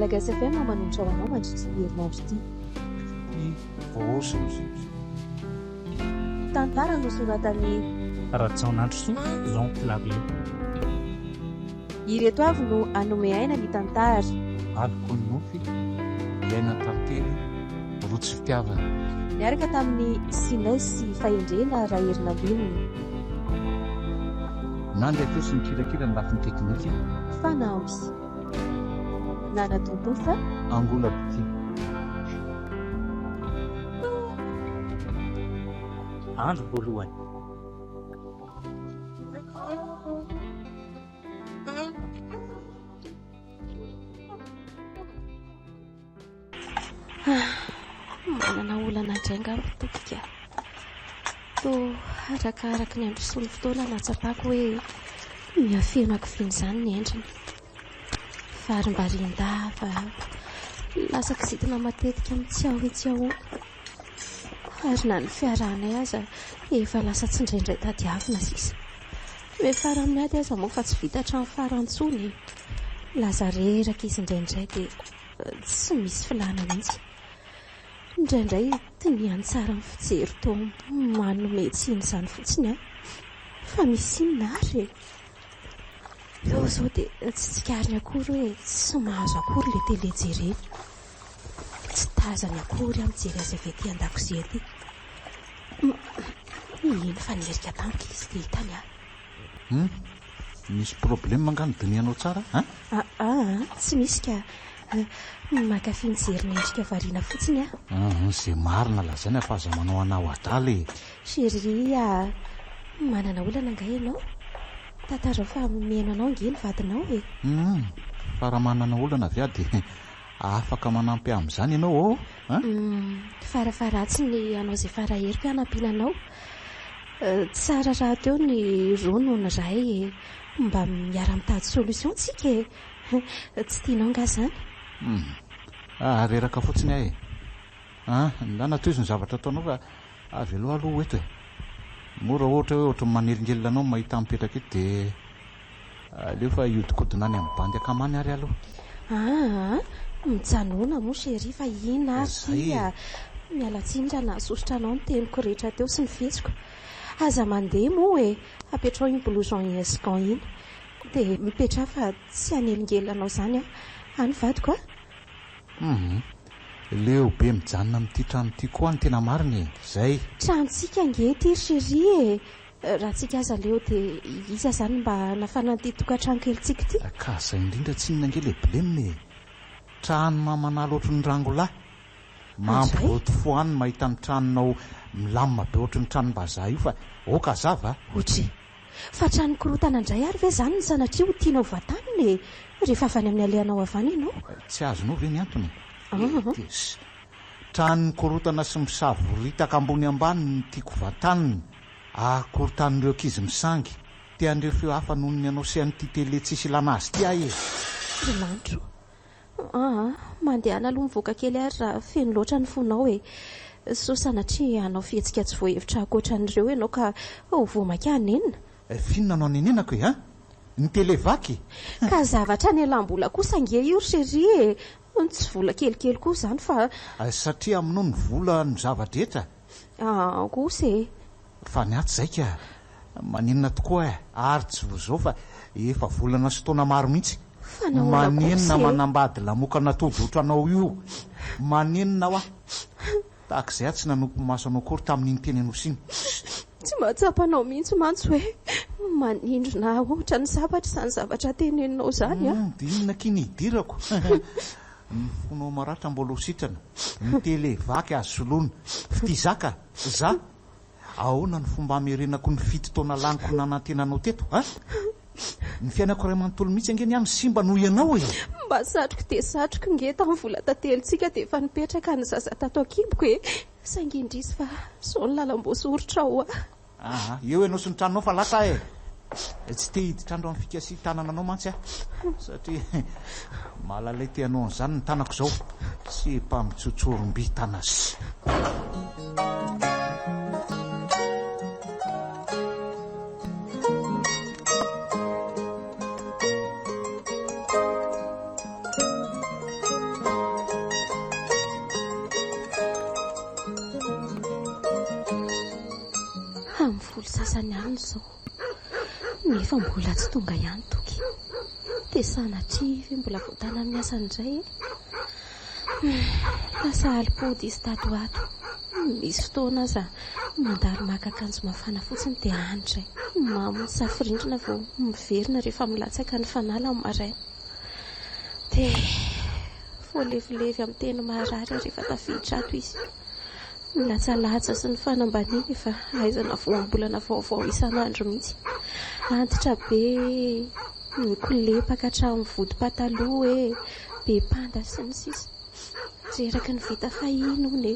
Malagasy FM manontra ho anao mandritra herinandro ity. Tantara nosoratan'ny Ratsaonandrosoa Jean Clavier. Ireto avy no hanome aina ny tantara. Aloko ny nofy ilaina tantely rotsy fitiavana. Miaraka tamin'ny Sinay sy Fahendrena raha herinambininy. Nandry atosy ny kirakira ny lafiny teknika. Fanampy Nana Tontofa Angola Biti. Andro voalohany. Manana olana drainga totika. To arakaraka ny androsoany fotoana natsapako hoe miafemako fin'izany ny endriny. Varimbarindava lasa kizitina matetika amin'ny tsiao. Ary na ny fiarahanay aza efa lasa tsy indraindray tadiavina sisa. Hoe farany aty aza moa fa tsy vita hatramin'ny farantsony. Laza reraka izy indraindray dia tsy misy filana mihitsy. Indraindray tiniany tsara ny fijery to manome tsiny izany fotsiny fa misy inona ary eo izao dia tsy tsikariny akory hoe tsy mahazo akory le tele jereny. Tsy tazany akory amin'ny jery azy avy ety an-dakozia ety. Ino fanerika tampoka izy dia hitany Misy problème mangano dinianao tsara tsy misy ka makafy nijery ny endrika variana fotsiny Zay marina lazaina fa aza manao anao adaly. Chérie manana olana nga ianao? Tantara fa mihaino anao nge ny vadinao e. Fa raha manana olana avy a dia afaka manampy amin'izany ianao Farafaratsy ny anao izay faraheri-ko hanampiana anao. Tsara raha teo ny roa no ny ray mba miara-mitady solution tsika e. Tsy tianao nga zany? Reraka fotsiny ahy ndana toy izy ny zavatra ataonao fa avy aloha aloha eto mora ohatra hoe ohatry manelingelina anao mahita mipetraka eto dia aleo fa iodikodina any amin'ny bandy akamany ary aloha. Mijanona moa chérie fa ina ary miala tsiny raha nahasosotra anao ny teniko rehetra teo sy ny fihetsiko. Aza mandeha moa e, apetrao iny blouson escan iny dia mipetra fa tsy hanelingelina anao zany any vadiko leo be mijanona amin'ity trano ity koa ny tena mariny zay. Tranontsika nge ty chérie raha tsika aza leo dia iza zany mba nafana an'ity tokantrano kelintsika ity. Ka zay indrindra tsy inona nge lebleminy trano mamanala ohatry ny rangolahy mampivoto foany mahita ny tranonao milamina be ohatry ny tranom-bazaha io fa oka zava Otry fa trano korotana indray ary ve zany ny sanatria ho tianao vataniny rehefa avy any amin'ny alehanao avany ianao? Tsy azonao ve ny antony? Trano korotana sy misavoritaka ambony ambany ny tiako vataniny akorotan'ireo ankizy misangy tia andreo feo hafa noho ny anao sy an'ity tele tsisy ilana azy ty ahy Rilanitro mandehana aloha mivoaka kely ary raha feno loatra ny fonao e. So sanatria anao fihetsika tsy voahevitra ankoatran'ireo ianao ka ho vomaka anenina. Finona anao nenenako ny tele vaky Ka zavatra ny alam-bola kosa nge io chérie tsy vola kelikely koa zany fa satria aminao ny vola ny zavadrehetra kosa e. Fa ny aty zay ka maninona tokoa ary tsy vozao fa efa volana sy taona maro mihitsy manenina manambady lamokana todotro anao io manenina aho tahak'izay tsy nanompo maso anao akory tamin'iny teny anao siny. Tsy matsapanao mihitsy mantsy hoe manindrona ohatra ny zavatra izany zavatra teneninao zany dia inona kiny hidirako ny fonao maratra mbola ho sitrana ny tele vaky azo soloana fitizaka za ahoana ny fomba hamerenako ny fito taona laniko nanantenanao teto ny fiainako ray manontolo mihitsy ange ny any simba noho ianao mba satroko dia satroko nge tamin'ny vola tantelitsika dia efa nipetraka ny zaza tato akiboko saingy indrisy fa sao ny lalam-boasorotra ao eo ianao sy ny tranonao fa lasa tsy te hiditra andro amin'ny fikasy tanana anao mantsy satria mahalalay teanao an'izany ny tanako izao sy mpamitsotsoromby tanas. amin'ny folo sasany alina izao nefa mbola tsy tonga ihany toky dia sanatria ve mbola voatana amin'ny asany indray lasa alipody izy tato ato. Misy fotoana aza mandalo maka akanjo mafana fotsiny dia andray mamosafirindrina vao miverina rehefa milatsaka ny fanala amin'ny maraina dia voalevilevy amin'ny teny marary rehefa tafiditra ato izy. Milatsalatsa sy ny fanambaniana efa aizana voambolana vaovao isan'andro mihitsy. Antitra be mikolepaka hatramin'ny vody pataloha be panda sy ny sisa. Reraky ny vita fahiny hony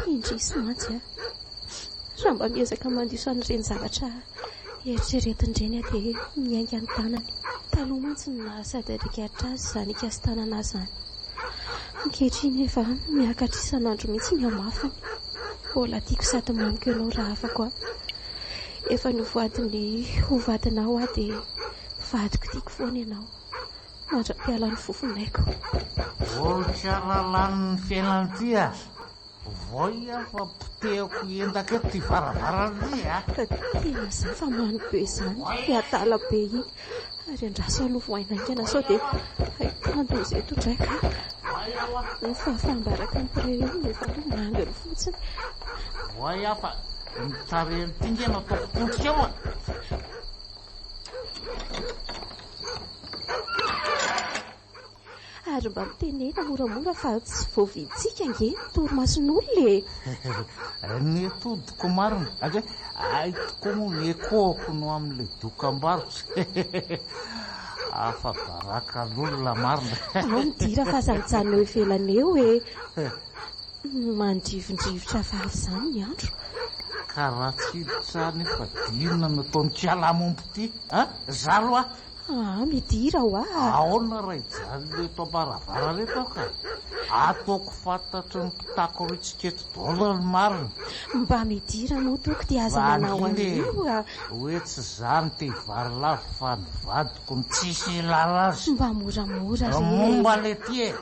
indrisy mantsy raha mba miezaka mandiso an'ireny zavatra eritreretin-dreny dia miainga ny tanany. Taloha mantsy ny nahasady arikaritra azy izany ikasy tanana azy izany. Ankehitriny efa miakatra isan'andro mihitsy ny amafany. Mbola tiako sady manoko ianao raha afaka. Efa novoadiny ho vadinao dia vadiko tiako foana ianao. Mandra-piala ny fofonaiko. Olon-tsiaralan'ny fiainan'ity voy fa potehako endaka eto ty varavaran'ity tena izany fa mano be izany hiatala be iny ary andraso aloha voainaingana sao dia ahitandro izay tondraika ny fahafambaraka ny pireo efa mangany fotsiny. voy fa mitareny tingena ataoko potika eo ary mba mitenena moramora fa tsy voavidsika nge torimason'olona ny todiko marina atria aitoko moa ny ekôko no amin'ilay dokam-barotra afa baraka n'olona marina. ao midira fa zanijanona eo ivelana eo mandrivondrivotra valy izany ny andro. Karaha tsy hiditra nefa dinona nataony kialamompo ity za aloha midira ho ahoana raha ijany leto ambaravara reto aho ka ataoko fantatry ny mpitako ritsiketo dolo ny marina. mba midira moa toko dia aza manao an'io hoe tsy zany te varilavo fa ny vadiko ny tsisy ilalazy mba moramora momba le ty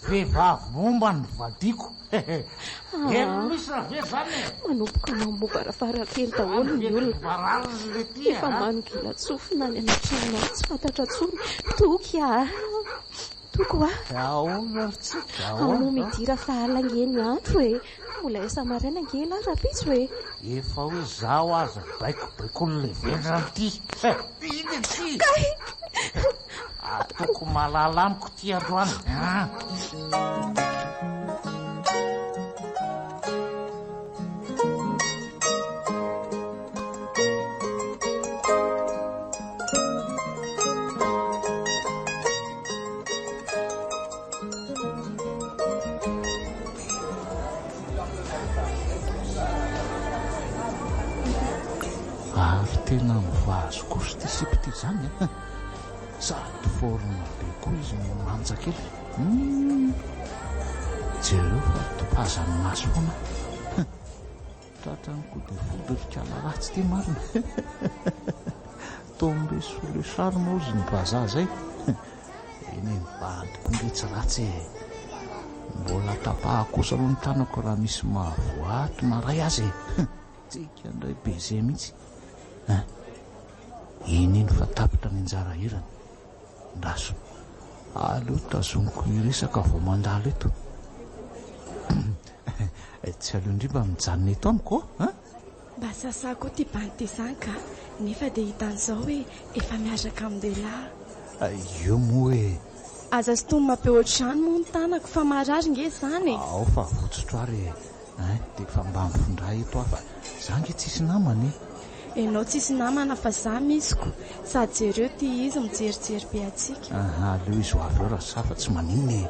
vehivavy momba ny vadiko eno misy raha ve zany manomboka mamomba rafarakely daholo ny olona varazy le ty efa manogila tsofina any anatranao tsy fantatra tsony toky toko aona ritsika mo midira fa alangeny andro mbola esa maraina ngela rapitsy hoe efa hoe zaho aza baikobaiko n'le vedran'ity iny ty atoko malala amiko ty androany tena mivazo kosa ty sipo ty zany sady forma be koa izy manja kely jereo fa topazany maso foana tratrany koa dia vodorikala ratsy ty marina tombe sole sary moa izy ny vazaha zay eny mivadiko ndratsy ratsy mbola tapaha kosa aloha ny tanako raha misy mahavoato na ray azy tsika ndray be zay mihitsy iny fa tapitra ny anjara irany ndaso aleo tazoniko iresaka vao mandalo eto tsy aleo indrimba mijanona eto amiko mba sasako ty bantezanka nefa dia hitan'izao hoe efa miaraka amin'dehilahy io moa hoe aza sy tony mampe ohatrany moa ny tanako fa marary nge zany ao fa votsotro ary dia efa mba mifondray eto afa zange tsisy namany ianao tsisy namana fa za misiko sady jereo ty izy mijerijery be atsika aleo izy ho avy eo raha safa tsy maninony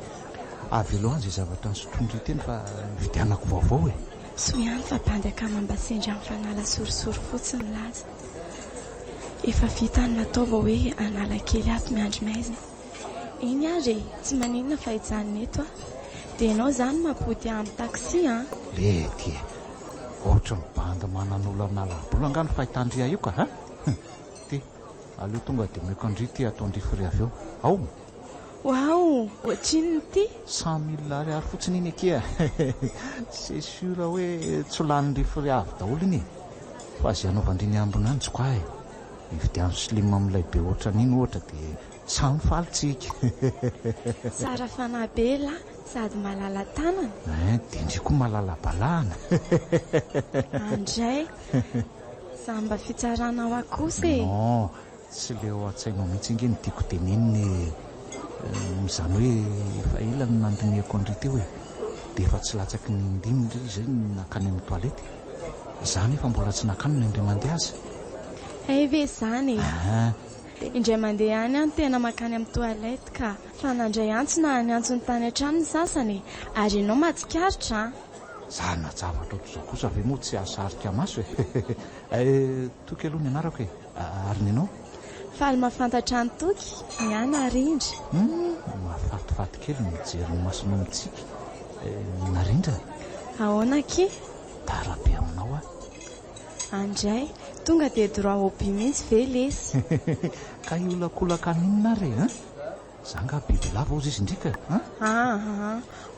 avy aloha zay zavatra nysotrondry teny fa vidianako vaovao so ihany fa bandy akamambasendry amin'ny fanala sorisory fotsiny laza efa vitany nataova hoe anala kely ato miandry maizina iny ary tsy maninona fa hijanona eto dia ianao zany mampody amin'ny taksi le ty ohatra ny banda manan'olo amin'alabola angano fahitandria io ka ty aleo tonga dia meko andry ty ataondry firy avy eo ao Wow, ohatrin'ny ity. 100 000 ary fotsiny iny akia. C'est sûr hoe tsy lany rify avy daholo iny. Fa azy anaovandriny ambona any koa e. Ividiano slim amin'ilay be ohatran'iny ohatra dia samy falitsika. Tsara fanahy be la sady malala tanana. Dia indry koa malala-balahana. Andray samba fitsaranao akosa e. Non, tsy le ao an-tsainao mihitsy inge ny tiako teneniny izany hoe efa ela no nandiniako andry teo e. Dia efa tsy latsaky ny indimy indray izay nakany amin'ny toalety. Izany efa mbola tsy nakany ny indray mandeha azy. Ve izany indray mandeha any any tena makany amin'ny toalety ka fa nandray antsona ny antsony tany an-trano ny sasany ary ianao matsikaritra. Zana zavatra ohatr'izao kosa ave moa tsy ahasarika maso e. Toky aloha ny anarako e. Ary ny anao? Faly mahafantatra ny toky ny ana rindra. Mahafatifaty kely mijery ny masonao mitsika. Narindra? Ahoana ki? Tarabe aminao a. Andray tonga dia droit au but mihitsy ve lesy. Ka iolakolaka ninona re zanga bibilava ozy izy indrika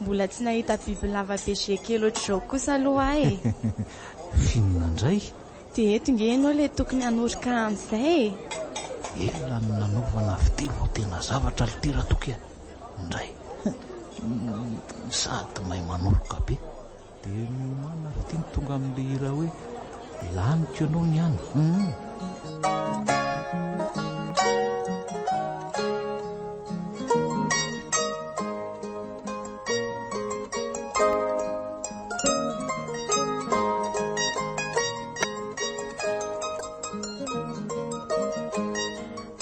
mbola tsy nahita bibilava be kely ohatr'izao kosa aloha e. Finona indray dia eto nge ianao le tokony hanorika amin'izay. Ela no nanaovana fitelo tena zavatra litera toky indray. Sady mahay manoroka be dia mana fiteny tonga amin'le hira hoe laniko ianao ny any.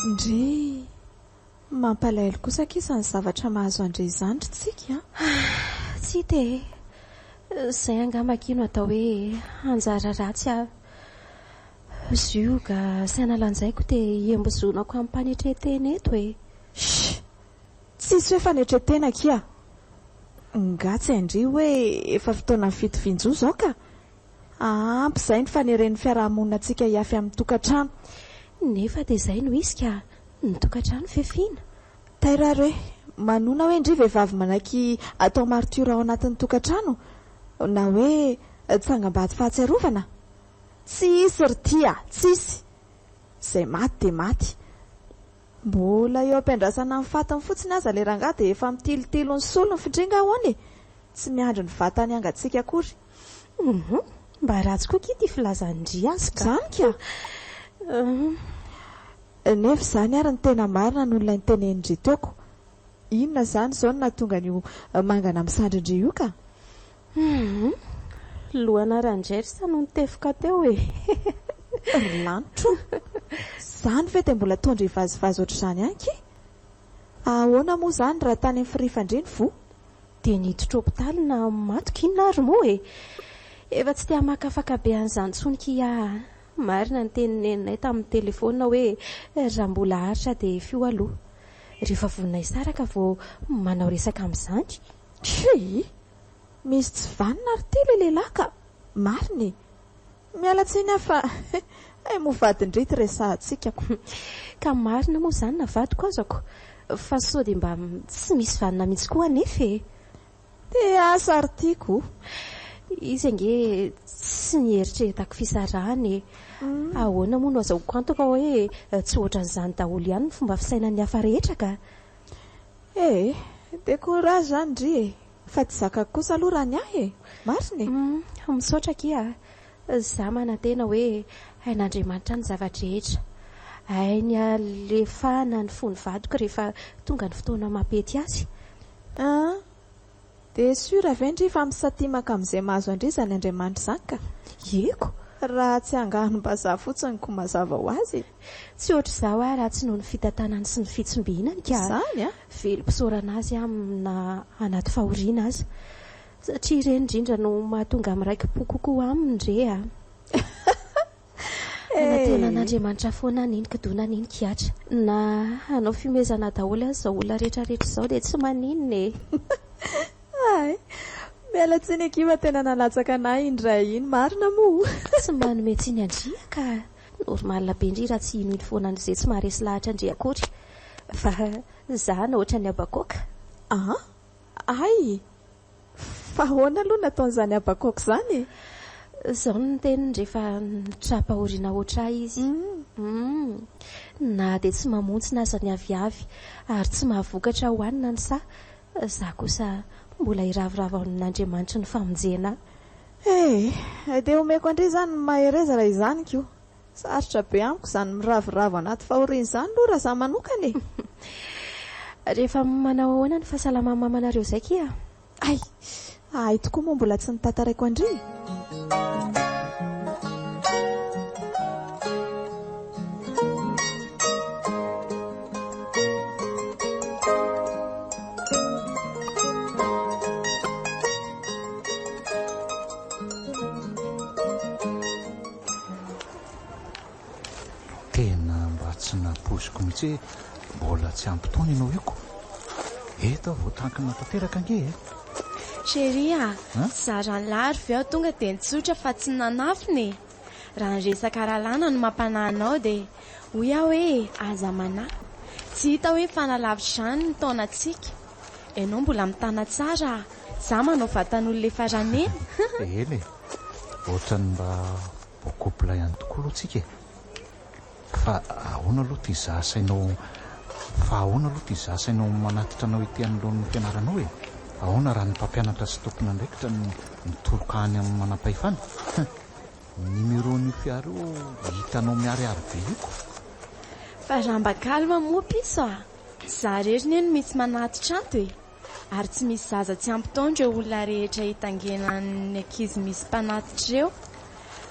Ndry mampalaelo kosa kisa ny zavatra mahazo andray izany tsika. Tsy te izay angamakino atao hoe anjara ratsy a zioga sainalanjaiko dia embozonako amin'ny mpanetretena eto e. Tsisy hoe fanetretena kia ngatsy andry hoe efa fotoana fitovinjo zao ka ampy izay ny faneren'ny fiarahamonina antsika hiafy amin'ny tokantrano. Nefa dia izay no izy ka ny tokantrano fiafiana. Tairare manona hoe indry vehivavy manaky atao martura ao anatin'ny tokantrano na hoe tsangam-baty fahatsiarovana. Tsisy rytia, tsisy. Izay maty dia maty. Mbola eo ampiandrasana amin'ny fatiny fotsiny aza le rangahy dia efa mitilitilo ny solo ny findringa ahoany e. Tsy miandry ny vatany angatsika akory. Mba ratsy koa ity filazandry azy ka. Zany ka. Nefa izany ary ny tena marina noho ilay nitenenindry teoko. Inona izany izao no nahatonga ny mangana amin'ny sandrindry io ka? Lohana randray sa no nitefoka teo e. Lanitro. Izany ve dia mbola tondra hivazivazy ohatr'izany anky? Ahoana moa izany raha tany amin'ny firifandriny vo? Dia niditra hopitaly na matoka inona ary moa e. Efa tsy tia makafaka be an'izany tsonikia. Marina ny teninenay tamin'ny telefona hoe raha mbola haritra dia fio aloha. Rehefa vonina isaraka vao manao resaka amin'izany. Misy tsy vanina ary telo lehilahy ka mariny. Miala tsiny afa mo vadin-drity resahantsika. Ka marina moa izany na vadiko azako. Fa sao dia mba tsy misy vanina mihitsy koa anefa e. Dia asa ary tiako. Izy ange tsy nieritreretako fisarahany. Ahoana moa no azahoako antoka hoe tsy ohatran'izany daholo ihany ny fomba fisainan'ny hafa rehetra ka. Décourage zany ndry e. Fa tsy zakako kosa aloha raha ny ahy e. Mariny. Misaotra kia. Za manantena hoe hain'Andriamanitra ny zavatra rehetra. Hainy alefahana ny fony vadiko rehefa tonga ny fotoana mampety azy. Dia sura ve ndry fa misatimaka amin'izay mahazo andry izany Andriamanitra izany ka? Eko. Raha tsy angano-bazaha fotsiny ko mazava ho azy. Tsy ohatr'izao raha tsy noho ny fitantanany sy ny fitsombinany ka. Izany velom-pisaorana azy amina anaty fahoriana azy. Satria ireny indrindra no mahatonga miraikim-po kokoa aminy ndre Anatena an'Andriamanitra foana ninikidona ninikiatra. Na hanao fimezana daholo azy izao olona rehetrarehetra izao dia tsy maninona e. Miala tsiny ekiva tena nalatsaka anahy indray iny marina moa. Tsy manome tsiny andria ka normal be indry raha tsy ino foana an'izay tsy maharesy lahatra andria akory. Fa zahana ohatry ny abakoka. Ay, fa hoana aloha nataon'izany abakoka izany? Izao no teniny rehefa nitrapahoriana oatra izy. Na dia tsy mamontsy aza ny aviavy ary tsy mahavokatra hohanina ny sa, za kosa mbola iravoravo amin'Andriamanitra ny famonjena. Dia omeko andray izany mahereza raha izany koa. Sarotra be amiko izany miravoravo anaty fahoriana izany aloha raha za manokana. Rehefa manao ahoana ny fahasalamana mamanareo izay kia? Ay tokoa moa mbola tsy nitantaraiko andry. Tena mba tsy napoziko mihitsy mbola tsy ampy taona ianao eko. Eto voatankina tanteraka ange. Chérie, zara lary veo tonga dia nitsotra fa tsy nanafiny. Raha nyresaka rahalana no mampanahy anao dia hoy aho hoe aza manahy. Tsy hita hoe fanalavitra izany ny taonantsika. Ianao mbola mitana tsara, za manao vatan'olona efa raneny. Eny ohatrany mba bokoupla ihany tokoa aloha tsika. Fa ahoana aloha ty zasainao manatitra anao ety anoloan'ny fianaranao e? Ahoana raha ny mpampianatra sy tompona andraikitra mitoroka any amin'ny manam-pahefana? Numéro-ny fiara io hitanao miariary be iko. Fa raha mba kalma moa piso za rery neny misy manatitra ato e. Ary tsy misy zaza tsy ampy taona ireo olona rehetra hitangenan'ny ankizy misy mpanatitra ireo.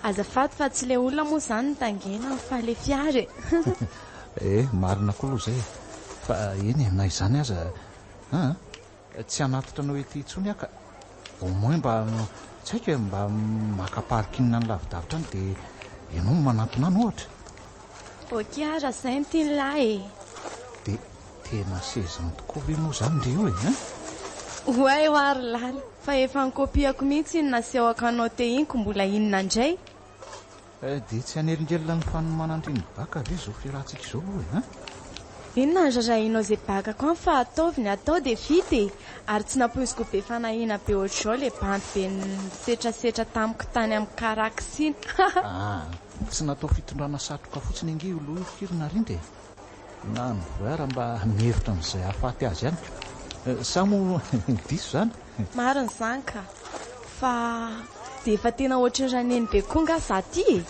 Azafady fa tsy ilay olona moa izany nitangena fa ilay fiara e. Marina koa aloha izay. Fa eny na izany aza tsy hanatitra anao ety intsony aka. Au moins mba tsy haiko e, mba makaparikina ny lavidavitra any dia ianao manatona any ohatra. Okia raha izay no tiany lahy e. Dia tena sezany tokoa ve moa izany ndreo e? Oay hoary lala, fa efa nikopiako mihitsy iny nasehoko anao te inko mbola inona indray. Dia tsy hanelingelina ny fanomanandriny baka ve izao fiarahantsika izao aloha e? Inona ny rarahinao izay baka koa fa ataoviny atao dia vita e. Ary tsy napoiziko be fanahina be ohatr'izao ilay bandy be nisetrasetra tamiko tany amin'ny karakisiny. Tsy natao fitondrana satroka fotsiny ange io loha firina rindra e. Na ny voara mba mihevitra n'izay hahafaty azy ihany. Sa moa diso izany? Marina izany ka. Fa dia efa tena ohatry ny raneny be koa nga za ty e.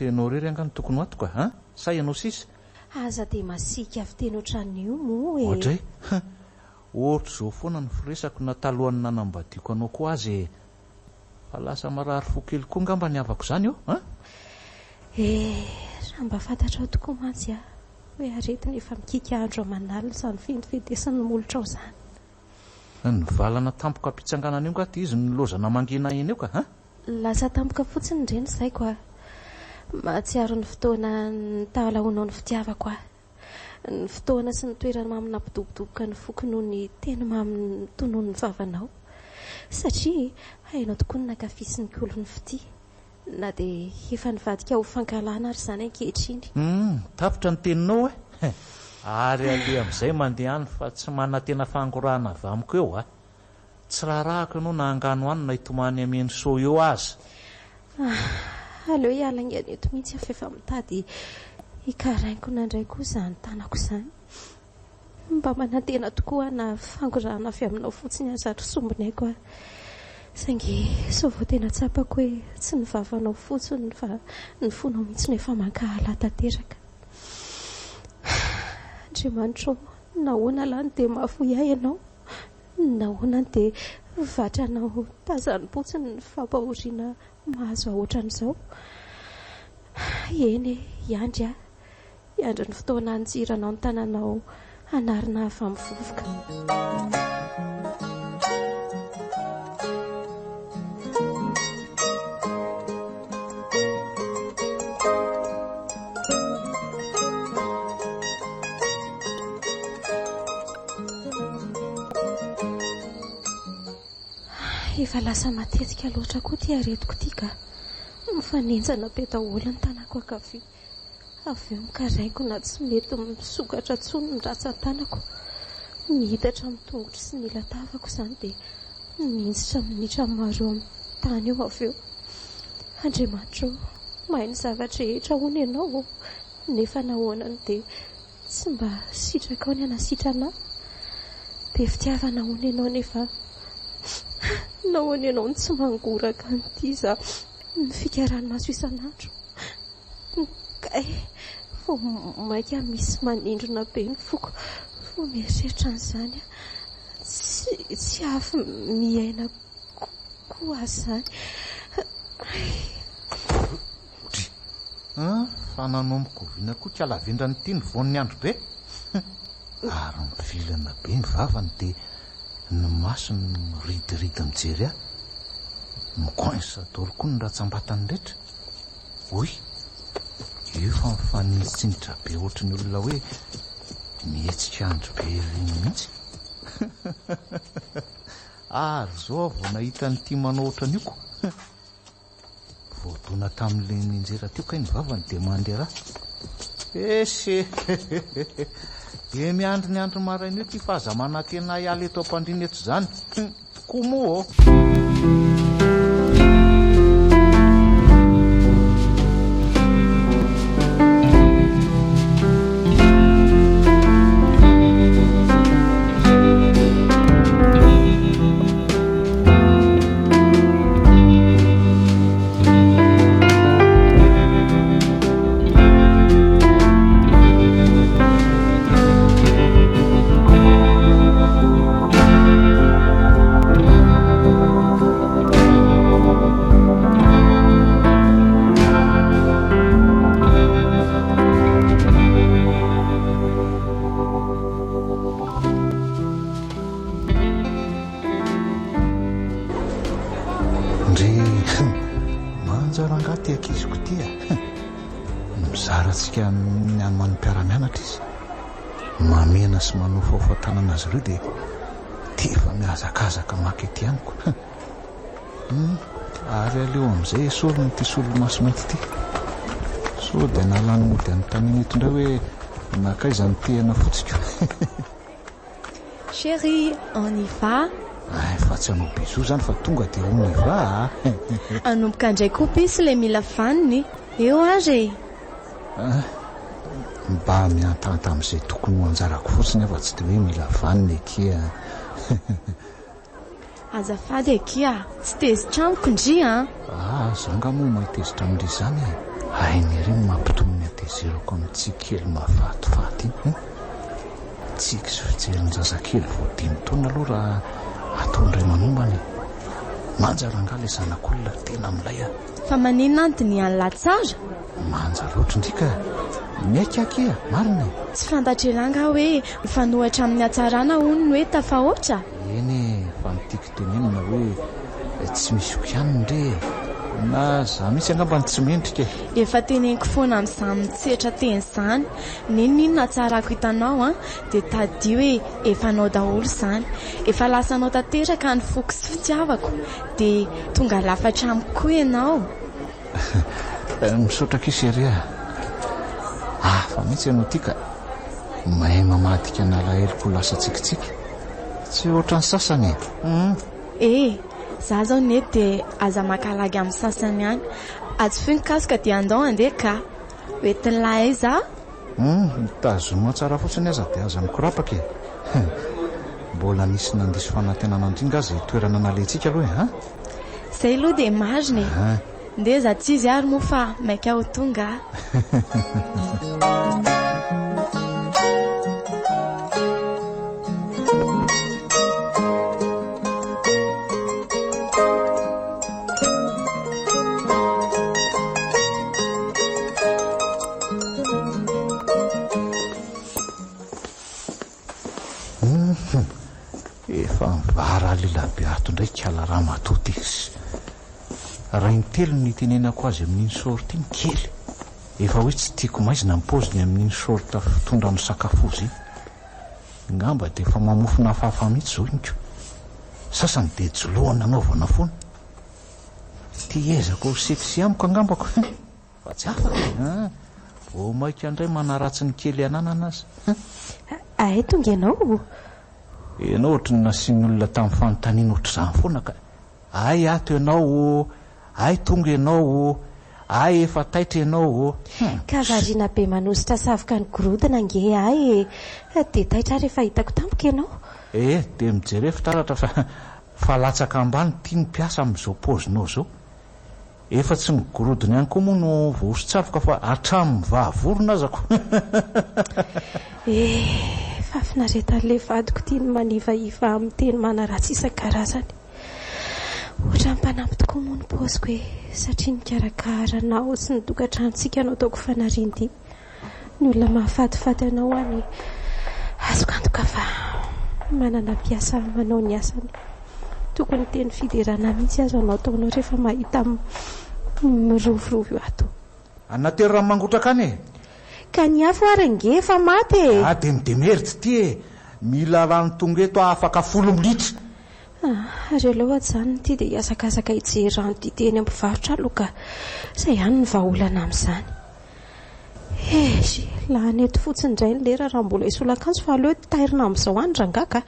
Fianao rery angano tokony ho ato ka, sa ianao sisa? Aza dia masika avy teny ohatran'io moa e. Ohatray? Ohatr' izao foana ny firesako na talohan'ny nanambadiako anao koa azy fa lasa marary fo kely koa ngamba ny havako izany io? Raha mba fantatrao tokoa mantsy hoe aretina efa mikika andro aman'alina izany fentifentesan'ny molotra ao izany. Ny valana tampoka ampitsanganana io ngaty izy nilozana mangina eny eo ka? Lasa tampoka fotsiny indreny izay koa. Mahatsiaro ny fotoana ny tahalahonao ny fitiavako ny fotoana sy ny toerana mamy nampidobodoboka ny foky noho ny tena mamy tonoho ny vavanao satria hainao tokoa ny nakafisiny kolo ny fity na dia efa nivadika ho fankalana ary izany ankehitriny. Tapitra ny teninao e. Ary aleha amin'izay mandeha any fa tsy manana tena fangorahana avy amiko eo tsy raharahako ianao na angano any na hitomany ameny so eo aza. Aleo hiala ingany eto mihitsy afa efa mitady hikaraiko nandray koa izany tanako izany. Mba manantena tokoa na fangorahana avy aminao fotsiny azatry sombinaiko saingy sao vao tena tsapako hoe tsy ny vavanao fotsiny fa ny fonao mihitsy no efa mankahala tanteraka. Andriamanitra nahoana lany dia mahafoy ahy ianao, nahoana dia vatranao tazanimpotsiny ny fampahoriana mahazo ahoatran'izao. Eny iandry ny fotoana anjiranao ny tananao hanarina avy amin'ny vovoka. Efa lasa matetika loatra koa ty aretiko ty ka mifanenjana be daholo ny tanako ankavia. Avy eo mikaraingo na tsy mety misokatra tsony ny ratsan-tanako. Mihitatra amin'ny tongotry sy ny latavako izany dia minjitra minitra maro amin'ny tany eo avy eo. Andriamanitra, mahay ny zavatra rehetra hono ianao, nefa nahoanany dia tsy mba sitraka ao ny anasitrana. Be fitiavana hono ianao nefa nahoana ianao ny tsy mangoraka an'ity za ny fikarany maso isan'andro. Kay vao maika misy manindrona be ny foko, vao mieritreritra an'izany tsy afy miaina koa azy zany. Fa nanomboka oviana koa kalavindrany ity ny voan'ny andro be. Ary mivilana be ny vavany dia ny masony miridiridy mijery ahy. Mikoinsa daholo koa ny ratsambatany rehetra. Oy, efa mifaninitsinitra be ohatry ny olona hoe mihetsika andro be riny mihitsy. Ary zao vao nahita nyity manao ohatran'io ko. Voadona tamin'ilay ninjera teo kay ny vavany dia mandeha raha. Esy dia miandry ny andro maraina io ty fa aza manantena hiala eto am-pandriana eto izany. Koa moa manjarangaty akiziko ty mizaratsika ny any mpiara-mianatra izy mamena sy manofa ao fatanana azy ireo dia tefa mihazakazaka maky ety amiko. Ary aleo amin'izay esoriny ty solomaso mainty ity so dia nalany mody any taniny eto indray hoe nakaiza ny tehana fotsika. Chérie, on y va? Fa tsy hanao biso zany fa tonga dia on y va. Anomboka indray koa piso ilay mila vaniny. Eo azy mba miantanta amin'izay tokony ho anjarako fotsiny fa tsy dia hoe mila vaniny eky. Azafady eky tsy tezitra amiko ndry zanga moa mahitezitra amin'ilay izany hainy ery ny mampitomony atezerako amin'tsy kely mavatovaty iny. Tsika sy fijeriny zazakely voadimy taona aloha raha ataondray manombany. Manjara ngala zanak'olona tena milay fa maninona antony an'la tsara manja loatra ndrika miaikaky marina tsy fantatrelanga hoe mifanohatra amin'ny hatsarana hono ny hoe tafahoatra. Eny fa nitiako tenenina hoe tsy misy okianiny ndre na za misy angambany tsy mendrika. Efa teneniko foana amin'izany mitsetra teny izany ninona tsarako hitanao dia tadio hoe efa nao daholo izany, efa lasanao tanteraka ny foko sy fitiavako dia tonga lafatra amiko koa ianao. Misaotra kisery fa mihitsy ianao ty ka mahay mamadika nalahelo-ko lasa tsikitsiky tsy ohatran'ny sasany. Za zao nety dia aza makalagy amin'ny sasany any atsofiny kasoka dia andao andeha ka oetiny lahy za mitazoma tsara fotsiny aza dia aza mikorapaka mbola nisy nandiso fanantenana andringa azy toerana nalentsika aloha zay aloha dia mariny ndeha za tsy izy ary moa fa maika ho tonga. Efa mivara lilabe ato indray kala raha matoty izy. Raha intelo ny tenenako azy amin'iny sorta iny kely. Efa hoe tsy tiako maizina ny paoziny amin'iny sorta fitondra ny sakafozy. Ngamba dia efa mamofona hafahafa mihitsy zao inko. sasany dia joloana anaovana foana. Ty ezako seksy amiko angambako fa tsy afaka. Vao maika indray manaratsy ny kely ananana azy. Ahay tonga ianao? Ianao ohatry ny nasiany olona tamin'ny fanontaniana ohatr'izany foana ka. Ay ato ianao, ay tonga ianao, ay efa taitra ianao. Ka variana be manositra savoka ny gorodona nge ay dia taitra rehefa hitako tampoka ianao. Dia mijery fitaratra fa latsaka ambany tia ny mpiasa amin'izao pozinao zao. Efa tsy ny gorodona ihany koa moa no voaositsavoka fa hatramin'ny vahavorona azako. Fa finaretan'ilay vadiko tia ny manivaiva amin'ny teny manaratsy isan-karazany. Ohatra mpanampy tokoa moa ny paoziko satria nikarakaaranao sy ny tokantranontsika no ataoko fanarindi. Ny olona mahafatifaty anao any azoko antoka fa manana mpiasa manao ny asany. Tokony teny fiderana mihitsy azo anao taonao rehefa mahita mirovirovy ato. Anatery rano mangotraka any Ka ny afo ary nge efa maty dia midemerity ty mila rano tonga eto afaka 10 militra. Areo aloha zany ty dia hiasakasaka hijery rano dite eny am-pivarotra aloha ka izay ihany ny vahaolana amin'izany. Laha neto fotsiny indray ny lera raha mbola isolakanjo fa aleo tairina amin'izao any rangaka.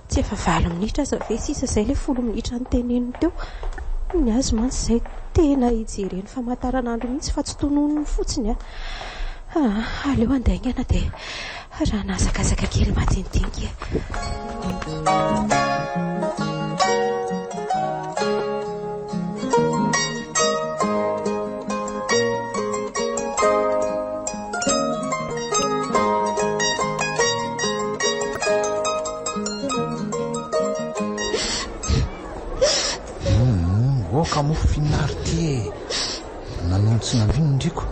Tsy efa 4 minitra aza ve sisa izay ilay 10 minitra ny teneniny teo. Ny azy mantsy izay tena hijereny famantaranandro mihitsy fa tsy tononony fotsiny aleo andaingana dia raha nahazakazaka kely madinidinika. Ka mofo finary ty nanontsy navindriko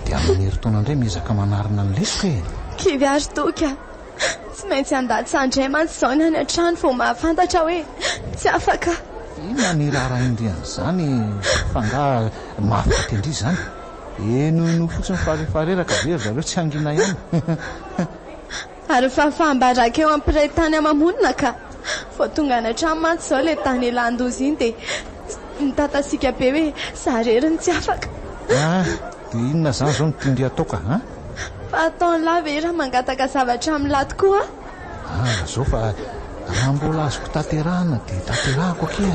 dia amin'ny herintaona indray miezaka manarina ny lesiko Kivy azy toka tsy maintsy andatsy andray mantsy izao ny any an-trano vao mahafantatra hoe tsy afaka. Manirara indrian'izany fa nga mahafaty indry izany. Noho fotsiny farefareraka very zareo tsy angina ihany. Ary fahambaraka eo ampiray tany amamonina ka vao tonga any an-trano mantsy izao ilay tany elan-dozy iny dia nitatasika be hoe zareriny tsy afaka. Dia inona izany izao no tindry ataoka fa ataony lava raha mangataka zavatra amin'ny lahy tokoa. Zao fa raha mbola azoko tanterahana dia tanterahako aky.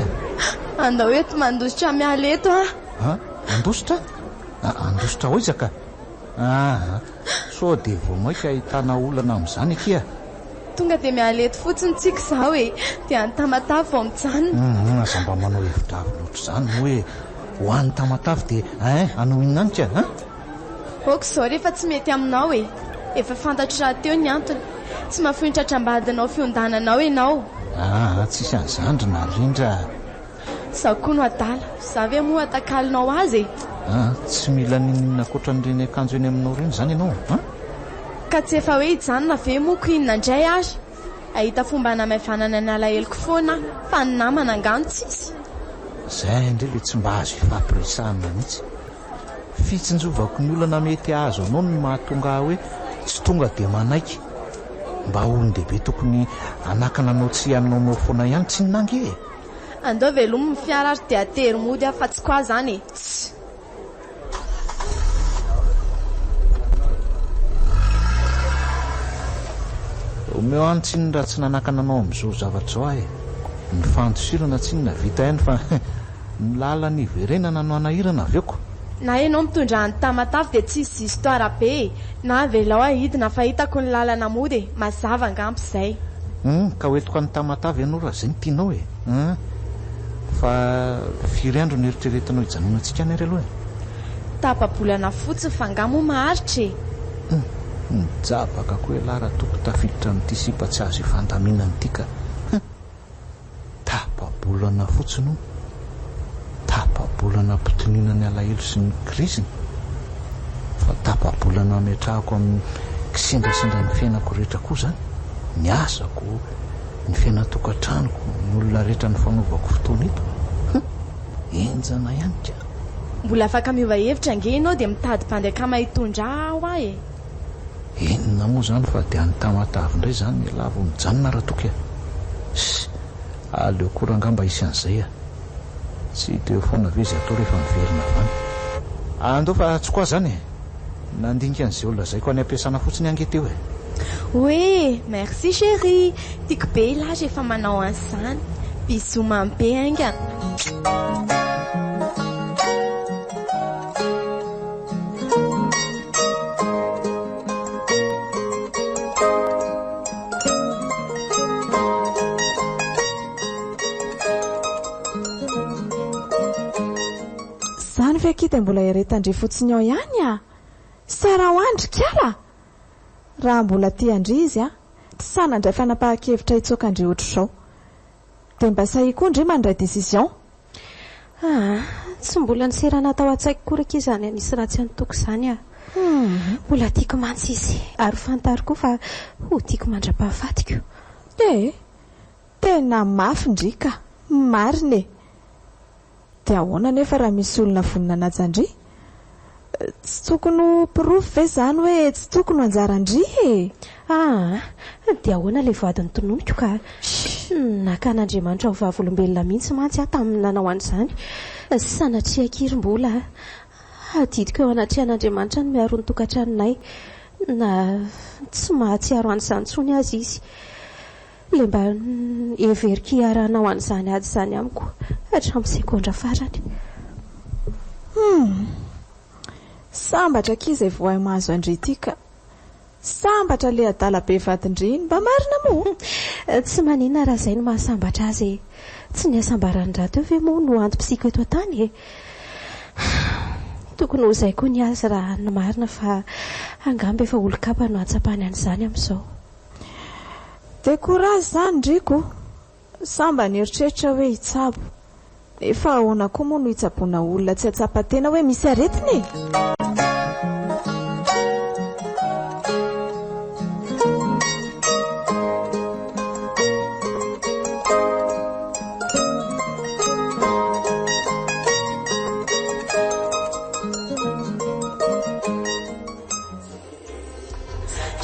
Andao eto mandositra miala eto Andositra? Andositra hoizaka. So dia vao maika ahitana olana amin'izany aky. Tonga dia miala eto fotsiny tsika izao dia any Tamatavy vao mijanona. Aza mba manao hevitra avy loatra izany hoe ho an'ny Tamatavy dia anao inona any ka? Oka izao rehefa tsy mety aminao efa fantatra raha teo ny antony. Tsy mahafinitra trambadinao fiondananao ianao. Tsisy an'izandry na rindra. Zaho koa no adala. Za ve moa atakalinao azy tsy mila ninona koatran'ireny akanjo eny aminao ireny izany ianao ka tsy efa hoe hijanona ve moko inona indray ary. Ahita fomba namavanana ny alaheloko foana fa ny namana angano tsisy. Izay indray ilay tsy mba azo ifampiresahana mihitsy. Fitsinjovako ny olana mety azo anao no mahatonga hoe tsy tonga dia manaiky. Mba olon-dehibe tokony anakana anao tsy hanao foana ihany tsy ninange. Andao velomy ny fiara ary dia atery mody fa tsy koa zany omeo any tsinona raha tsy nanakana anao amin'izao zavatra zao ny fandosirana tsinona vita ihany fa ny lalany iverenana no anahirana aveoko. Na ianao mitondra ny Tamatavy dia tsy misy histoire be na velao ahidina fa hitako ny lalana mody mazava angampy izay. Ka hoentiko ny Tamatavy ianao raha izay ny tianao fa firy andro ny eritreretanao hijanonantsika any ary aloha tapa-bolana fotsiny fa angamo maharitra Nijabaka koa lara toko tafiditra amin'ity sipa tsy azo ifandaminana ity ka tapa-bolana fotsiny tapa-bolana ampitonina ny alahelo sy ny kriziny fa tapa-bolana metrahako amin'ny kisendrasendra ny fiainako rehetra koa zany ny asako ny fiainatokantranoko ny olona rehetra ny fanaovako fotoana eto enjana ihany ka mbola afaka miova hevitra nge ianao dia mitady mpandeakama hitondra aho enina moa zany fa dia ny Tamatavy indray zany ny lavo mijanona raha toka aleo korangamba isan'izay tsy teo foana ve izy atao rehefa miverina avany andao fa tsy koa zany nandinika an'izay olona zay ko any ampiasana fotsiny ange teo oe merci chéri tiako be ilazy efa manao an'izany bisou mambe ainga zany ve akita mbola iretandre fotsiny ao ihany sara ho andry kara raha mbola tia andry izy tsy sanandray fanapahan-kevitra hitsoakandre ohatr' izao dia mba sahi koa ndry mandray décision tsy mbola niserana tao an-tsaiko koraka izany anisy raha tsy antoko izany mbola tiako mantsy izy ary fantary koa fa ho tiako mandra-pahafatiko tena mafy ndrika marina dia ahoana nefa raha misy olona vonina najandry tsy tokony ho pirofo ve zany hoe tsy tokony ho anjarandry dia ahoana ilay vadiny tononiko ka nakan'Andriamanitra ho vavolombelona mihitsy mantsy tamin'ny nanao an'izany sanatria kirim-bola adidiko eo anatrehan'Andriamanitra ny miaro ny tokantranonay na tsy mahatsiaro an'izany tsony azy izy le mba everiko iarahanao an'izany ady izany amiko hatramin'ny sekondra farany sambatra kizy voay mahazo andry tika sambatra le adala be vadindry iny mba marina moa tsy manina raha izay no mahasambatra azy tsy ny asambarany raha teo ve moa no antom-pisika eto an-tany tokony ho izay koa ny azy raha ny marina fa angamba efa olo-kapa no atsapany an'izany amin'izao dia korazy zany ndriko samba ny eritreritra hoe hitsabo nefa ahoana koa moa no hitsaboana olona tsy atsapa-tena hoe misy aretiny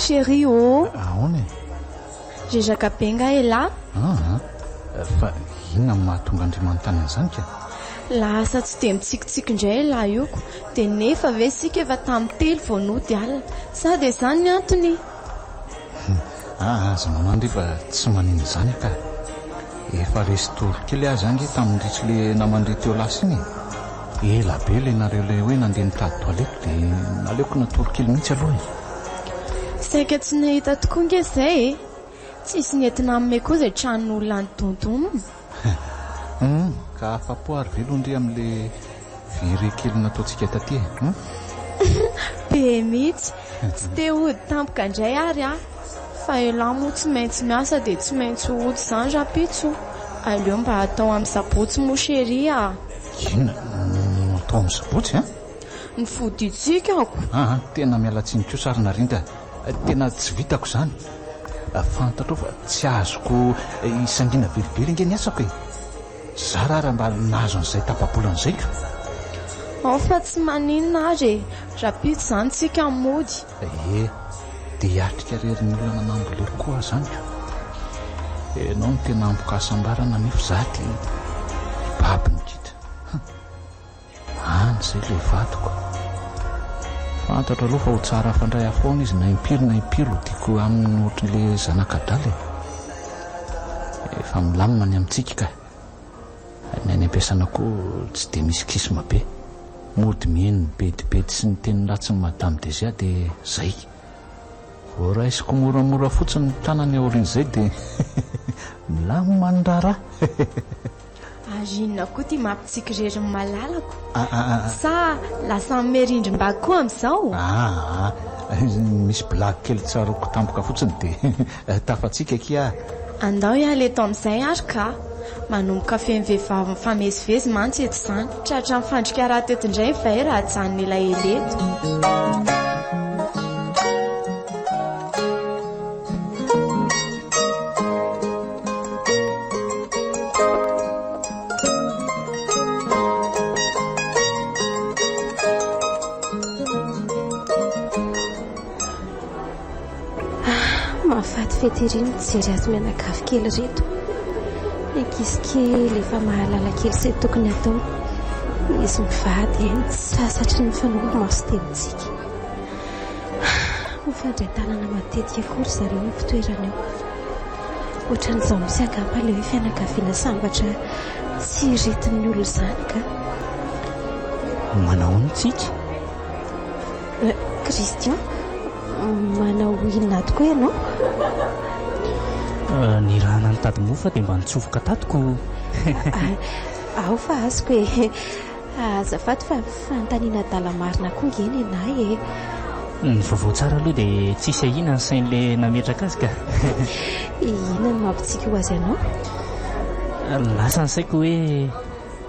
chéri ahoana zezaka be nga ela fa inona mahatonga andriamanitany an'izany ka lasa tsy dia mitsikitsiky indray ela ioko dia nefa ve sika efa tamin'ny telo vao nody alina sady izany ny antony aza manandry fa tsy manina izany ka efa resy torokely azy ange tamin'nydritry le namandry teo lasa iny ela be le nareo le hoe nandeha nitady toalety dia naleoko natorokely mihitsy aloha saika tsy nahita tokoa nge izay tsisy nentina amin'me koa izay tranon'olona ny tontono ka afa-po ary velondry amin'le virekely nataontsika taty be mihitsy tsy te hody tampoka indray ary fa ela moa tsy maintsy miasa dia tsy maintsy hody izany rapitso aleo mba atao amin'ny sabotsy mo chéri inona no atao amin'ny sabotsy ny foditsika ako tena mialatsiny ko sarina rinda tena tsy vitako izany fantatro fa tsy azoko isangina velively inge ny asako za raha mba nahazo an'izay tapabola an'izayko fa tsy maninona ary rapito izany tsika mody dia hiatrika rerin'ny olona nanambola koa zanyko ianao no tena ambokasambarana nefa zaty babiny kita izay le vadiko fantatro aloha fa ho tsara afandray afoana izy na impiro tiako amin'ny ohatran'le zanakadaly efa milamina ny amintsika ka ny any ampiasana koa tsy dia misy kisma be mody mihaino ny bedibedy sy ny teny latsiny madame Desia dia zay vo raisiko moramora fotsiny ny tanany aorin'izay dia milamindrara inona koa tia mampitsiky reriny malalako sa lasa mimerindrim-ba koa amin'izao misy blague kely tsaroko tampoka fotsiny dia tafatsika kia andao ialeto amin'izay ary ka manomboka feny vehivavy mifamezivezy mantsy eto izany tratra mifandrika raha teto indray vay raha tsanony ilay eleto mahafaty fetiriny mijery azy mianakavy kely reto ankizy kely efa mahalala kely izay tokony atao. Izy mivady eny sasatry ny fanaovy maso tenintsika. Mifandray tanana matetika akory zareo ny fitoerana eo. Ohatran'izao misy angamba ilay hoe fianakaviana sambatra tsy ritin'ny olona izany ka. Manao nitsika Christian, manao inona tokoa ianao? ny rahana ny tady mofa dia mba nitsofoka tatoko. Ao fa azoko e. Azafady fa fanontaniana dalamarina koa ngeny ianahy e. Ny vaovao tsara aloha dia tsisy ahina ny sain'ilay nametraka azy ka. Inona no mampitsiky ho azy ianao? Lasa ny saiko hoe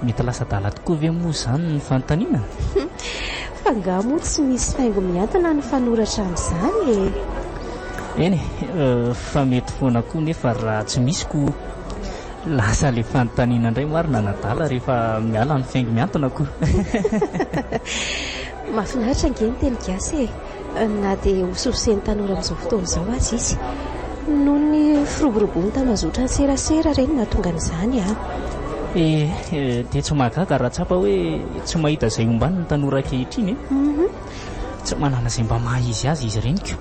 mety lasa dala tokoa ve moa izany ny fanontaniana? Fa nga moa tsy misy faingo miantona ny fanoratra amin'izany e. Eny fa mety foana koa nefa raha tsy misy koa lasa ilay fanontaniana indray marina nadala rehefa miala ny faingo miantona koa. Mahafinaritra ngeny teny gasy e. Na dia hososen'ny tanora amin'izao fotoana izao azy izy. Noho ny firoboroboany tamazotra ny serasera ireny nahatonga an'izany a. Dia tsy mahagaga raha tsapa hoe tsy mahita izay ombany ny tanora ankehitriny e. Tsy manana izay mba maha-izy azy izy ireniko.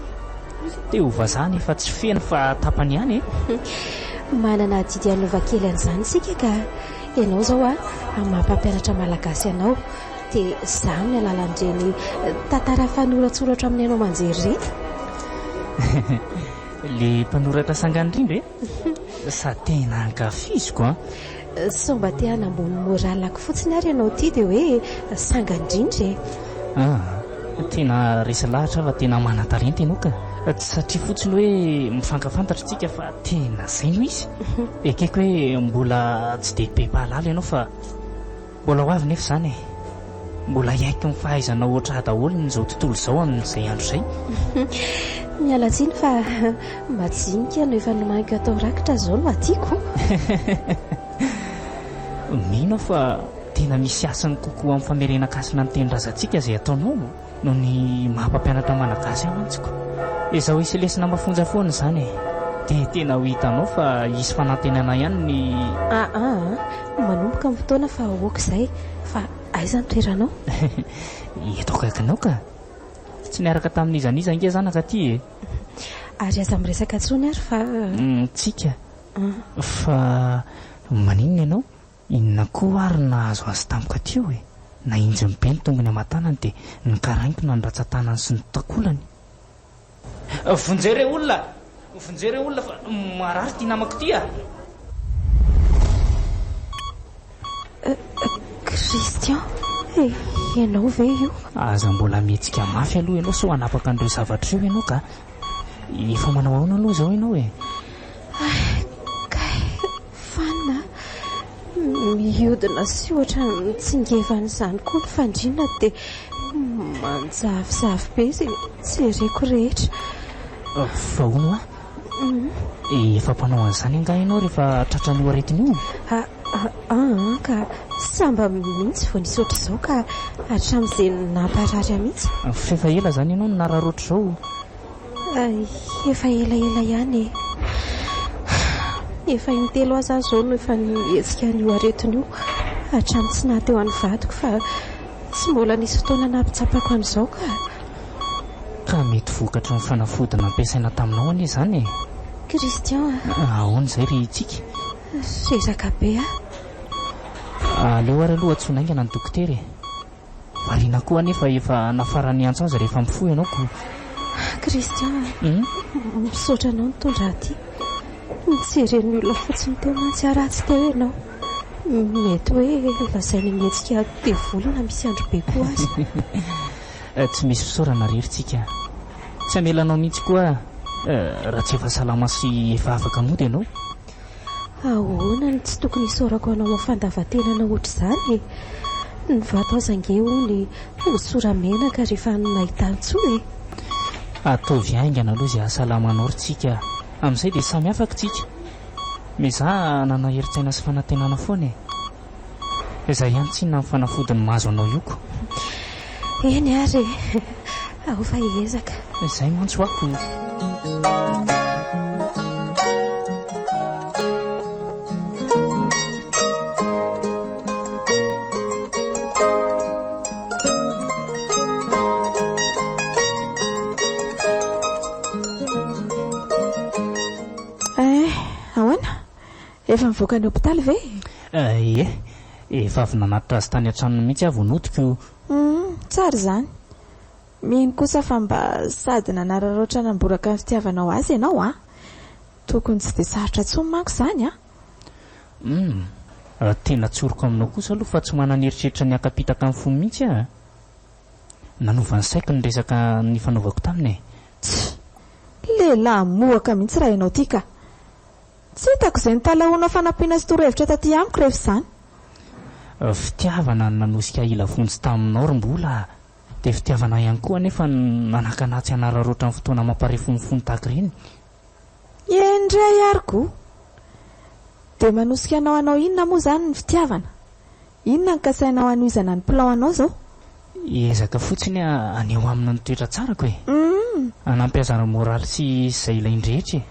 Dia ho vazany efa tsy feno fa tapany ihany e. Manana didy anova kely an'izany isika ka ianao izao a mampampianatra malagasy ianao. Dia izaho amin'ny alalan'ireny tantara fanoratsoratra amin'ny ianao manjery ireny. Ilay mpanoratra sangan'indrindra e? Sa tena ankafiziko a. Sao mba te hanambony moralako fotsiny ary ianao ity dia hoe sangan-drindra e. Tena resa lahatra fa tena manan-talenta ianao ka. Satria fotsiny hoe mifankafantatra tsika fa tena izay no izy. Ekeko hoe mbola tsy dia be pahalala ianao fa mbola ho avy nefa izany e. Mbola haiko ny fahaizana ohatra daholo n'izao tontolo izao amin'izay andro izay. Miala tsiny fa majinika no efa nomaniko atao rakitra izao no atiako. Mino fa tena misy asany kokoa amin'ny famerenan-kasina ny tenin-drazantsika izay ataonao noho ny mampampianatra malagasy amantsiko. Izaho isy lesina mafonja foana izany e. Dia tena ho hitanao fa isy fanantenana ihany ny... manomboka amin'ny fotoana fa aok'izay fa aiza ny toeranao? Eto akaikinao ka. Tsy niaraka tamin'izaniza nge zanaka aty e. Ary aza miresaka tsony ary fa... Tsika. Fa maninona ianao? Inona koa ary nahazo azy tampoka teo e. Na injy be ny tongony aman-tanany dia ny karaingona ny ratsan-tanany sy ny takolany. Vonjere olona fa marary ty namako ty a. Christian, ianao ve io? Aza mbola mihetsika mafy aloha ianao so hanapaka an'ireo zavatra eo ianao ka. Efa manao ahoana aloha izao ianao e. Fanina mihodina sy ohatra mitsingevan'izany koa ny fandriana dia manjavizavy be izay jereko rehetra. Fa hono a? Efa mpanao an'izany anga ianao rehefa tratran'io aretin'io? Ka samba mihitsy vao nisy ohatr'izao ka hatramin'izay namparary mihitsy. Fefa ela izany ianao no narary ohatr'izao? Efa elaela ihany e. Efa intelo aza zao no efa nihetsika n'io aretin'io hatramin'ny tsy nahateo an'ny vadiko fa tsy mbola nisy fotoana nampitsapako an'izao ka. Ka mety vokatra ny fanafodina ampiasaina taminao anie izany e. Christian, ahoana izay ry tsika? Rezaka be aleo ary aloha atsonaingana ny dokotera e. Variana koa anefa efa nafarany antso azy rehefa mifoy ianao ko. Christian, misaotra anao nitondra aty. Nijeren'ny olona fotsiny teo mantsy aratsy teo ianao. Mety hoe lazainy mihetsika dia volana misy andro be koa azy. Tsy misy fisaorana rery tsika. Tsy amelanao mihitsy koa raha tsy efa salama sy efa afaka mody ianao. Ahoana ny tsy tokony hisaorako anao mafandavan-tenana ohatr'izany e. Ny vato aza nge hony hosora menaka rehefa nahita antsoa e. Ataovy haingana aloha izay ahasalamanao ry tsika. Amin'izay dia samy afaka tsika. Mizaha nanao heritsaina sy fanantenana foana e. Izay ihany tsinona ny fanafodiny mahazo anao io ko. Eny ary ao fa hiezaka. Izay mantso ako. Efa mivoaka ny hopitaly ve? Ie, efa avy nanatitra azy tany an-tranony mihitsy avy nodiko. Tsara izany. Mino kosa fa mba sady nanararoatra namboraka ny fitiavanao azy ianao a. Tokony tsy dia sarotra tsony manko izany a. Tena tsoroko aminao kosa aloha fa tsy mananeritreritra ny akapitaka amin'ny fony mihitsy a. Nanova ny saiko ny resaka ny fanaovako taminy. Lehilahy mohaka mihitsy raha ianao tia ka. Tsy hitako izay nitalahoanao fanampiana sy torohevitra taty amiko rehefa izany. Fitiavana nanosika ila vonjy taminao rom-bola, dia fitiavana ihany koa nefa nanakanatsy anararoatra ny fotoana mamparefonifony tahaka ireny. Indray ariko. Dia manosika anao inona moa izany ny fitiavana? Inona ny kasainao hanohizana ny pilaonao izao? Ezaka fotsiny aneo amina ny toetra tsarako e. Anampiazana moraly sy izay ilay indrehetra e.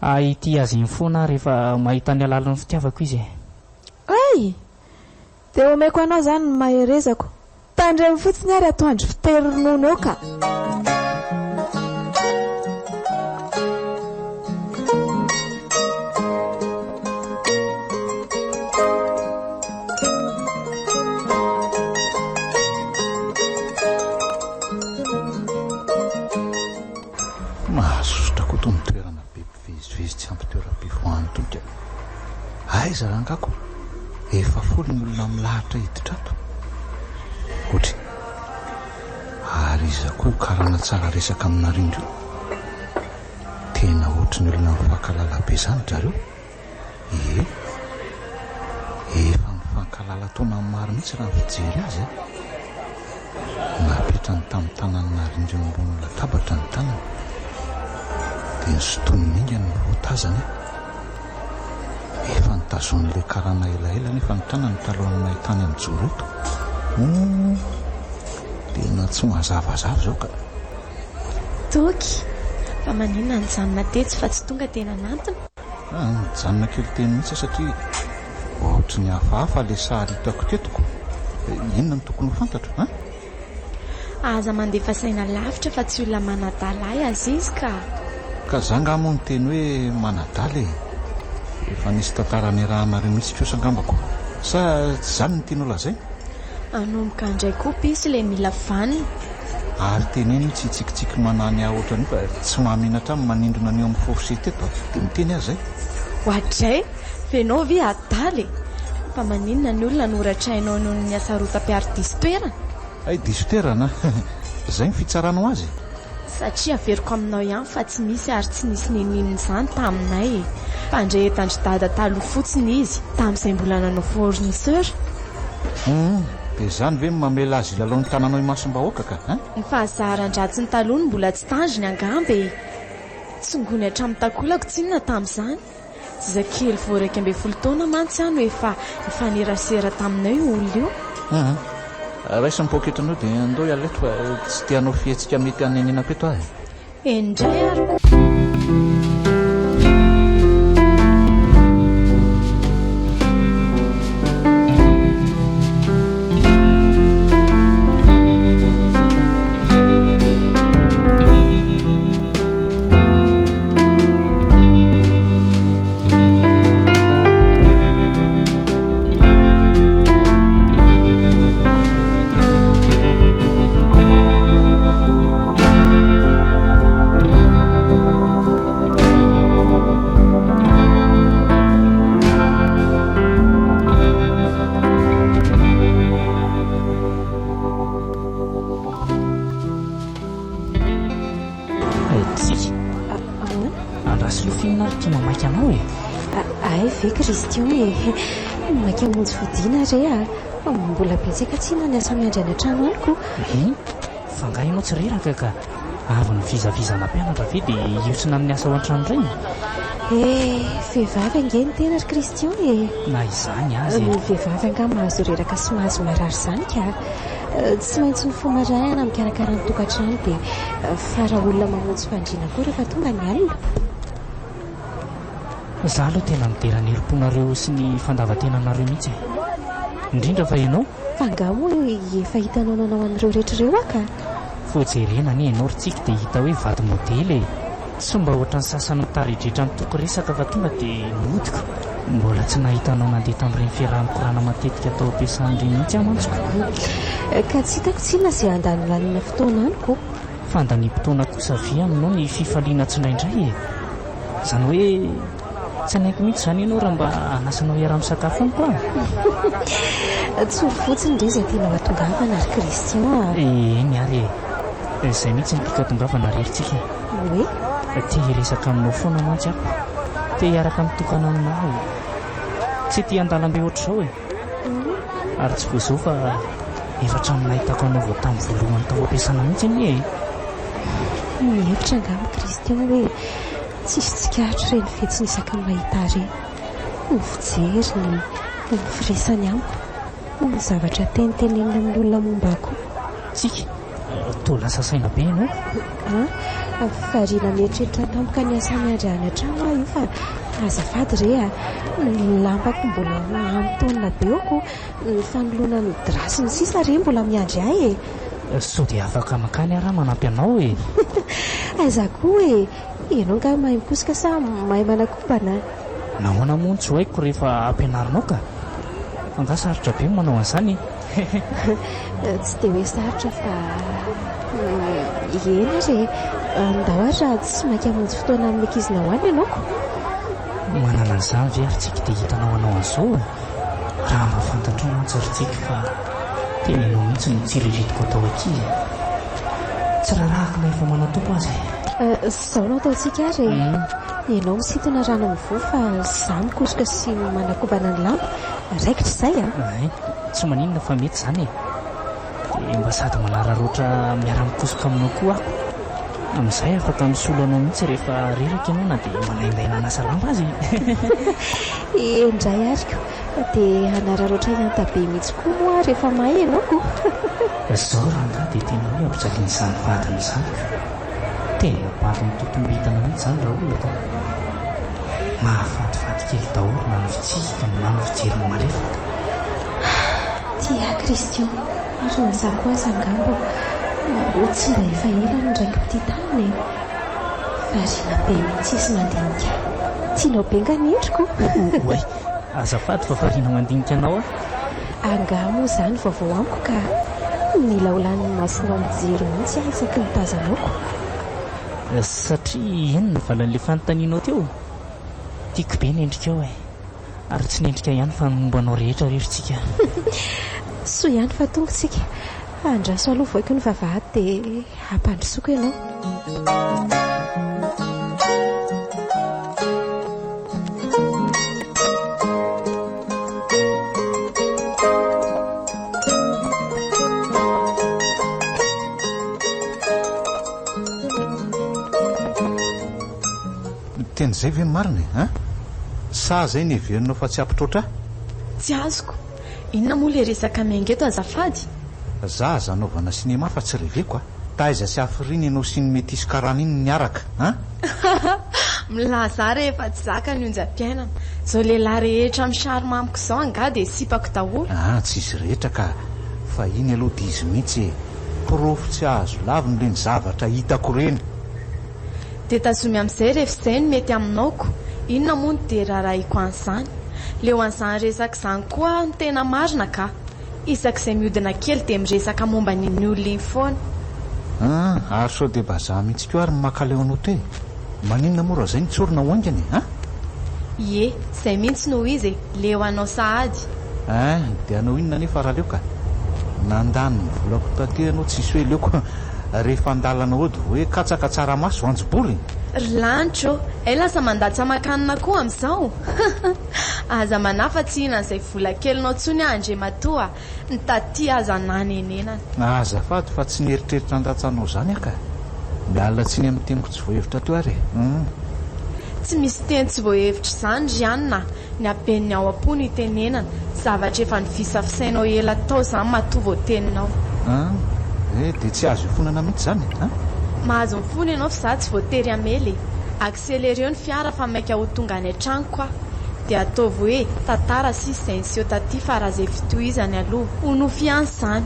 Ity azy iny foana rehefa mahita ny alalan'ny fitiavako izy. Ay! Dia omeko anao izany ny maherezako. Tandremy fotsiny ary atoandro fitery ronono eo ka. Mahasosotrako toy ny toerana be mpivezivezy tsy ampy toeram-pifoahany tonika. Aiza rangako, efa folo ny olona milahatra hiditra ato. Ohatra ary iza koa karana tsara resaka aminarindro. Tena ohatra ny olona mifankalala be izany zareo. Efa mifankalala taona amin'ny maro mihitsy raha fijery azy. Napetrany tamin'ny tanan'narindro ambony latabatra ny tanany. Dia nysoton'ny ingany ny voatazany. Efa nitazon'ilay karana elaela nefa ny tanany talohan'ny mahitany amin'ny joro eto. Tena tsy mahazavazava izao ka. Toky, fa maninona ny janona tetsy fa tsy tonga tena anatiny? Nijanona kely teny mihitsy satria ohatry ny hafahafa ilay sary hitako tetiko. Inona ny tokony ho fantatro? Aza mandefa saina lavitra fa tsy olona manadala azy izy ka. Ka zanga moa ny teny hoe manadaly. Efa nisy tantarany raha mary mihitsy kosa angambako. Sa tsy izany ny tiany lazaina? Anomboka indray koa pisy ilay mila vanina. Ary teneny tsy hitsikitsiky manany aho ohatrany fa tsy mahamenatra amin'ny manindrona an'eo amin'ny forse teto. Dia miteny azy zay. Ohatray, fenao ve adaly? Fa maninona ny olona noratrainao noho ny asarotam-piary diso-toerana? Ay diso-toerana? Izay ny fitsaranao azy? Satria averiko aminao ihany fa tsy misy ary tsy nisy ninina izany taminay. Fandre tandri-dada taloha fotsiny izy tamin'izay mbola nanao fournisseur. Dia izany ve mamela azy ilalaon'ny tananao imasom-bahoaka ka? Ny fahazaran-dratsy ny talohany mbola tsy tanjony angamba e. Tsongony hatramin'ny takolako tsinona tamin'izany. Zazakely voaraika 12 taona mantsy ano efa nifanerasera taminay olona io. Raisa mipoketranao dia andao ialeto fa tsy tianao fihetsika mety hanenenako eto ahy. Indray ariko. Christian maika monjy fodiana re mbola betsaka tsina ny asa miandry any an-trano anyko. Fa nga ianao tsy reraka ka avy ny vizavizana mpianatra ve dia iotsina amin'ny asa ao an-trano ireny? Vehivavy ange ny tena ry Christian na izany azy. Ny vehivavy anga mahazo reraka sy mahazo marary izany ka tsy maintsy mifomarahana mikarakara ny tokantrano dia fara olona mamonjy fandriana koa rehefa tonga ny alina. Izaho aloha tena miderany herim-ponareo sy ny fandavatenanareo mihitsy. Indrindra fa ianao? Fa nga moa efa hitanao nanao an'ireo rehetrareo aka. Fojerena anie ianao ry tsika dia hita hoe vady modely e. somba ohatrany sasany mitaridritra mitoko resaka fa tonga dia modiko. Mbola tsy nahitanao nandeha tamin'ireny fiaraha-mikorana matetika atao ampiasan'ireny mihitsy aho mantsiko. Ka tsy hitako tsinona izay andany lanina fotoana aniko. Fandanim-potoana kosa avy aminao ny fifaliana tsinaindray e. Izany hoe tsy anaiko mihitsy izany ianao raha mba anasanao iara-misakafo any koa. Tsory fotsiny indray izay tena hatongavana ary Christian. Eny ary e, izay mihitsy ny tika-tongavana rerintsika. Hoe tia hiresaka aminao foana mantsy aho, tia hiaraka mitokana aminao, tsy tia andalam-be ohatr'izao e. Ary tsy voazao fa efatra nahitako anao vao tamin'ny voalohany tao ampiasana mihitsy anie e. Mihevitra angamba Christian hoe tsisy tsikahatra ireny fetsiny isaky ny mahita ireny. Ny fijery, ny firesany amiko, ny zavatra tenitenenina amin'ny olona momba akoho. Tsika, toa lasa saina be ianao. Variana mieritreritra tampoka ny asany andriana trano io fa azafady re ny lampako mbola amin'ny be oko, ny fanoloana ny drasy ny sisa re mbola miandry ahy e. Sao dia afaka makany araha manampy anao e. Aiza koa e, ianao nga mahay mikosika sa mahay manakopana? Nahoana moa tsy ho haiko rehefa ampianarinao ka. Anga sarotra be manao an'izany. Tsy dia hoe sarotra fa eny re ndahoatra tsy mainka hamonjy fotoana amin'ny ankizina ho any ianao. Manana an'izany ve ary tsika dia hitanao anao an'izao raha mba fantatro mantsaritsika fa tena ianao mihitsy ny tsiriritiko atao ankizy. Tsy rahahako na efa manao tompo azy. Izao no ataontsika ary ianao misintona rano mivoa fa izaho mikosoka sy manakobana ny lamba raikitra izay tsy maninona fa mety izany e. Dia mba sady manararoatra miara-mikosoka aminao koa ako. Amin'izay afaka misolo anao mihitsy rehefa reraka ianao na dia manaindaina anasa lamba azy. Indray ariko dia hanararoatra iantabe mihitsy koa moa rehefa mahay ianao. Izao raha nga dia tena hoe ampitsakin'izany vadiny izany. Tena bary ny totom-bitana mihitsy izany raha olona tao. Mahafatifaty kely daholo na ny fitsika na ny fijeriny malefaka. Tia Christian, ary mazako azy angamba tsy mba efa ela ny ndraiky ity taniny e. Variana be mihitsy izy mandinika. Tianao be nga ny endriko. Oay, azafady fa variana mandinika anao a. Anga moa izany vaovao amiko ka mila olan'ny masonao mijery mihitsy aho isaky ny tazanaoko. Satria eny ny valan'ilay fanontanianao teo. Tiako be ny endrika ao e. Ary tsy nendrika ihany fa momba anao rehetra rerintsika. Soa ihany fa tongotsika. Andraso aloha voaiko ny vavahady dia hampandrosoako ianao. Teny izay ve ny marina e? Sa zay ny heverinao fa tsy ampitroatra? Tsy azoko. Inona moa ilay resaka miangeto azafady? Za zanaovana sinema fa tsy reveko taiza sy hafiriny ianao sy ny mety isy karana iny niaraka milaza rehefa tsy zaka ny onjam-piainana. Zao lehilahy rehetra amin'ny sary mamiko izao anga dia sipako daholo. Tsy izy rehetra ka fa iny aloha dia izy mihitsy profy tsy azo laviny ireny zavatra hitako reny. Dia tazomy amin'izay rehefa izay no mety aminaoko. Inona moa no dia raharaiko an'izany? Leo an'izany resaka izany koa no tena marina ka. Isak'izay mihodina kely dia miresaka momba ny olona iny foana. Ary sao dia bazaha mihitsy koa ary mankaleonao te. Maninona moa raha izay nitsorina ho aingany Ie, izay mihitsy no izy leo anao sahady. Dia anao inona nefa raha leo ka nandany ny volako taty anao tsisy hoe leoko rehefa andalana ody hoe katsaka tsaramaso anjobory. Lanitro, lasa mandatsa makanina koa amin'izao. Aza manafa tsy hihinana izay vola kelinao tsony andre matoa ny taty aza nanenenana. Azafady fa tsy nieritreritra andatsanao zany aka. Mialina tsiny amin'ny teniko tsy voahevitra teo ary. Tsy misy teny tsy voahevitra izany Rianina. Ny apen'ny ao am-po ny tenenana. Zavatra efa nivisafisainao ela tao izany matoa vao teninao. Dia tsy azo ifonana mihitsy zany Mahazo mifony ianao fa za tsy voatery amely. Akselereo ny fiara fa maika ho tonga any an-trano koa. Dia ataovy hoe tantara sisy izay niseho taty fa raha izay fitohizany aloha ho nofiany izany.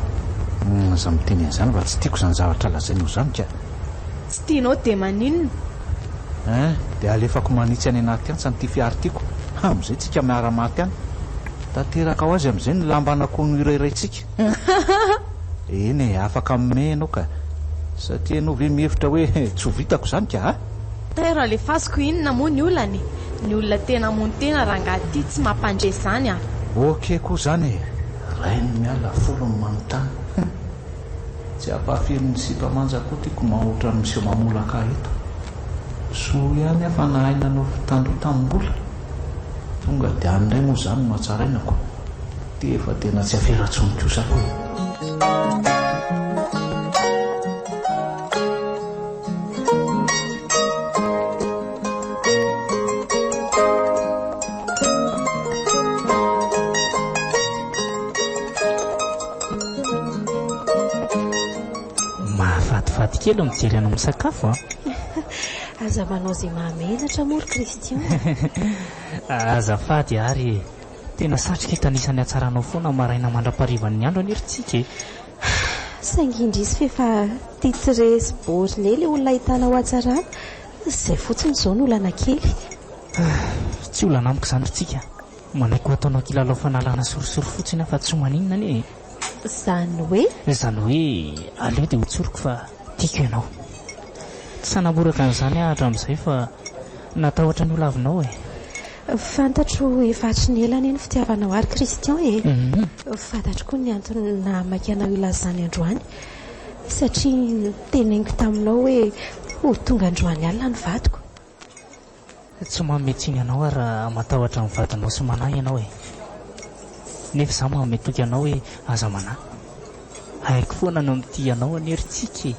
Za miteny an'izany fa tsy tiako izany zavatra lazainao izany ka. Tsy tianao dia maninona? dia alefako manitsy any anaty any sanyity fiaritiako amin'izay tsika miara-maty any tanteraka ho azy amin'izay ny lambanako no irairaitsika eny afaka aminay ka satria no ve mihevitra hoe tsy ho vitako zany ka raha le fasiko inona moa ny olona tena mony tena raha ngaty tsy mampandre zany ok koa zany ray ny miala folo ny manontany tsy ampahafiriny sipamanja koa tiako mahotra miseho mamolaka eto so ihany afa nahaina no tandrotambola tonga dia anyray moa zany no atsarainako ty efa tena tsy aferatsonikosa koa mahafatifaty kely mijery anao misakafo aza manao zay mahamenatra mory Christian azafady ary tena satrika hitanisany atsaranao foana maraina mandra-parivan'ny andro aniritsika saingy indrisy fefa titrese borne le olona hitana ho atsarana zay fotsiny zao ny olana kely tsy olana amiko zany ritsika manaiko ataonao kilalao fanalana sorisoro fotsiny afa tsy maninona anie zany hoe aleo dia hotsoriko fa tiako ianao tsy sanamboraka an'izany ahatra amin'izay fa natahotra ny olavinao fantatro efatry ny elana eny fitiavanao ary Christian fantatro koa ny antony namakianao ilazany androany satria teneniko taminao hoe ho tonga androany alina ny vadiko tsy mametsiny ianao ary matahotra ny vadinao sy manahy ianao nefa za mametoky ianao hoe aza manahy haiko foana no mity ianao aniritsika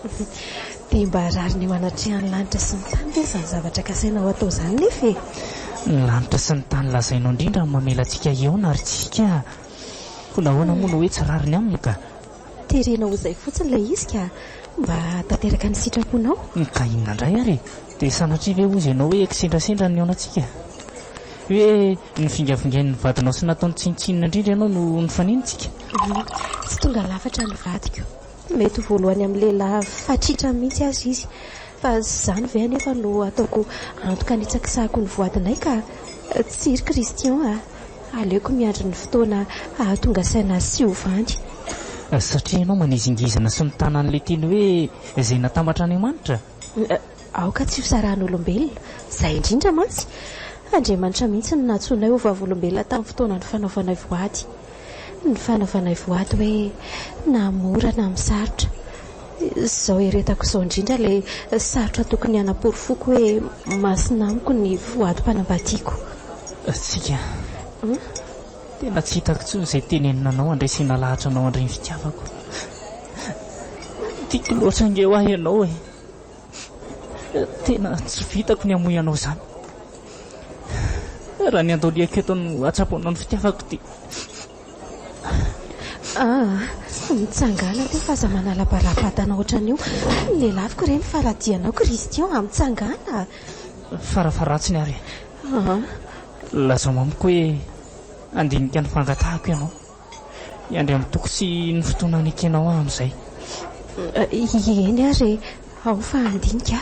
dia mba rariny eo anatrehan'ny lanitra sy ny tany ve zany zavatra kasainao atao zany nefa ny lanitra sy ny tany lazainao indrindra ny mamelantsika eona ary tsika ko nahoana moa no hoe tsy rariny aminy ka terena ho izay fotsiny ilay izy ka mba tanteraka ny sitraponao ka inona indray ary dia sanatria ve ozy ianao hoe kisendrasendra ny eonantsika hoe ny vingavingain'ny vadinao sy nataony tsinitsinina indrindra ianao no ny faninitsika tsy tonga lafatra ny vadiko mety voalohany amin'ny lehilahy fatritra mihitsy azy izy fa zany ve anefa no ataoko antoka nitsakisahako ny voadinay ka tsiry Christian aleoko miandry ny fotoana ahatonga saina sy ovandy satria ianao manizingizana sy mitana an'ilay teny hoe izay natambatra any amanitra aoka tsy fisarahan'olombelona izay indrindra mantsy Andriamanitra mihitsy no natsoinay ho vavolombelona tamin'ny fotoana ny fanaovanay voady ny fanaovanay voady hoe na mora na misarotra izao eretako izao indrindra ilay sarotra tokony hanam-porofoko hoe masina amiko ny voadi-panambadiako tsika tena tsy hitako tsony izay teneninanao andraisina lahatra anao andreny fitiavako tiako loatra ange ho ahy ianao tena tsy vitako ny amoy ianao zany raha ny andoliako eto no atsaponao ny fitiavako ty mitsangana teo fa aza manala-barapatanao ohatran'io lehilaviko ireny faradianao Christian mitsangana farafaratsiny ary lazao mamiko hoe andinika ny fangatahako ianao iandry amin'ny toko sy ny fotoana nikenao amin'izay eny ary ao fa andinika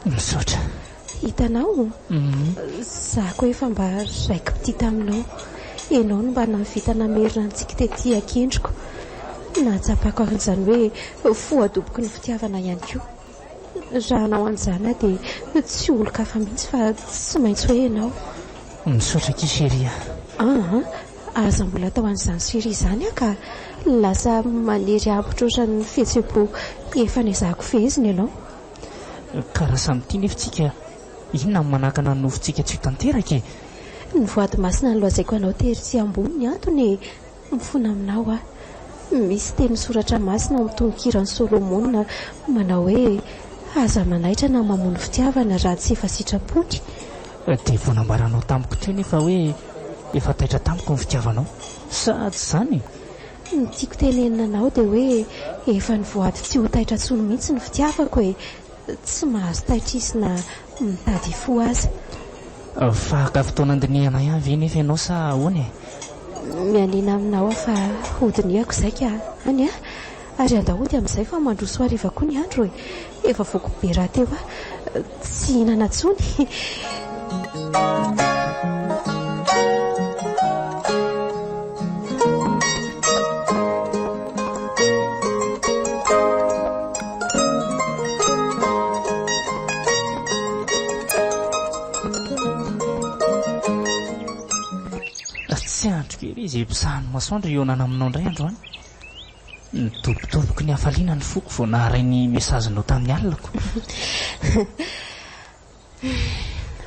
misaotra hitanao zako efa mba raiky piti taminao ianao no mba navita namerina antsika tety akendriko natsapako arin'izany hoe foadoboko ny fitiavana ihany koa raha anao an'izany dia tsy oloka fa mihitsy fa tsy maintsy hoe ianao misaotra kiseria aza mbola tao an'izany seria izany ka lasa manery ampotra ohatran'ny fihetseham-po efa nezahako feheziny ianao karaha samyty nefitsika inona ny manakana ny nofontsika tsy ho tanteraka ny voady masina ny loazaiko anao tery sy ambony ny antony mifona aminao misy teny soratra masina ao amin'ny tononkirany Solomona manao hoe aza manaitra na mamono fitiavana raha tsy efa sitrapony dia vonambaranao tamiko teo nefa hoe efa taitra tamiko ny fitiavanao sady zany ny tiako tenenanao dia hoe efa ny voady tsy ho taitra tsony mihitsy ny fitiavako tsy mahazo taitrisina mitady fo aza fahaka fotoana andinihana ihany ve nefa ianao sa ahoana mianina aminao fa hodiniako izay ka any ary andahody amin'izay fa mandroso hariva koa ny andro efa voako be raha teo tsy hinana tsony. Tsy andro kely izy mpisahany masoandro ionana aminao indray andro any. Nitobotoboko ny hafaliana ny foko vao naharay ny mesazinao tamin'ny alinako.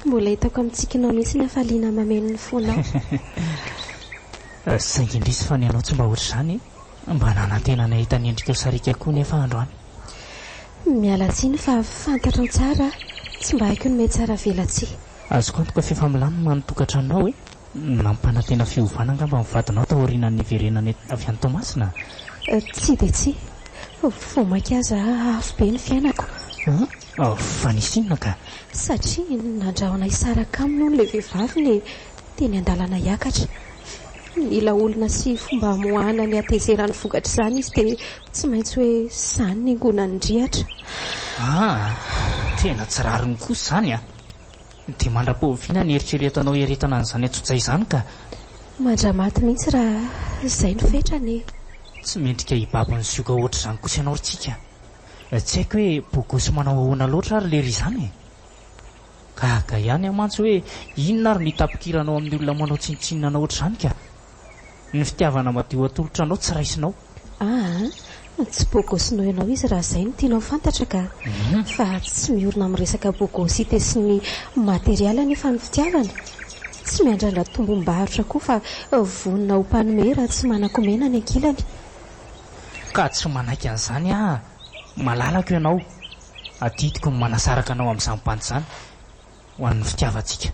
Mbola hitako amintsikinao mihitsy ny hafaliana mameno ny fonao. Saingy indrisy fa ny anao tsy mba ohatr' izany mba nanantena nahita ny endrika sarika koa nefa andro any. Miala tsiny fa fantatro tsara tsy mba haiko ny mety tsara velatsy. Azoko antoka fefamilamina manotokatranao hoe nampanantena fiovana angamba mivadinao taorian'ny verenany avy any Tomasina. Tsy dia tsy vao maikaza afo be ny fiainako. Fa nisy inona ka? Satria nandrahona hisaraka aminy ilay vehivavy teny an-dalana hiakatra. Ila olona sy fomba moana ny atezerany vokatra izany izy dia tsy maintsy hoe izany ny angonany ndrihatra. Tena tsy rariny kosa izany a. Dia mandra-poviana ny eritreretanao eretana an'izany atsotsay izany ka. Mandramaty mihitsy raha izay no fetrany. Tsy mendrika hibabany sioka ohatr' izany kosa ianao ritsika. Tsy haiko hoe bogosy manao ahoana loatra ary lery izany. Gaga ihany amantsy hoe inona ary nitapikiranao amin'ny olona manao tsinitsinina ohatr' izany ka. Ny fitiavana madio atolotra anao tsy raisinao. Tsy bogosinao ianao izy raha izay no tianao fantatra ka. Fa tsy miorina amin'ny resaka bogosite sy ny materiala nefa ny fitiavana. Tsy miandrandra tombom-barotra koa fa vonina ho mpanome raha tsy manan-komena ny ankilany. Ka tsy manaiky an'izany malalaka ianao. Adidiko ny manasaraka anao amin'izany bandy izany ho an'ny fitiavantsika.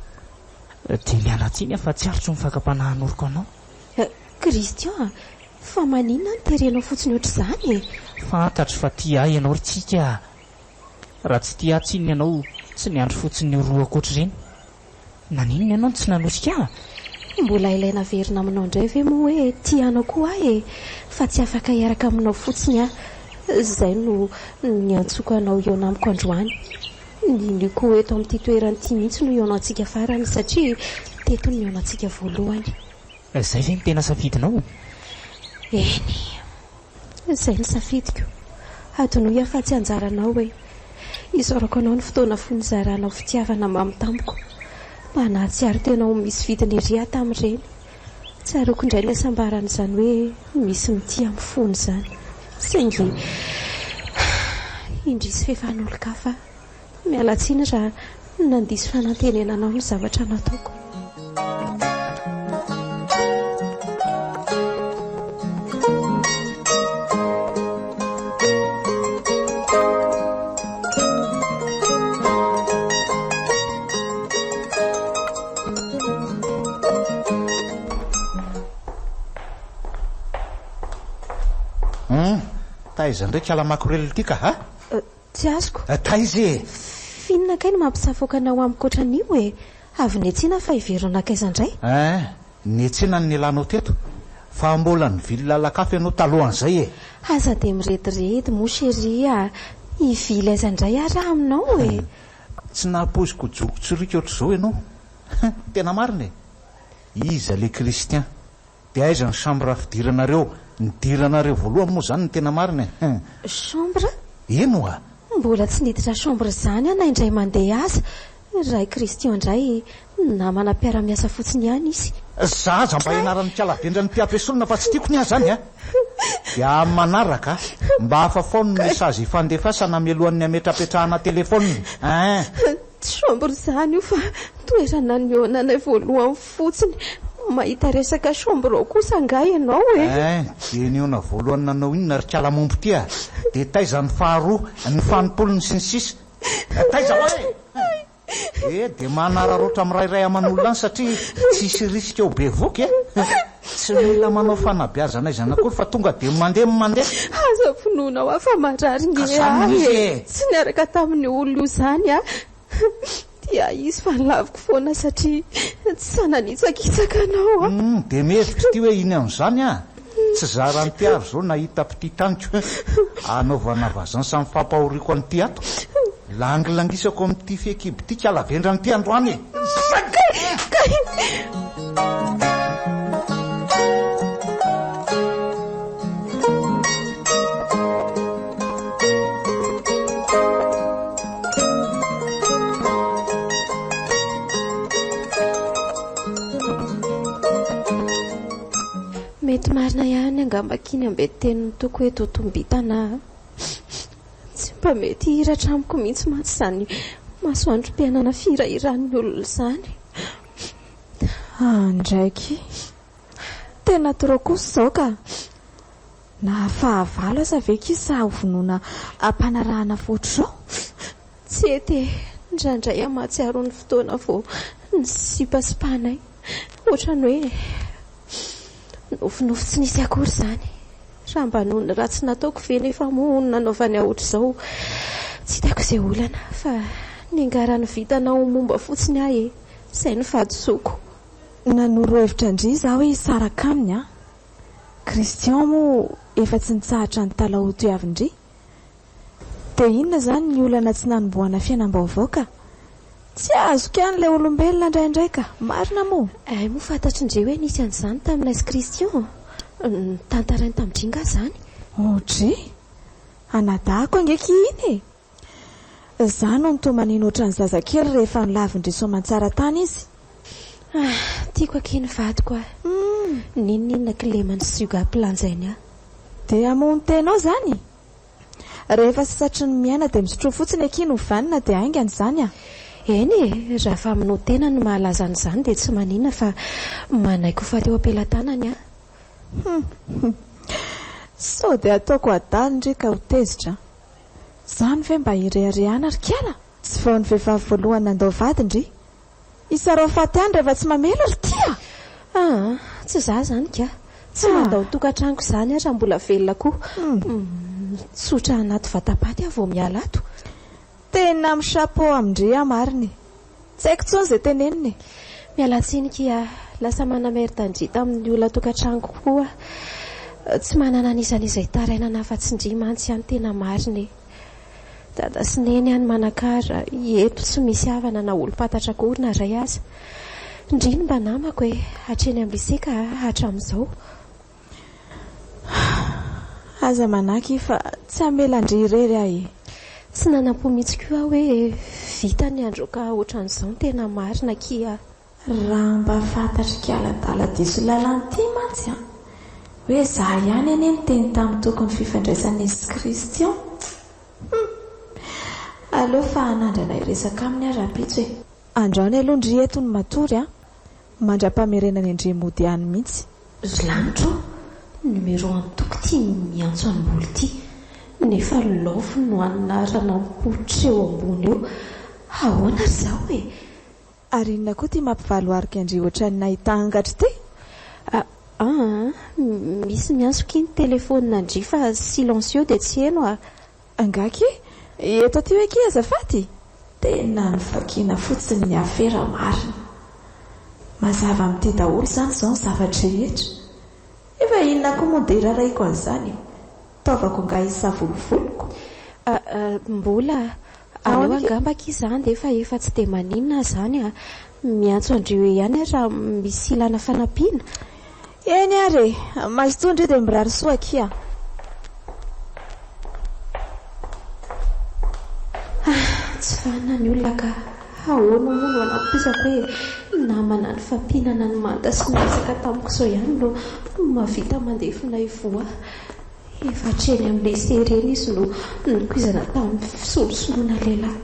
Dia miala tsiny fa tsy arotso ny fakapanahanoriko anao. Kristian, fa maninona ny terenao fotsiny ohatr'izany? Fantatro fa tia ahy ianao ritsika. Raha tsy tia tsiny ianao tsy ny andro fotsiny roako ohatr'ireny. Naninona ianao tsy nanosika? Mbola ilaina verina aminao indray ve moa hoe tianao koa ahy fa tsy afaka hiaraka aminao fotsiny izay no niantsoako anao iona amiko androany. Ny koa eto amin'ity toerany ity mihitsy no iona antsika farany satria teto no iona antsika voalohany. Izay ve ny tena safidinao? Eny, izay ny safidiko. Adonoa afa-tsy anjaranao hoe isaorako anao ny fotoana fonizarana fitiavana mamtamiko. Mba nahatsiaro tenao misy vidiny ery tamin'ireny. Tsaroako indray ny asambaran'izany hoe misy mity amin'ny fony izany. Saingy indrisy fefan'olon-kafa. Miala tsiny raha nandiso fanantenenanao ny zavatra nataoko. Taiza ndraiky alamakorely ity ka Tsy azoko. Taiza Finona kay no mampisafoka anao amin'ny koatran'io avy niatsiana fa hiverona akaiza indray? Niatsiana ny elanao teto fa mbola nivily lalakafy ianao talohan'izay Aza dia mirediredy mo chéri hivily aiza indray raha aminao Tsy napoziko joko tsirika ohatr'izao ianao. Tena marina iza le Kristian dia aiza ny chambre fidiranareo nidiranareo voalohany moa izany ny tena marina Chambre? Eno Mbola tsy niditra chambre izany na indray mandeha aza. Raha Kristian indray namana mpiara-miasa fotsiny ihany izy. Zaza mba hianaran'ny kialavendra ny mpiampesolona fa tsy tiako ny ahy izany dia amin'ny manaraka mba hafafaony ny mesazy ifandefasana mialohan'ny ametrapetrahana telefônina. Chambre izany io fa toerana nionana voalohany fotsiny. Mahita resaka chambre ao kosa angaha ianao dia niona voalohany nanao inona ry kialamombo ity dia taiza ny faharoa ny fanompolony sy ny sisa. Taiza hoe dia manararoatra amin'irairay aman'olona any satria tsisy risika eo be voky tsy mila manao fanabeazana izy anakory fa tonga dia mandeha aza finoana ao afa marary tsy niaraka tamin'ny olona io izany dia izy fa nilaviko foana satria tsy sananitsakitsaka anao dia mihevitra ity hoe iny amin'izany tsy zara nytiaro zao nahita mpititaniko anaovana vazany samy fampahoriko an'ity ato langilangisako amin'ity fekiby ty kalavendra nyty androany e. mety marina ihany angambakiny ambe tenin'ny toko hoe totombitana tsy mba mety hiratra amiko mihitsy matsy izany masoandrom-piainana firairan'ny olona izany. Ndraiky tena toro kosa zao ka na fahavalo asa veky sa hovonoana ampanarahana fotrao tsy ety ndraindray amatsiaro ny fotoana vao ny sipasipanay ohatrany hoe nofinofy tsy nisy akory izany raha mba nohony raha tsy nataoko ve nefa moa nanaovany ahoatra izao tsy hitako izay olana fa ningarany vitanao momba fotsiny ahy e izay ny fadisoko. Nanoro hevitra indry za hoe hisaraka aminy a Christian moa efa tsy nitsahatra ny talaoto avindry dia inona izany ny olana tsy nanomboana fiainam-baovao ka tsy azoko ihany ilay olombelona indraindray ka marina moa ay moa fantatry indray hoe nisy an'izany tamin'ilay Christian tantarainy tamindringa izany. Dry anadahako angeky iny e za no nytomaniny ohatran'ny zazakely rehefa nilavindry soamantsara tany izy. Tiako akeny vadiko ninona kilemany syga pilanjainy a dia amony tenao zany rehefa sasatry ny miaina dia misotro fotsiny akiny hovanina dia aingany izany a. Eny e raha fa aminao tena ny mahalaza an'izany dia tsy manina fa manaiko fa teo ampelantanany a. So dia ataoko adany ndreka ho tezitra zany ve mba hireharehana ry kiala tsy vao ny vehivavy voalohany nandao vadindry isarao faty any rehefa tsy mamela ry tia. Tsy za zany ka tsy mandao tokantranoko izany raha mbola velona koa tsotra anaty vatapaty vao miala ato. Tena mishapo amindry mariny tsy haiko tsony izay teneniny. Mialatsinika lasa manamery-tandry tamin'ny olona tokantranoko koa tsy manana anisan'izay tarainana afa-tsindry mantsy ihany tena mariny. Dada sy neny ihany manakara eto tsy misy havana na olo-patatra akory na ray aza indriny mba namako hoe hatreny amin'ny liseka hatramin'izao. Aza manaky fa tsy hamelandry irery ahy tsy nanam-po mihitsy koa hoe vita ny androka ohatran'izao tena marina kia. Raha mba fantatry kialadala diso lalanyty mantsy hoe za ihany eny ny teny tamin'ny tokony fifandraisan'i Yesu Christian. Aleo fa hanandrana iresaka aminy ara-pitso e. Andraony aloha ndry eto ny matory mandra-pamerenany indry mody any mihitsy. Lanitro numero antoko ty miantso an'olo ty nefa lofo no anarana mpotra eo ambony eo ahoana ry zao e. Ary inona koa ty mampivalo arika indry ohatran'ny nahita angatra ty. Misy miantso ny telefônina ndry fa silencieux dia tsy heno angaky eto ty hoe ki azafady tena mivakiana fotsiny ny afera marina mazava amin'ity daholo izany izao ny zavatra rehetra efa inona koa moa dia raraiko an'izany taovako nga isa volovoloko mbola aleo angambaka izany dia efa tsy dia maninona izany miantso andreo ihany raha misy ilana fanampiana. Eny ary mazotondry dia mirary soa kia. Tsy fanina ny olona ka ahoana moa no anapisako hoe namana ny fampihinana ny manta sy nisaka tamiko izao ihany no mavita mandefinay voa efa treny amin'ilay sereny izy no nikoizana tamin'ny fisolosoloana lehilahy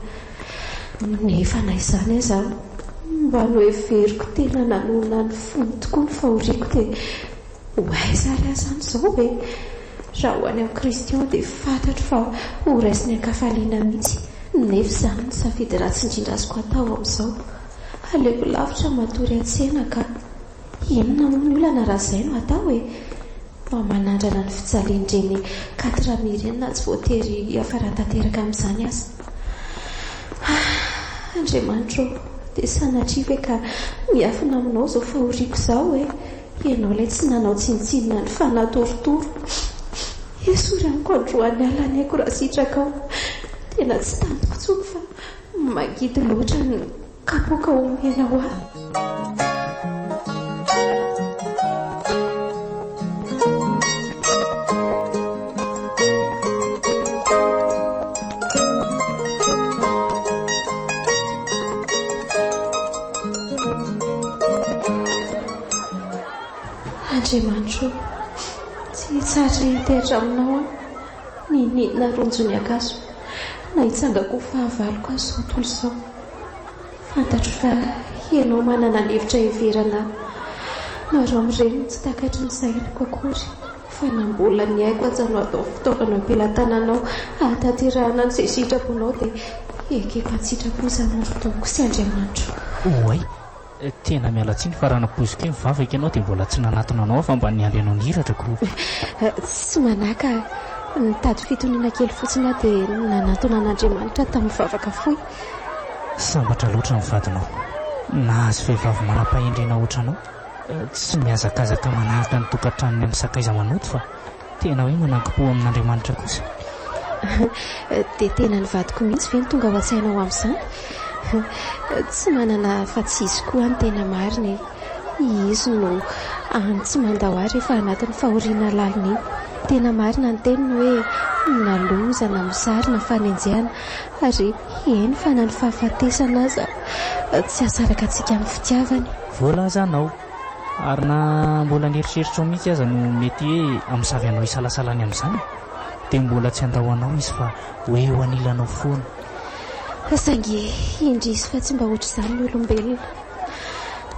nefa na izany aza mba no everiko tena nanona ny fony tokoa ny fahoriako dia hoaiza lazany izao hoe raha ho any amin'ny Christian dia fantatro fa ho raisiny ankafaliana mihitsy nefa izany ny safidy raha tsy indrindra azoko atao amin'izao aleko lavitra matory an-tsena ka inona moa ny olana raha izay no atao hoe mba manandrana ny fijalian'ireny 4 mirenina tsy voatery afaran-tanteraka amin'izany aza. Andriamanitro dia sanatria hoe ka miafina aminao izao fahoriako izao hoe ianao ilay tsy nanao tsinitsinina ny fanatorotoro. Esoraniko androany alany aiko raha sitraka ao. Tena tsy tantiko tsoko fa magidy loatra ny kapoaka omenao ahy. Andriamanitro, tsy tsara hitehitra aminao aho ninina ronjony akaso na hitsangako fahavaloko azy zao tontolo izao. Fantatro fa ianao manana levitra heverana maro amin'ireny tsy takatry ny sainako akory, fa nambola ny aiko atsano atao fitaovana ampelantananao ahataterahana an'izay sitraponao dia ekeko an-tsitrapo izanorotoniko sy Andriamanitro. Oay, tena miala tsiny fa raha napoiziko hoe mivavaka ianao dia mbola tsy nanatona anao fa mba niandry anao niratrako. Tsy manaka nitady fitoniana kely fotsiny aho dia nanatona an'Andriamanitra tamin'ny mivavaka foy. Sambatra loatra ny vadinao, nahazo vehivavy manam-pahendrena ohatranao, tsy mihazakazaka manahaka ny tokantranony amin'ny sakaiza manoto fa tena hoe manankim-po amin'Andriamanitra kosa. Dia tena nivadiko mihitsy ve ny tonga ao an-tsainao amin'izany? Tsy manana fa tsy izy koa ny tena mariny. Izy no tsy mandahoary rehefa anatin'ny fahoriana lalina iny. Tena marina ny teniny hoe naloza na mizary na fanenjehana ary eny fa na ny fahafatesana aza tsy asaraka antsika amin'ny fitiavany. Voalaza anao ary na mbola nieritreritra ao mihitsy aza no mety hoe amin'izavy anao isalasalany amin'izany dia mbola tsy andahoanao izy fa hoe ho anilanao foana. Saingy indrisy fa tsy mba ohatr'izany ny olombelona,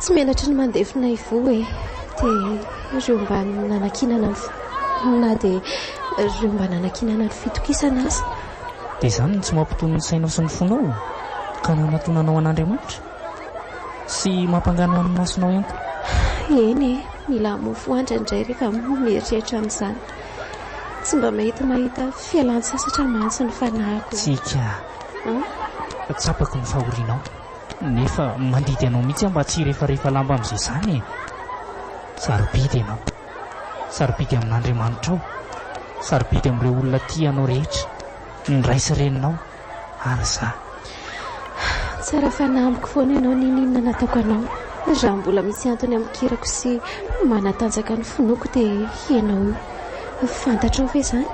tsy menatra ny mandevina ivo dia ireo mba nanakinana na dia ireo mba nanakinana ny fitokisana azy. Dia izany tsy mampitony ny sainao sy ny fonao ka nanatonanao an'Andriamanitra sy mampangano amin'ny masonao ihany koa. Eny mila mofo andraindray rehefa mieritreritra amin'izany, tsy mba mahita fialan-tsasatra mantsy ny fanahiko. Tsika tsapako ny fahorianao nefa mandidy anao mihitsy mba tsy rehefa lamba amin'izay izany. Sarobidy ianao, sarobidy amin'Andriamanitra ao, sarobidy amin'ireo olona tianao rehetra, ny raisy reninao ary za. Tsara fanamiko foana ianao ninina nataoko anao. Raha mbola misy antony amikirako sy manatanjaka ny fonoko dia ianao fantatrao ve izany?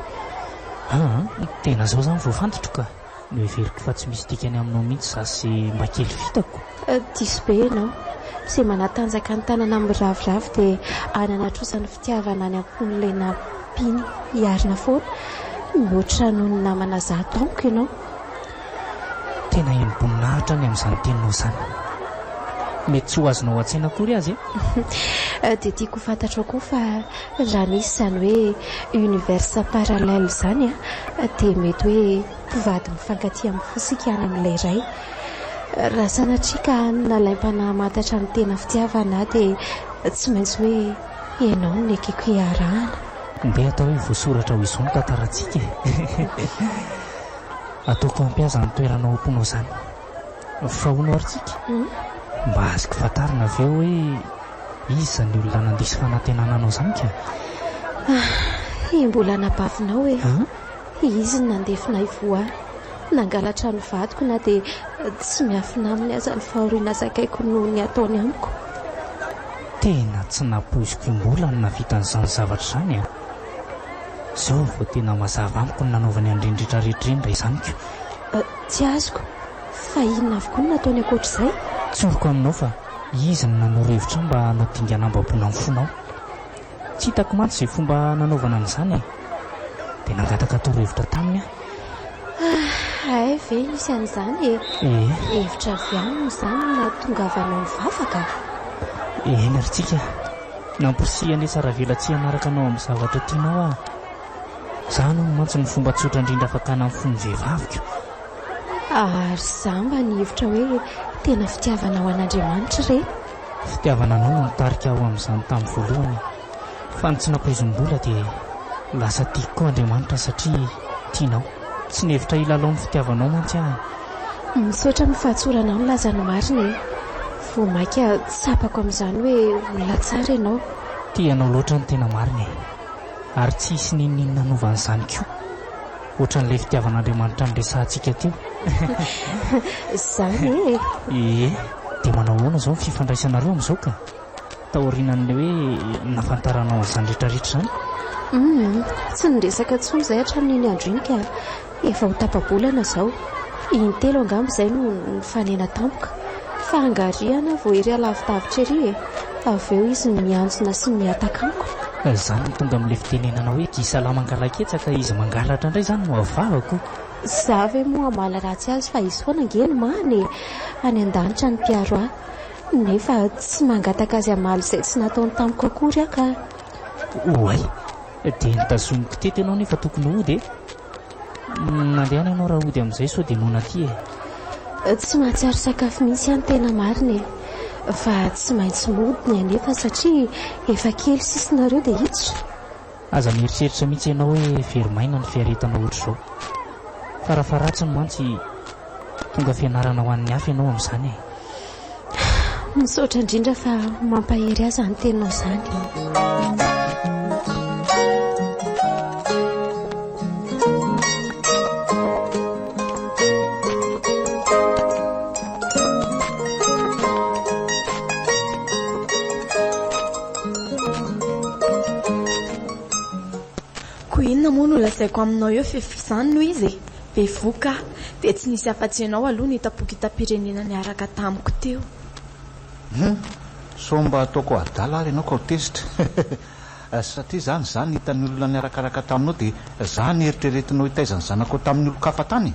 Tena zao izany vao fantatro ka noheveriko fa tsy misy dikany aminao mihitsy za sy mba kely vitako. Diso be ianao izay manatanjaka ny tanana miravoravo dia ananatrosany fitiavana any ampon'ilay nampiny hiarina foana mihoatra noho ny namana za tamiko ianao. Tena eniboninahitra ny amin'izany teninao izany. Mety tsy ho azonao an-tsaina akory azy dia tiako fantatro koa fa raha nisy izany hoe univers parallèle izany dia mety hoe mpivady mifankatia amin'ny fosika any amin'ilay iray. Raha sanatria ka nalaim-pana mantatra ny tena fitiavana dia tsy maintsy hoe ianao no ekeko hiarahana. Mbe atao hoe voasoratra ho izao ny tantarantsika. Ataoko ampiaza ny toeranao amponao izany fa honao aritsika mba azoko fantarina avy eo hoe iza ny olona nandisy fanantenana anao izany ka. Mbola nabavinao hoe izy ny nandefina ivoa nangalatra ny vadiko na dia tsy miafina aminy aza ny fahoriana zakaiko noho ny ataony amiko. Tena tsy napoiziko mbola ny navita n'izany zavatra izany izao vao tena mazava amiko ny nanaovany andrindritra rehetreny raha izany ko. Tsy azoko fa inona avokoa no nataony akoatr'izay? Tsoriko aminao fa izy ny nanoro-hevitra mba hanodinga hanambabona amin'ny fonao. Tsy hitako mantsy izay fomba nanaovana an'izany dia nangataka toro-hevitra taminy Ay ve nisy an'izany hevitra avy aminy izany na tongavanao mivavaka? Eny aritsika namposia ane tsara vela tsy hanaraka anao amin'ny zavatra tianao izany no mantsy ny fomba tsotra indrindra afakana amin'ny fon'ny vehivaviko. Ary za mba ny hevitra hoe tena fitiavana ho an'Andriamanitra re? Fitiavana anao no nitarika ao amin'izany tamin'ny voalohany fa ny tsy napoizim-bola dia lasa tiako koa Andriamanitra satria tianao. Tsy nihevitra hilalao ny fitiavanao mantsy misaotra ny fahatsorana ny lazany marina vao maika tsapako amin'izany hoe olona tsara ianao tianao loatra ny tena marina ary tsy hisy ninninona novan'izany koa ohatran'ilay fitiavan'Andriamanitra niresantsika teo. Izany ie dia manao ahoana izao ny fifandraisanareo amin'izao ka taorianan'ilay hoe nafantaranao an'izany rehetrarehetra izany? Tsy niresaka intsony izay hatramin'iny andro iny ka efa ho tapa-bolana izao. Intelo angamba izay no nifanena tampoka fa angariana vao ery alavidavitra ery avy eo izy mianjona sy miataka amiko. Izany no tonga amin'ilay fitenenana hoe gisalama mangalaketsaka izy mangalatra indray izany no avavako. Za ve moa amala ratsy azy fa izy foana angeny many any an-danitra ny mpiaro ahy nefa tsy mangataka azy amaly izay tsy nataony tamiko akory aka. Oay dia nitazomiko teto ianao nefa tokony hody nandehana ianao raha hody amin'izay sao dia nona aty tsy mahatsiaro sakafo mihitsy ihany tena marina fa tsy maintsy modiny anefa satria efa kely sisinareo dia hiditra. Aza mieritreritra mihitsy ianao hoe verimaina ny fiaretanao ohatr'izao fa ratsy ny mantsy tonga fianarana ho an'ny hafa ianao amin'izany misaotra indrindra fa mampahery azy ny teninao izany. Ko inona moa no lazaiko aminao eo fefizany noho izy bevoka dia tsy nisy afa-tsy ianao aloha ny tapoky-tapirenena niaraka tamiko teo. So mba ataoko adala ary ianao ka ho tezitra satria zany hitan'ny olona niarakaraka taminao dia zany eritreretinao hitaizany zanako tamin'ny olo-kafa tany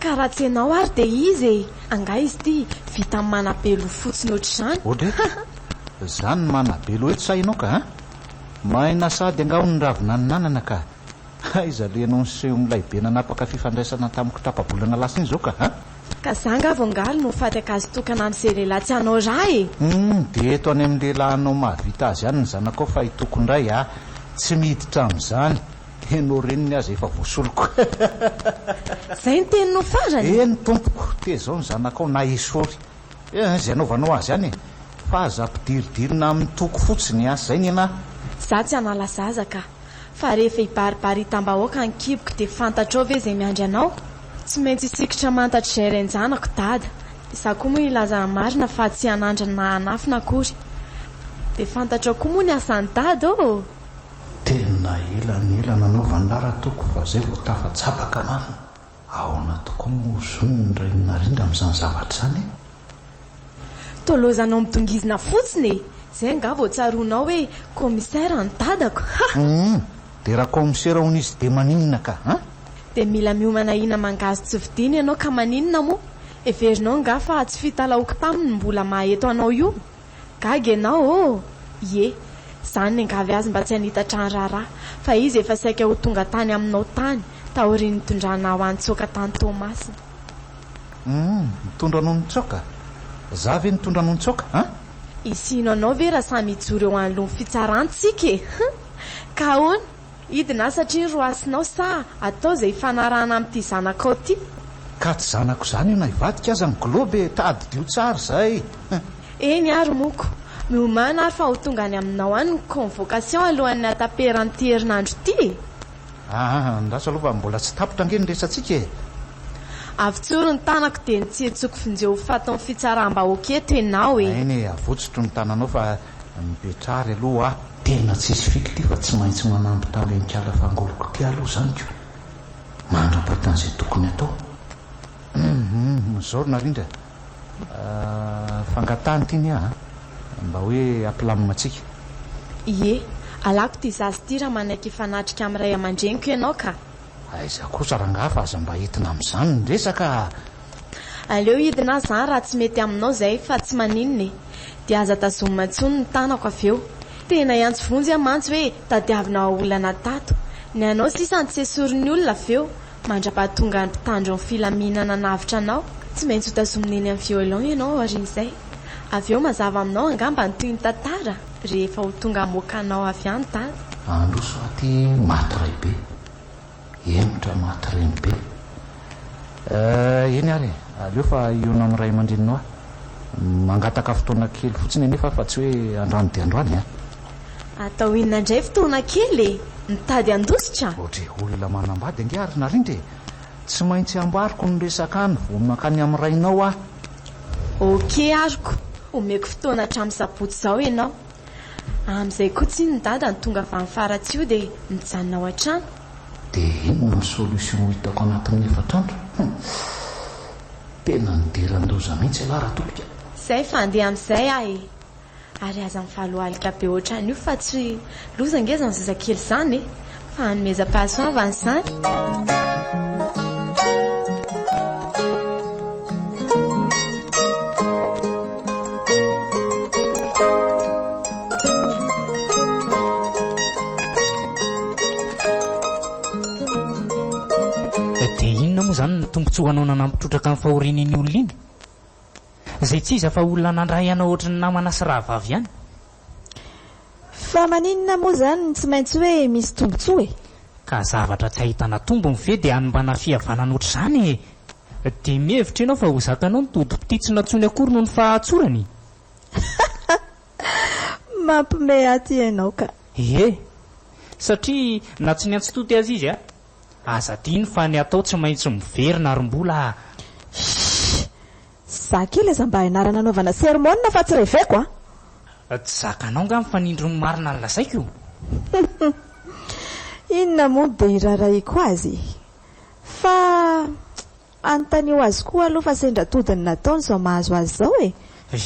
ka raha tsy ianao ary dia izy anga izy ty vita amin'ny manabelo fotsiny ohatr'izany. Ohatra zany manabelo eto sa ianao ka maina sady angao ny ravina ny nanana ka iza lenao ny seho milay be nanapaka fifandraisana tamiko tapa-bolana lasa iny izao ka zanga avongalo no fataka azy tokana amin'izay lehilahy tsy anao ra dia eto any amin'ny lehilahinao mahavita azy ihany ny zanako fa hitoko indray tsy miditra amin'izany enao reniny azy efa voasoloko. Zay ny teninao farany eny tompoko te zao ny zanakao na esory zay anaovanao azy ihany fa aza mpidiridrina amin'ny toko fotsiny zay ny ana. Za tsy hanala zaza ka fa rehefa hibaribary hitam-bahoaka ny kiboko dia fantatrao ve izay miandry anao tsy maintsy isikitra mantatra izay renjanako dada za koa moa ilaza marina fa tsy hanandrana hanafina akory dia fantatrao koa moa ny asan'ny dada tena ela nanaovany lara toko fa zay vao tafatsapaka marina ahoana tokoa moa zoniny rainarindra amin'izany zavatra izany tolozanao midongizina fotsiny zay nga vao tsaroanao hoe komisaira ny dadako dia raha komisaira hony izy dia maninona ka dia mila miomana ina mangazo tsy vidiny ianao ka maninona moa everinao nga fa tsy fitalaoko taminy mbola maheto anao io gaga ianao ie zany ny angavy azy mba tsy hanitatra ny raharaha fa izy efa saika ho tonga tany aminao tany taoriany nitondrana ho antsoaka tany Tomasina. Mitondra anao nitsoaka za ve nitondra anao nitsoaka isino anao ve raha samy hijory eo an'loha fitsarantsika ka ahoana idina satria ro asinao sa atao izay fanarahana amin'ity zanakao ty ka tsy zanako izany io na hivadika aza ny globe tadidio tsara zay eny ary moko miomana ary fa ho tonga any aminao any ny convocation alohan'ny ataperan'ity herinandro ity ndraso aloha fa mbola tsy tapotra ange ny resantsika avitsoro ny tanako dia nitsiritsoko finjeo fatao fitsaram-bahoaka eto ianao eny avotsotro ny tananao fa mipetrary aloha tena tsisy fiky ty fa tsy maintsy manamby talenikala fangoloko ty aloha zany ko mandra-patan'izay tokony atao zao narindra fangatany ty ny mba hoe ampilaminatsika ie alako ty zazy ty raha manaiky ifanatrika amin'ny ray aman-dreniko ianao ka aiza kosa raha fa aza mba entina amin'izany ny resaka aleo hidina zany raha tsy mety aminao zay fa tsy maninona dia aza tazomina intsony ny tanako avy eo tena iantso vonjy amantsy hoe tadiavina olana tato ny anao sisany tsy esorin'ny olona avy eo mandra-pahatonga ny mpitandro amin'ny filaminana navitra anao tsy maintsy ho tazomina eny amin'ny violon ianao arin'izay avy eo mazava aminao angamba ny toy ny tantara rehefa ho tonga amoakanao avy any dada androso aty maty ray be emitra maty reny be eny ary aleo fa iona amin'ny ray aman-dreninao mangataka fotoana kely fotsiny anefa fa tsy hoe androany dia androany atao inona indray fotoana kely mitady andositra. ohatry olona manambady angiarina rindre tsy maintsy ambariko ny resaka any vo makany amin'ny rainao aho. oke ariko omeko fotoana hatramin'ny sabotsy izao ianao. Amin'izay koa tsiny ny dada ny tonga avy amin'ny faratsy io dia mijanona ao an-trano. dia inona ny solution hitako anatin'ny efatrandro? tena nideran-doza mihitsy lara topika. Izay fandeha amin'izay ahy ary aza mifalohalika be ohatran'io fa tsy loza ngeza ny zazakely izany fa hanomezam-pahasoavana izany. Zany ny tombotsoanao nanampitrotraka amin'ny fahorian'ny olona iny izay tsy iza fa olona nandray anao ohatry ny namana sy rahavavy ihany. Fa maninona moa zany tsy maintsy hoe misy tombotsoa e? Ka zavatra tsy ahitana tombony ve dia hanombana fihavanana ohatr' izany dia mihevitra ianao fa ho zakanao ny todi-pititsina tsony akory noho ny fahatsorany. Mampime aty ianao ka. Satria na tsy ny antsototy azy izy aza tiany fa ny atao tsy maintsy miverina ary mbola za kely aza mba hianarana anaovana sermona fa tsy reveko tsy zakanao nga mifanindro ny marina ny lazaiko. inona moa dia iraraiko azy fa anontanio azy koa aloha fa sendra todiny nataony zao mahazo azy zao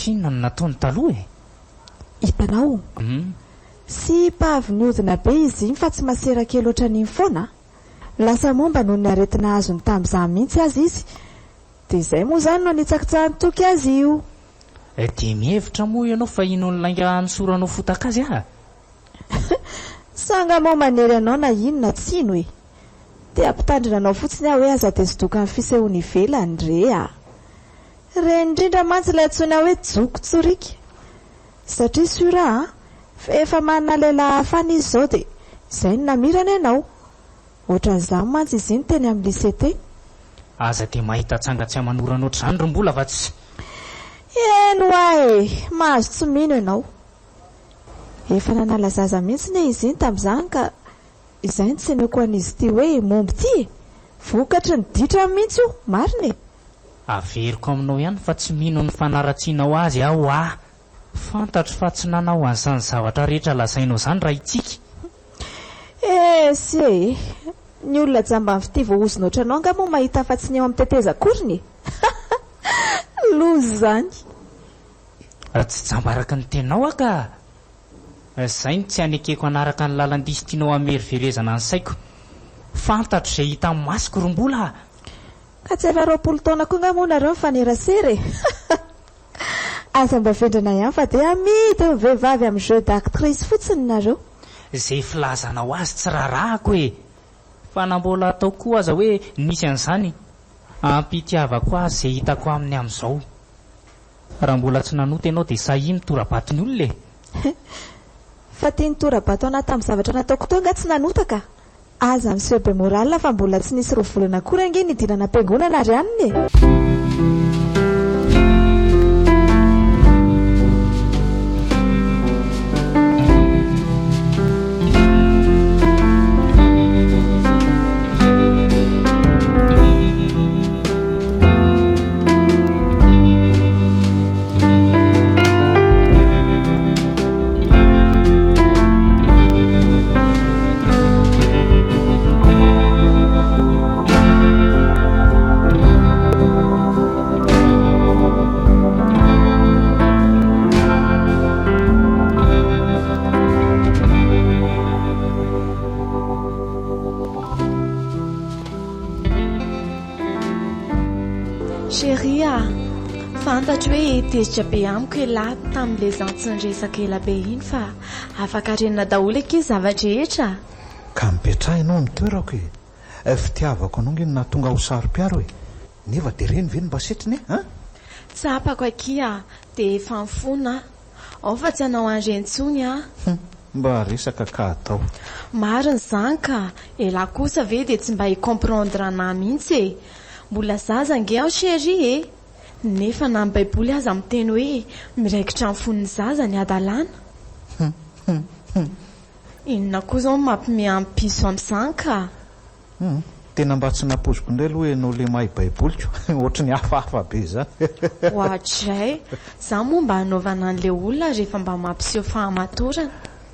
inona no nataony taloha hitanao sy pavy niodina be izy iny fa tsy masera kely oatra n'iny foana. Lasa momba noho ny aretina azony tamin'izany mihitsy azy izy dia izay moa zany no nitsakitsahany toky azy io. Dia mihevitra moa ianao fa ino ny lainga nisoranao fotaka azy sanga moa manery anao na inona tsy ino dia ampitandrina anao fotsiny aho hoe aza tezodoka amin'ny fisehoany ivelany re indrindra mantsy ilay antsoina hoe joko tsorika satria sura fa efa manana lehilahy hafana izy zao dia izay no namirana ianao. Ohatran'izany mantsy izy iny teny amin'ny lycée teny. Aza dia mahita tsangatsy amanorana ohatr'izany rombola fa tsy eno mahazo tsy mino ianao. Efa nanala zaza mihitsy ne izy iny tamin'izany ka izay tsy semeko an'izy ity hoe momby ity vokatry ny ditra mihitsy io marina averiko aminao ihany fa tsy mino ny fanaratsianao azy aho fantatro fa tsy nanao an'izany zavatra rehetra lazainao izany raha itsika. Sy ny olona jamba amin'ny fity voahozina ohatranao nga moa mahita fa tsy ny eo amin'ny teteza akoriny lozy zany. Tsy jambaraka ny tenao ka izay ny tsy anekeko anaraka ny lalandisy tianao hameriverezana ny saiko. Fantatro izay hita amin'ny masiko rombola ka tsy efa 20 taona koa nga moa nareo mifanerasery aza mba vendrana ihany fa dia amidy ny vehivavy amin'ny jeu d'actrice fotsiny nareo. Izay filazanao azy tsy rarahako fa nambola atao koa aza hoe nisy an'izany ampitiavako azy izay hitako aminy amin'izao. Raha mbola tsy nanota ianao dia sahiny torabatiny olona fa tia nytorabato anaty tamin'ny zavatra nataoko teo nga tsy nanotaka aza miseho be moralina fa mbola tsy nisy rovolana akory ange ny dinana am-piangonana ary aniny Chérie, fantatro hoe tezitra be amiko lahy tamin'ilay zantsy nyresaka ela be iny fa afaka renina daholo eky zavatra rehetra. Ka mipetrahinao ny toerako fitiavako anao ngeny nahatonga ho saro-piaro nefa dia reny ve ny mba setriny tsapako akia dia efa mifona ao fa tsy hanao andrentsony mba resaka ka atao mariny zany ka ela kosa ve dia tsy mba hicomprendre anahy mihitsy mbola zaza ange aho chérie nefa na ny baiboly aza miteny hoe miraikitra amin'ny fon'ny zaza ny adalàna Inona koa izao mampiamipiso amin'izany ka? Tena mba tsy napoziko indray aloha ianao le mahay baiboliko ohatrany hafahafa be zany. Hoatray za moa mba hanaovana an'ilay olona rehefa mba mampiseho fahamatorana.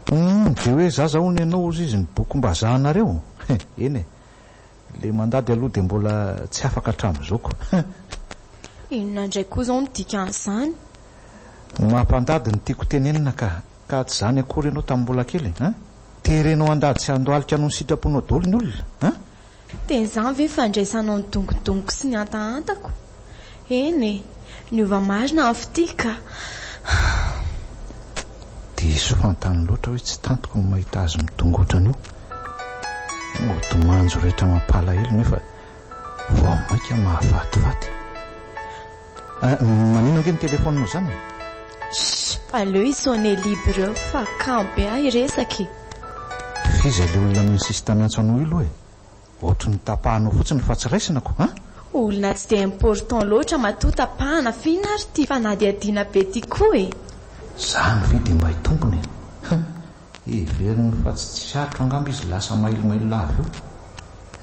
De hoe zaza hono ianao ozy izy ny boky mba zahanareo. Eny e, le mandady aloha de mbola tsy afaka hatramin'izao. Inona indray koa izao midika an'izany? Mampandady ny tiako tenenina ka tsy zany akory ianao tamin'ny mbola kely terenao andady sy andohalika anao ny sitraponao daholo ny olona. Teny izany ve fandraisanao ny dongodongo sy ny antaantako? Eny e, niova marina amin'ny fitika. Dia iso fantany loatra hoe tsy tantoko ny mahita azy midongotrana io. Odomanjo rehetra mampalahelo nefa vao maika mahafatifaty. Manino ange ny telefoninao zany? Aleo isone libre eo fa kambe ahy iresaka. Fiza le olona minsisy tamiantso anao io loha e. Ohatry ny tapahanao fotsiny fa tsy raisinako. Olona tsy dia important loatra matoa tapahana fina ary tia fanadihadiana be tia koa e. Zany ve dia mba hitombony everiny fa tsy sarotra angamba izy lasa mailomailo lava io.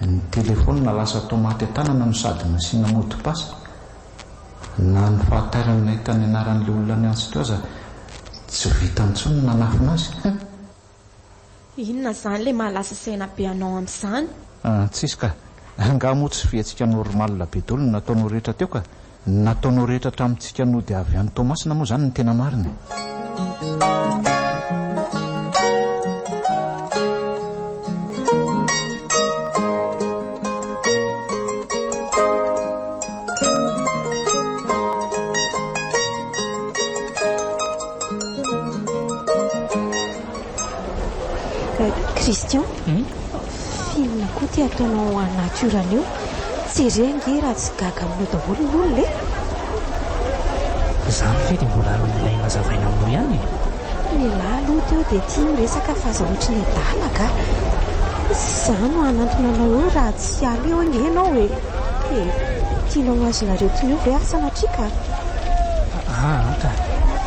Ny telefona lasa tomaty tanana no sady masiana modipasa. Na ny fahatairany nahita ny anaran'ilay olona ny antso teo aza tsy vita ntsony nanafina azy. Inona zany le mahalasa saina be anao amin'izany? Tsisy ka nga moa tsy fiantsika normal be daholo no nataonao rehetra teo ka nataonao rehetra hatramintsika no dia avy any Tomasina moa zany ny tena marina. Christian, film koa ty ataonao anaturany io. Tsy rengy raha tsy gaga aminao daholo ny olona Zany fe dia mbola ilay mazavaina aminao ihany e. Ny lahy aloha teo dia tia miresaka fa aza ohatry ny adalaka. Izany no anantona anao eo raha tsy aly eo ange ianao e. Tianao azonareo tony io ve asanatrika?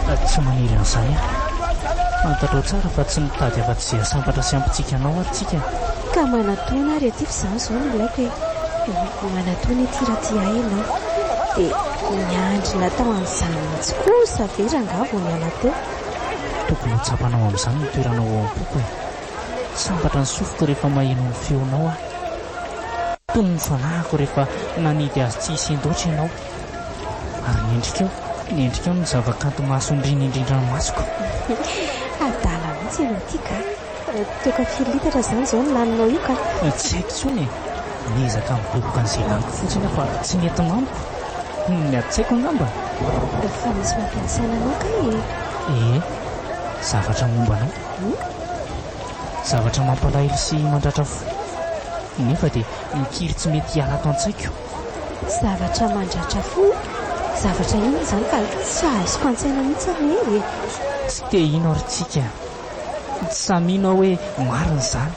Ka tsy maniry an'izany a. Fantatrao tsara fa tsy mitady afa-tsy izay sambatra sy ampitsika anao ary tsika. Ka manatoana ary aty fa izany izao no ilaiko hoe manatoana ity raha ty ahy ianao dia miandry natao amin'izany mihitsy kosa ve rangavo miala teo. Tokony ho tsapanao amin'izany ny toeranao ao am-poko e. Sambatra ny sofiko rehefa maheno ny feonao aho. Toy ny fanahiko rehefa nanidy azy tsy isendoatra ianao. Ary ny endrikao ny zavakanto mahasondrina indrindra ny masoko. Adala mihitsy ianao ity ka. Toka filitatra zany izao ny laninao io ka. Tsy haiko tsony e. Niezaka miboboka an'izay laniko fotsiny fa tsy nety mampo. Ny atsaiko angamba. Fa misy mampiansaina anao ka e. Zavatra momba anao. Zavatra mampalahelo sy mandratra fo. Nefa dia mikiry tsy mety hiala ato an-tsaiko. Zavatra mandratra fo? Zavatra ino izany ka tsy azoko an-tsaina mihitsy aho e. Tsy te ino ary tsika. Samy ino hoe marina izany.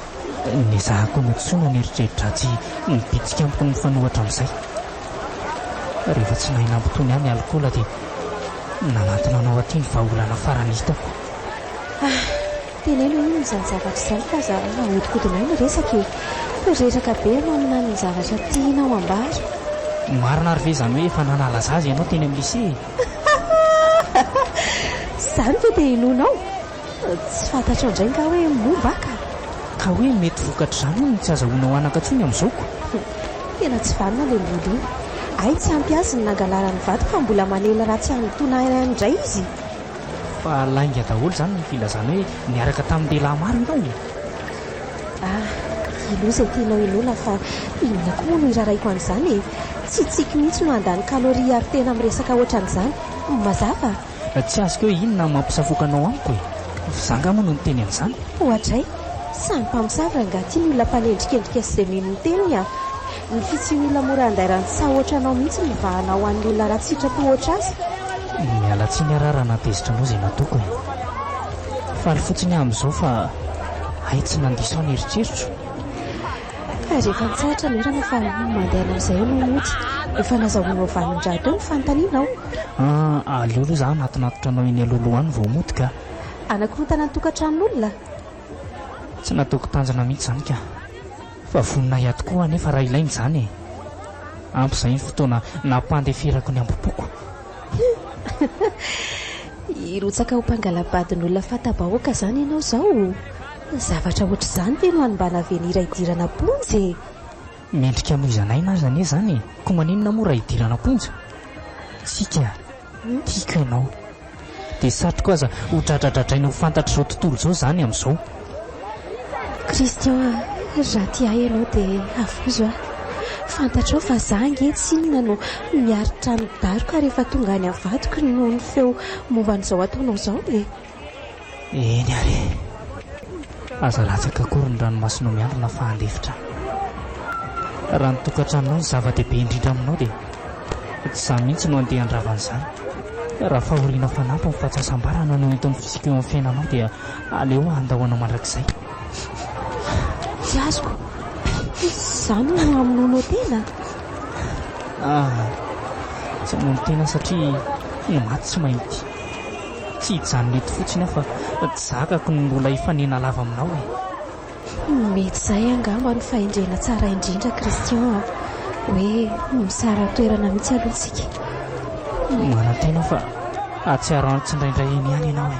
Ny zahako natsoina ny eritreritra tsy nibitsika amiko ny fanohatra amin'izay. Rehefa tsy nahinambotony ihany ny alikola dia nanantona anao aty ny vahaolana farany hitako. Teneno ino izany zavatra izany fa za ahodikodinao ny resaka e. Resaka be ianao amina ny zavatra tianao ambary. Marina ary ve izany hoe efa nanala zaza ianao teny amin'ny lycée? Izany ve dia inonao? Tsy fantatrao indray ka hoe momba ka. Ka hoe mety vokatra izany no tsy azahoanao anankatsony amin'izaoko. Tena tsy vanina ilay mbola io. Ay tsy ampy azy ny nangalarany vato fa mbola manela raha tsy hanotona indray izy. Fa lainga daholo izany ny filazana hoe niaraka tamin'ny lehilahy maro ianao. Ilo izay tianao iloana fa inona koa moa no iraraiko an'izany e. Tsy tsiky mihitsy no handany kaloria ary tena miresaka ohatran'izany. Mazava. Tsy azoko hoe inona mampisafoka anao amiko e. Zanga moa no niteny an'izany. Ohatray, samy mpamosavy nga tia ny olona mpanendrikendrika sy izay mino ny tenony a. Ny fitsin'olona mora andairany sa ohatranao mihitsy ny vahana ho an'ny olona raha tsitrapo oatra azy. Miala tsiny arara natezitra anao izay nataoko e. Faly fotsiny amin'izao fa ay tsy nandiso ny eritreritro. Ka rehefa nitsahatra ny orana fa mandeha amin'izay no mody. Efa nazahoanao vanon-draha teo ny fanontanianao. Aleo aloha za natinatotra anao eny alohaloha any vao mody ka. Anakorontanany tokantranon'olona? tsy nataoko tanjana mihitsy zany ka fa vonina iah tokoa nefa raha ilainy zany e ampy izay ny fotoana nampandeferako ny ambopoko irotsaka ho mpangalabadin'olona fatabahoaka zany ianao zao zavatra ohatr' izany teno anombana avenira idirana ponjy e mendrika moizanay na zany e zany ko maninona moa raha idirana ponja tsika tiako ianao dia satroko aza ho dradradradraina ho fantatra izao tontolo izao zany amin'izao Christian raha tia ianao dia avozo a fantatrao fa za angetsy inona no miaritra midaroka rehefa tonga any avadiko noho ny feo momba n'izao ataonao izao e eny ary aza latsaka akory ny ranomasina miandrona fa handefitra raha nitokantranonao ny zava-dehibe indrindra aminao dia tsy za mihitsy no andeha andravan'izany raha fahoriana fanampy ny fahatsasam-barana no eto amin'ny fisika eo amin'ny fiainanao dia aleo andahoana mandrakizay azoko izany no amononao tena tsy amono tena satria ny maty tsy mahity tsy hijanona eto fotsiny aho fa tsy zakako ny mbola hifanena lava aminao e mety izay angamba ny fahendrena tsara indrindra Christian hoe misara toerana mihitsy alohantsika manantena fa atsiaro tsy indraindray eny ihany ianao e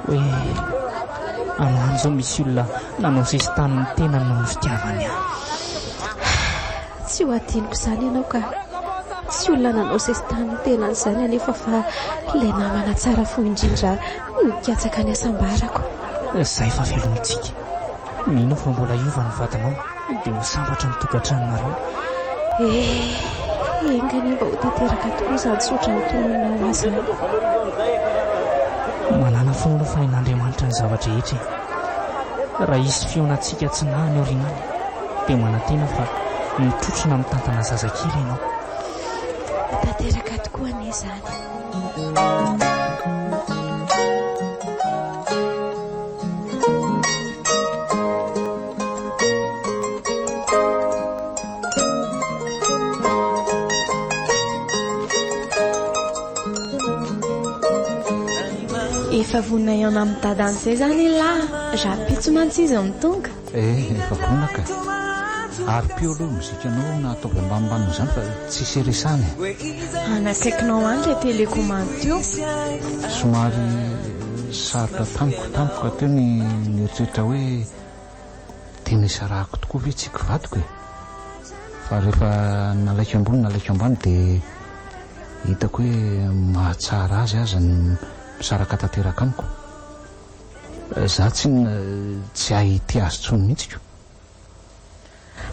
hoe anoany izao misy olona nanao sesitany tena no ny fitiavany aho tsy ho adiniko izany ianao ka tsy olona nanao sesitany tena n'izany anefa fa ilay namana tsara fo indrindra nikatsaka ny asambarako izay fa velontsika mino fa mbola iova ny vatanao dia hosambatra ny tokantranonareo engany mba ho tanteraka tokoa izany sotra nytononao azy manana foana fa in'Andriamanitra ny zavatra rehetra raha izy fionantsika tsy nahany aorinany dia manantena fa mitrotrona mitantana zazakely ianao tanteraka tokoa ane izany efa vonina iana amin'ny dadan'izay zany lahy raha pitso mantsy izy amin'ny tonga efa vonaka ary pio aloha mizikanao na ataovy ambanimbany izany fa tsy seresany anakaikinao any ilay télécommande teo somary sarotra tampoka teo ny eritreritra hoe tena isarahako tokoa ve tsika vadiko e fa rehefa nalaiko ambony dia hitako hoe mahatsara azy aza ny misaraka tanteraka amiko za tsy ahity azy tsony mihitsiko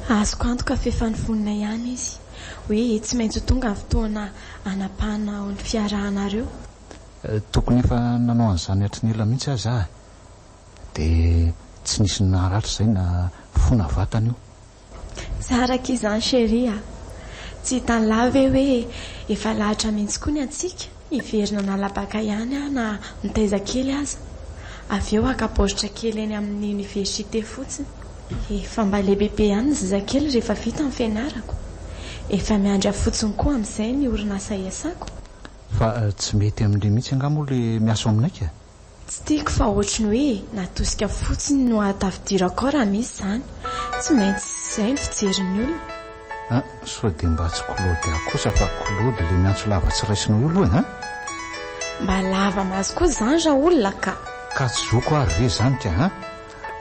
azoko antoka fefa ny vonina ihany izy hoe tsy maintsy tonga ny fotoana anapahana ny fiarahanareo tokony efa nanao an'izany hatry ny ela mihitsy aza dia tsy nisy naratra izay na fona vatana io saraka izany sheria tsy hitany lave hoe efa lahatra mihitsy koa ny antsika hiverina nalabaka ihany na mitaiza kely aza avy eo akapoitra kely eny amin'ny université fotsiny efa mba lehibehibe ihany ny zazakely rehefa vita ny fianarako efa miandra fotsiny koa amin'izay ny orinasa iasako fa tsy mety amin'ilay mihitsy angamo le miasa aminay ka tsy tiako fa ohatrany hoe natosika fotsiny no atafidirako ao raha misy izany tsy maintsy izay ny fijerin'ny olona soa dia mba tsy kolody aho kosa fa kolody le miantso lava tsy raisinao io aloha mba lava mazy koa izany raha olona ka tsy zoko ary ve zany ka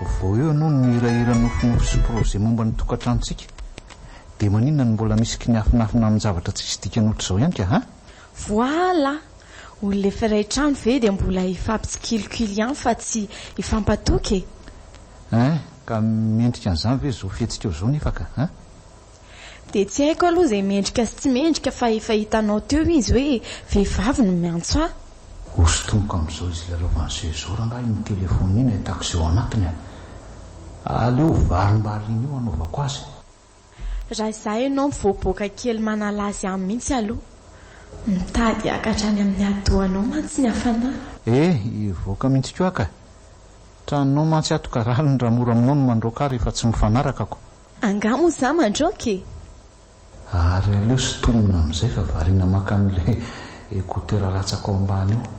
vao eo no nihirahira nofinofo sy projet momba ny tokantranontsika dia maninona ny mbola misy kiniafinafina amin'ny zavatra tsisy dikany ohatr'izao ihany ka voila olona efa ray trano ve dia mbola ifampitsikilikily ihany fa tsy ifampatoky ka mendrika an'izany ve zao fihetsika eo zao nefa ka dia tsy haiko aloha izay mendrika sy tsy mendrika fa efa hitanao teo izy hoe vehivavy no miantso ahy osotomoko amin'izao izy lalaovan'izao rangahy ny telefony iny ahitako izao anatiny aleo varimbariny io anaovako azy raha izaho ianao mivoaboaka kely manala azy amin'ny mihitsy aloha mitady akatra any amin'ny adohanao mantsy ny hafanahy ivoaka mihitsy koa ka tranonao mantsy atoka raliny raha mora aminao no mandroaka ary efa tsy mifanaraka ko angamo za mandroky ary aleo sy tonona amin'izay fa variana maka amin'ilay ekotera ratsaka ao ambany io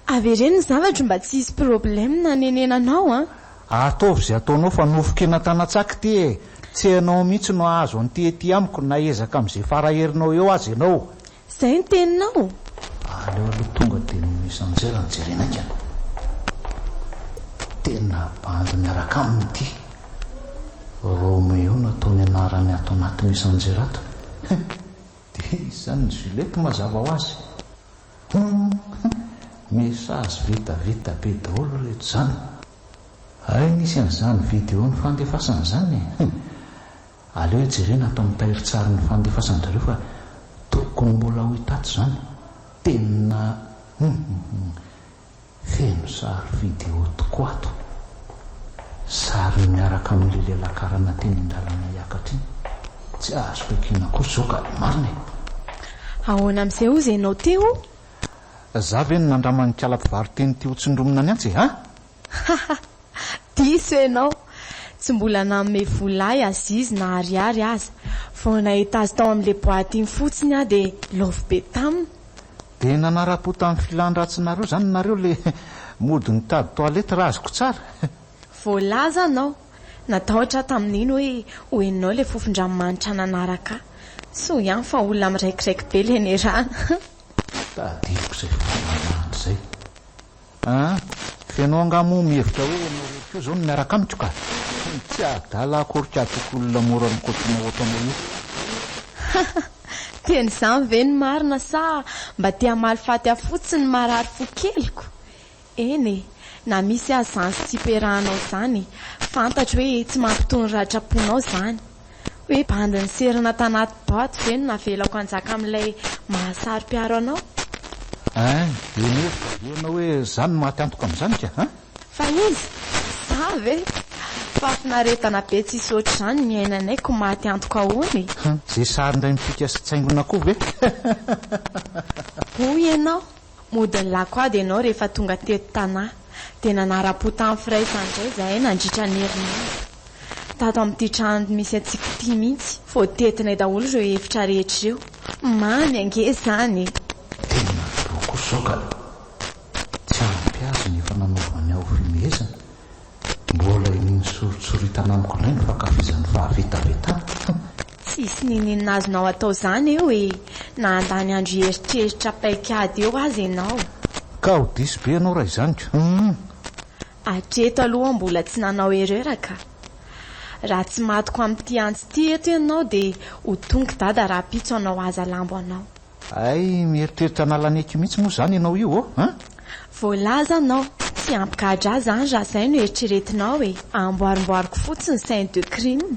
avereny ny zavatra mba tsy hisy problème na nenenanao ataovy izay ataonao fa nofokena tanatsaky ty e. Tsy hainao mihitsy no azo an'ty amiko na ezaka amin'izay faraherinao eo azy ianao. Izay ny teninao? Aleo aloha tonga dia misanjera ny jerenaka. Tena bandy miaraka aminy ity. Romeo nataony anarany ato anaty misanjerato. Dia izany ny Juliette mazava ho azy. Mesazy vita be daholo rehetra zany. Ay nisy an'izany vidéo ny fandefasana izany. Aleo jerena atao mitahiry tsara ny fandefasan'izareo fa tokony mbola ho hitato izany. Tena feno sary vidéo tokoa ato. Sary miaraka amin'ilay lehilakarana teny an-dalana hiakatra iny. Tsy azoko ekena koa zao ka marina. Ahoana amin'izay ho izay ianao teo? Za ve no nandramany kala-mpivaroteny ty ho tsindromina ny antsy ha? Diso ianao. Tsy mbola nanome volay azizy na ariary aza. Vao nahita azy tao amin'ilay boaty iny fotsiny aho dia lova be taminy. Dia nanara-po tamin'ny filandratsinareo zany nareo le mody ny tady toalety raha azoko tsara. Voalaza anao. Natahotra tamin'iny hoe hoeninao ilay fofon-dranomanitra nanaraka. So ihany fa olona miraikiraiky be ilay nerana. Tadiloko izay fofon-dranomanitra izay. Fenao angamo mihevitra hoe ianao rehetra eo zao no miaraka amiko ka. Tsy adala akorika toko olona mora mikotrona ohatranao io. Teny izany ve ny marina sa mba tia malifaty afotsiny marary fo keliko? Eny na misy azy izany sy tsy iperahanao izany, fantatro hoe tsy mampitony ratraponao izany. Hoe bandy ny serina tanaty boaty ve no navelako anjaka amin'ilay mahasaro-piaro anao? Ianao hoe izany maty antoka amin'izany ka? Fa izy, za ve? Fafinaretana be tsisy ohatr' izany miainanay ko maty antoka ahoany. Izay sary indray mipika sy tsaingona koa ve? Hoy ianao, modiny lakoa dia ianao rehefa tonga teto tanahy. Dia nanara-po tamin'ny firaisan-dray izahay nandritra ny herinandro. Tato amin'ity trano misy antsika ity mihitsy, voatetinay daholo ireo hevitra rehetra ireo. Mamy ange izany. Tena boko izao ka tsy ampy azy ny efa nanaovany ao fimehezana. Mbola ininy soritsoritana amiko indray ny fankafizan'ny fahavita-vetana. Tsisy ninina azonao atao izany eo e. Na andany andro heritreritra paikady eo azy ianao. Ka ho diso be ianao raha izany ka. Hatreto aloha mbola tsy nanao ereraka. Raha tsy matoko amin'ity antsy ity eto ianao dia ho tonga dada raha pitso anao aza lambo anao. Ay mieritreritra nalaneky mihitsy moa izany ianao io Voalaza anao. Tsy ampikadra zany raha izay no eritreretinao e. Amboarimboariko fotsiny scène de crime.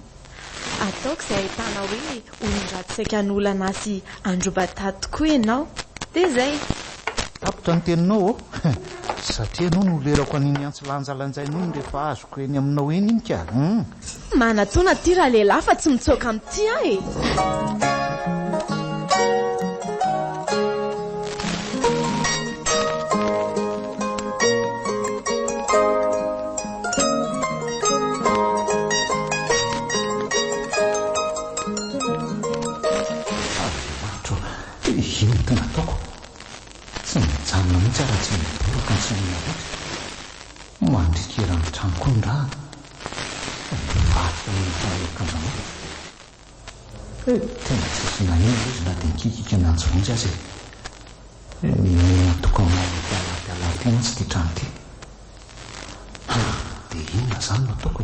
Ataoko izay ahitana hoe olon-dratsika n'olana sy androbatady tokoa ianao. Dia izay. Tapotra ny teninao satria ianao no lerako an'iny antsy lanjalanjainao ny rehefa azoko eny aminao eny iny ka. Manatona ty raha lehilahy fa tsy mitsoaka amin'ity aho e. Mandrikera ny trano koa ny raha vaty nytaekanao tena tsisy nanena izy na dia nikikika nanjovonjy azy natokanaalaty mihitsy ty trano ty dia inona zany no ataoko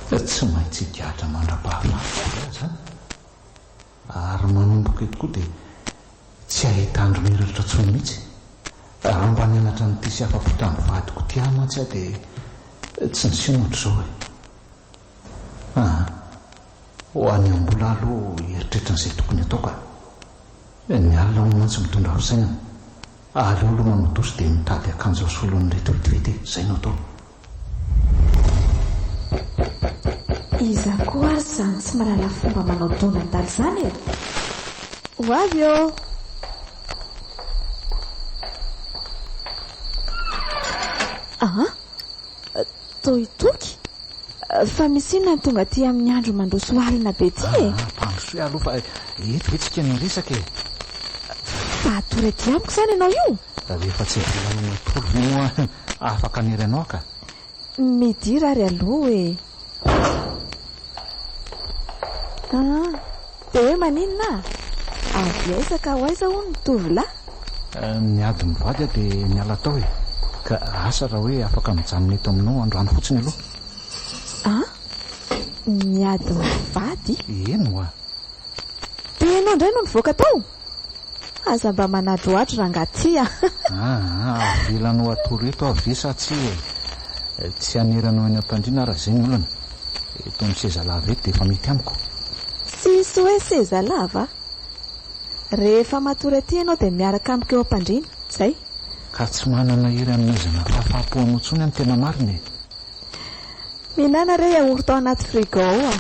tsy maintsy higadra mandra-pahafaty zany ary manomboka eto koa dia tsy ahitandro miratra tsony mihitsy. Raha mba nianatra nyty sy afafotrany vadiko ty amantsy aho dia tsy nisinotro zao ho any ambola aloha heritreritra n'izay tokony atao ka ny alina ho mantsy mitondra fisainana aleo aloha manodosy dia mitady akanjo solon'ny reto vetivety izay no atao. Iza koa ary izany tsy mahalala fomba manao donadala izany e. Ho avy eo. Toitoky fa misy inona ny tonga ty amin'ny andro mandroso alina be ty e. Mpandrosoe aloha fa eto vetsika ny resaka e. Fa atory ty amiko izany ianao io. Rehefa tsy volanana tolo no afaka aniranao ka. midira ary aloha e. Dia hoe maninona avy aisaka ho aiza ho ny tovolahy? Niady mivady dia miala tao e. Ka asa raha hoe afaka mijanona eto aminao androany fotsiny aloha. Miady mivady? Eno a. Dia ianao indray no nivoaka tao? Aza mba manadroadro rangatia. Avelanao atoreto avy sa tsy tsy aniranao eny am-pandriana raha izay ny olana. Eto amin'ny seza lava eto dia efa mety amiko. Tsisy hoe seza lava. Rehefa matory aty ianao dia miaraka amiko eo am-pandriana, izay. Ka tsy manana iry hanomezana fahafahampoanao intsony ny tena marina e. Minana re yaourt ao anaty frigo ao a.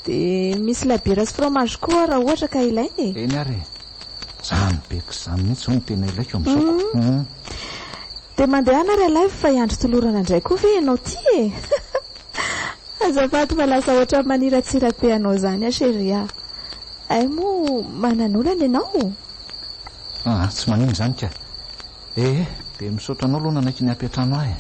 Dia misy labira sy fromage koa raha ohatra ka ilaina e. Eny ary zany beko izany mihitsy ny tena ilaiko amin'izao. Dia mandehana ry live fa hiandry tolorana indray koa ve ianao ty e. Azafady fa lasa ohatra maniratsirabe anao zany chérie. Ay moa manan'olana ianao? Tsy manino izany ka. Dia misaotra anao aloha nanaiky ny ampiatrano ahy.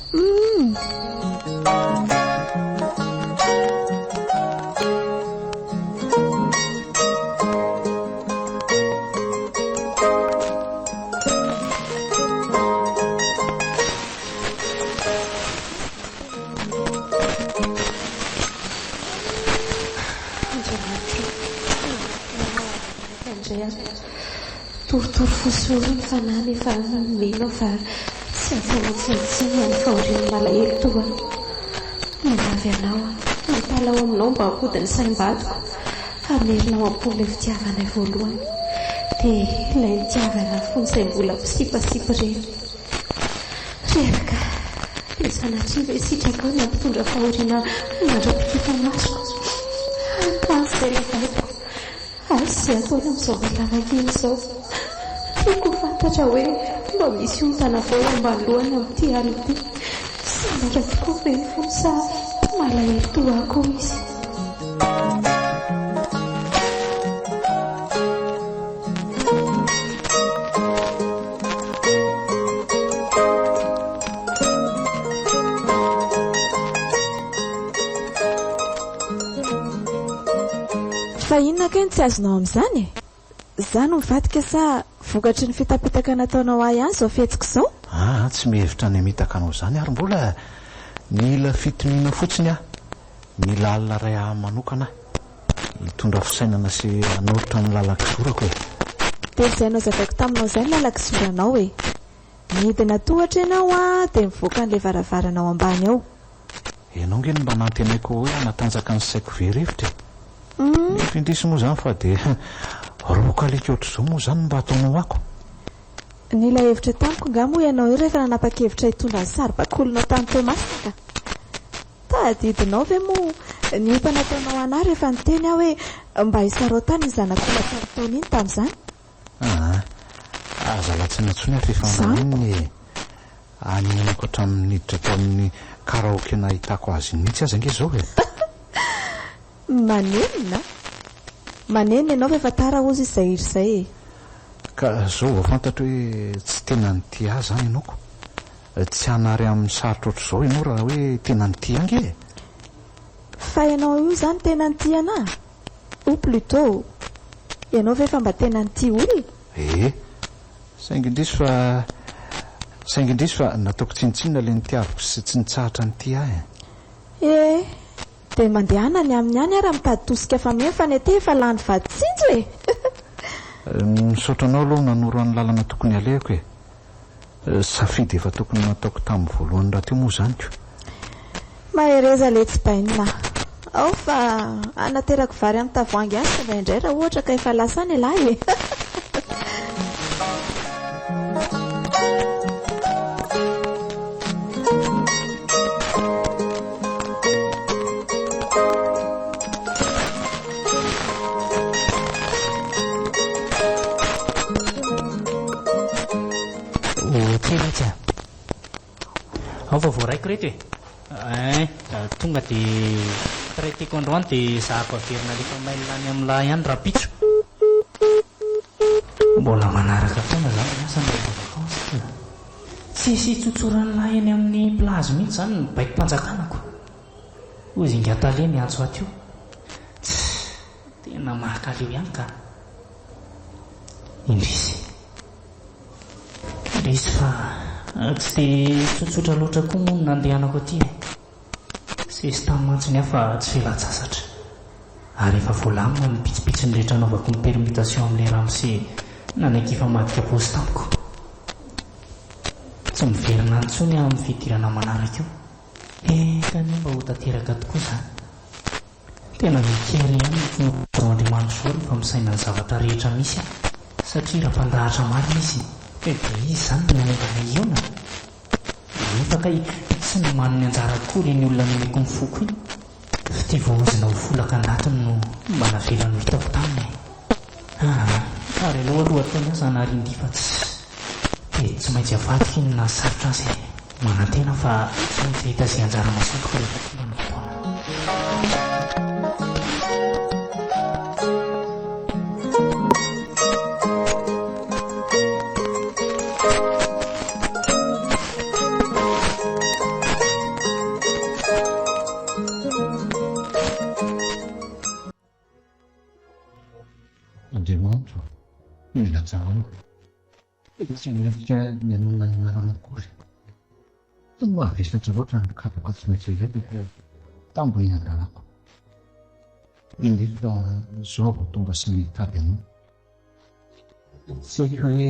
Torotoro fosoro ny fanahy efa meno fa tsy antsainatsaintsiny ny fahorian'ny malahelo toa. Manavy anao mampalao aminao mba ampodiny saim-badiko hamelinao ampoly ilay fitiavanay voalohany dia ilay nitiavana fony izay mbola mpisipasipy ireny. Reraka ny sanatriva isitraka ao ny ampitondra fahoriana mandra-pitota masoko ampansy izay ilay vadiko. Izay ataony amin'izao malavakely izao. Tiako fantatra hoe mba misy ontana vao ambanolohany amin'ity alina ity. Sambatra tokoa rehefa misavy malahelo toa koa izy. Fa inona kay tsy azonao amin'izany e? Izaho no mivadika sa vokatry ny fitapitaka nataonao ahy ihany izao fihetsika izao? Tsy mihevitra ny hamitaka anao izany ary mbola mila fitoniana fotsiny aho. Mila alina ray ahy manokana hitondra fisainana sy hanoritra ny lalak'izorako e. Dia izay no zavaiko taminao izay ny lalak'izoranao e. Midina tohatra ianao dia mivoaka an'ilay varavaranao ambany ao. Ianao nge no mba nantenaiko hoe hanatanjaka ny saiko verievitra e. Mety indrisy moa izany fa dia roka alika ohatr'izao moa izany mba ataonao ako. Nila hevitra tamiko nga moa ianao io rehefa nanapa-kevitra hitondra ny saribakolinao tany Tomasika. Tadidinao ve moa ny opa nataonao anahy rehefa niteny aho hoe mba hisarao tany ny zanak'olona tamin'taona iny tamin'izany? Aza latsina intsony aho fifandaniny anenako hatramin'niditra tao amin'ny karaoke nahitako azy mihitsy aza ange izao e. Manenina? Manenina ianao fa efa tara ozy izay iry izay e. Ka zao vao fantatra hoe tsy tena nity ahy zany ianaoko. Tsy hanary amin'ny sarotra ohatr'izao ianao raha hoe tena nity ange e. Fa ianao io zany tena nity anahy? Ou plutôt ianao ve efa mba tena nity olona? Saingy indrisy fa nataoko tsinitsinina ilay nitiaviko sy tsy nitsahatra nity ahy. Dia mandehana ny amin'ny any raha mitady tosika fa mihany fa ny ety efa lany vady tsinjo e. Misaotra anao aloha nanoro any lalana tokony alehako e. Safidy efa tokony nataoko tamin'ny voalohany raha teo moa izany ko. Mahereza le tsy bainina. Ao fa anaterako vary amin'ny tavoahangy any fa indray raha ohatra ka efa lasa ny lahy e. Ao vavoaraiko reto e. Tonga dia traiteko androany dia zahako averina rehefa mailany amin'lahy ihany raha pitso. Mbola manaraka foana izany asa ny vakansa. tsisy tsotsoran'lahy eny amin'ny plazy mihitsy zany ny baiko-panjakanako hoy izy ingatale miantso ato io tena mahakaleo ihany ka indrisy fa tsy dia tsotsotra loatra koa moa no nandehanako aty sesy tamin'ny mantsiny afa tsy felatsasatra ary efa voalamina ny pitsipitsy ny rehetra anaovako ny permutation amin'ilay ramose nanaikifa madika posy tamiko tsy miverina ntsony amin'ny fidirana manaraka io tania mba ho tanteraka tokoa izany tena mikery ihany nyfinoao Andriamanitra zao rehefa misaina ny zavatra rehetra misy satria raha mpandahatra marina izy dia izy zany no nanaovana iona nefa ka tsy ny manony anjara koa ireny olona nomeko mifoko iny ty voazina ho folaka andatiny no mba navelany hitako taminy ary aloha teny aza narindifa dia tsy maintsy avadika iny na sarotra azy manantena fa tsy maintsy hita izay anjara masoko rehefa tonga ny fotoana Andriamanitra mila zahaniko tsy miafika mianonananakory mavesatra loatra ny kapaka tsy maintsy ilety tambo iny andalako indrindra zao vao tonga sy mitady anao tsy hoe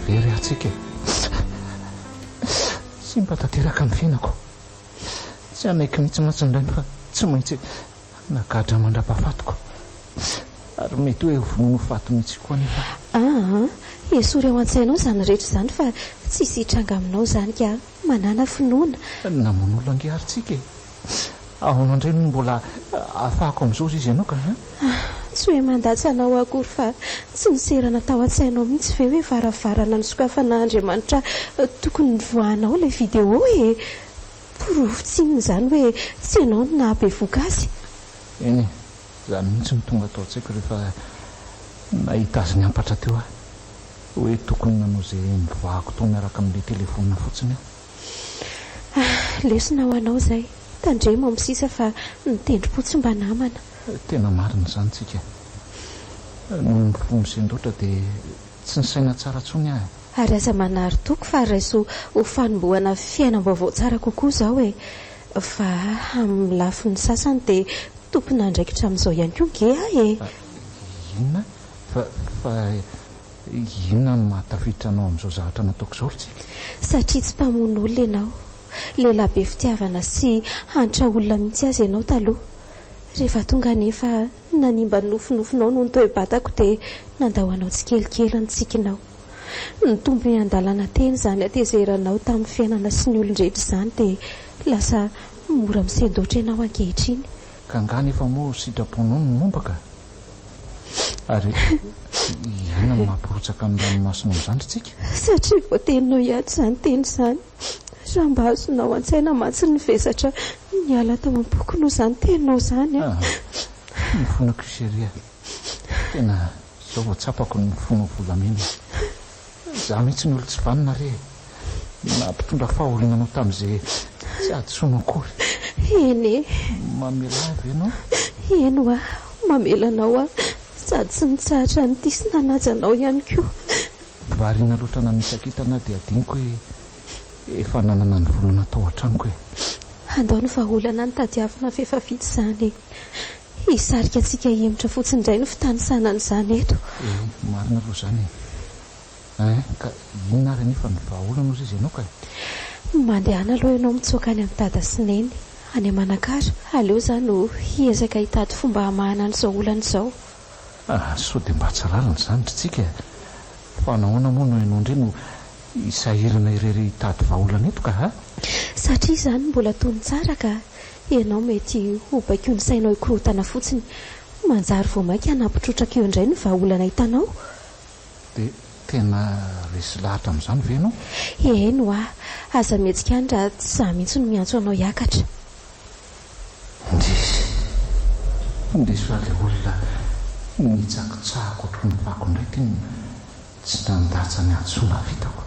very atsika sy mba tanteraka ny fiainako tsy anaiky mihitsy matsindrainy fa tsy maintsy nakahatra mandra-pahafatoko ary mety hoe vonono fato mihitsy koa nefa esory ao an-tsainao izany rehetra izany fa tsisy hitranga aminao izany ka manana finoana naman'olo angiarytsika ahoana indray no mbola ahafahako amin'izao izy ianao ka tsy hoe mandatsy anao akory fa tsy niserana tao an-tsainao mihitsy ve hoe varavarana ny sokafana Andriamanitra tokony nivoahanao ilay vidéo porofotsiny izany hoe tsy ianao no nahabevoka azy eny izany mihitsy ny tonga atao an-tsaiko rehefa nahita azy niampatra teo aho hoe tokony nanao izay mivahako tao miaraka amin'ilay telefona fotsiny lesona ho anao izay tandremo amin'ny sisa fa nitendrim-po tsy mba namana tena marina izany tsika no mifono sen-doatra dia tsy nisaina tsara tsony ahy ary aza manary toko fa raiso ho fanombohana fiainam-baovao tsara kokoa izao fa amin'ny lafiny sasany dia tompona andraikitra amin'izao ihany koa nge inona fa inona no mahatafiditra anao amin'izao zavatra nataoko izao tsika satria tsy mpamon'olona ianao lehilahy be fitiavana sy hanitra olona mihitsy azy ianao taloha rehefa tonga nefa nanimba ny nofinofinao no nitoebatako dia nandahoanao tsy kelikely ny tsikinao ny tombo an-dalana teny izany atezeranao tamin'ny fiainana sy ny olon-drehetra izany dia lasa mora misendoatra ianao ankehitriny ka nga nefa moa sitraponao no mombaka ary inona no mamporotsaka amin'ny ranomasina amin'izany tsika satria voateninao iato izany teny izany raha mba azonao an-tsaina matsy ny vesatra niala tao am-pokonao izany teninao izany mifonako seria tena zao voatsapako ny mifono volamena za mihitsy ny olo tsy vanina re nampitondra faholinanao tamin'izay tsy adsono akory eny mamela avy ianao eno mamelanao sady tsy nitsahatra nyity sy nanajanao ihany koa variana loatra nanisakitana dia adiniko hoe efa nanana ny volana tao an-tranoko andao ny vaholana ny tadiavina fefa vitsy izany hisarika antsika hemitra fotsiny indray ny fitanisanan'izany eto. Marina aloha izany ka inona ary nefa ny vahaolana ozy izy ianao ka mandehana aloha ianao mitsoaka any amin'ny dada sy neny any Manakara. Aleo izany no hiezaka hitady fomba hamahana an'izao olana izao. So dia mba tsararana izany tritsika fa nahoana moa no ianao indray no isahirana irery hitady vahaolana eto ka ha satria izany mbola tony tsara ka ianao mety hobako ny sainao ikorotana fotsiny manjary vao mainka hanampitrotraka eo indray ny vahaolana hitanao. dia tena resy lahatra amin'izany ve ianao? Eno aza mihetsika any raha tsy za mihitsy no miantso anao hiakatra. Indeso ilay olona nitsakitsahako otrony vako indray teny tsy nandatsa ny antsoana vitako.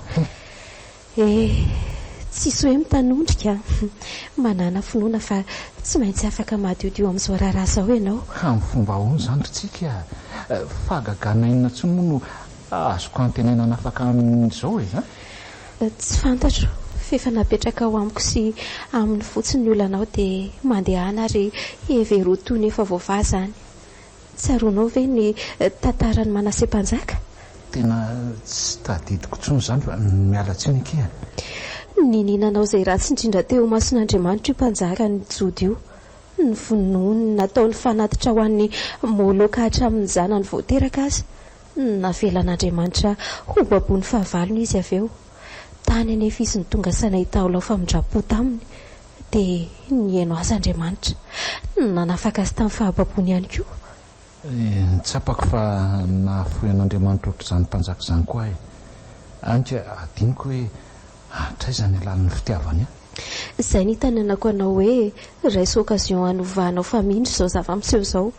Tsisy hoe mitanondrika manana finoana fa tsy maintsy afaka madiodio amin'izao raharaha zao ianao. Amin'ny fomba ahoana izany ritsika fahagagana inona intsony moa no azoko antenenana afaka amin'izao tsy fantatro fefa napetraka ao amiko sy amin'ny fotsiny olanao dia mandehana ary everotony efa vaovà zany. Tsaroanao ve ny tantarany Manase-Mpanjaka? Tena tsy tadidiko intsony izany fa miala tsiny kia. Nininanao izay ratsy indrindra teo mason'Andriamanitra io Mpanjaka ny jody io. Ny vonoiny nataony fanatitra ho an'ny Moloka hatramin'ny zanany voateraka azy. Navelan'Andriamanitra ho babony fahavalony izy avy eo. Tany anefa izy ny tonga sanahita olao famindrapo taminy dia nihaino azy Andriamanitra nanafaka azy tamin'ny fahababony ihany koa. Nitsapako fa nahafoy an'Andriamanitra ohatr'izany Mpanjaka izany koa anka adiniko hoe atraizany alalin'ny fitiavany izay ny tananako anao hoe raisy occasion hanovanao famindry izao zava-miseho izao.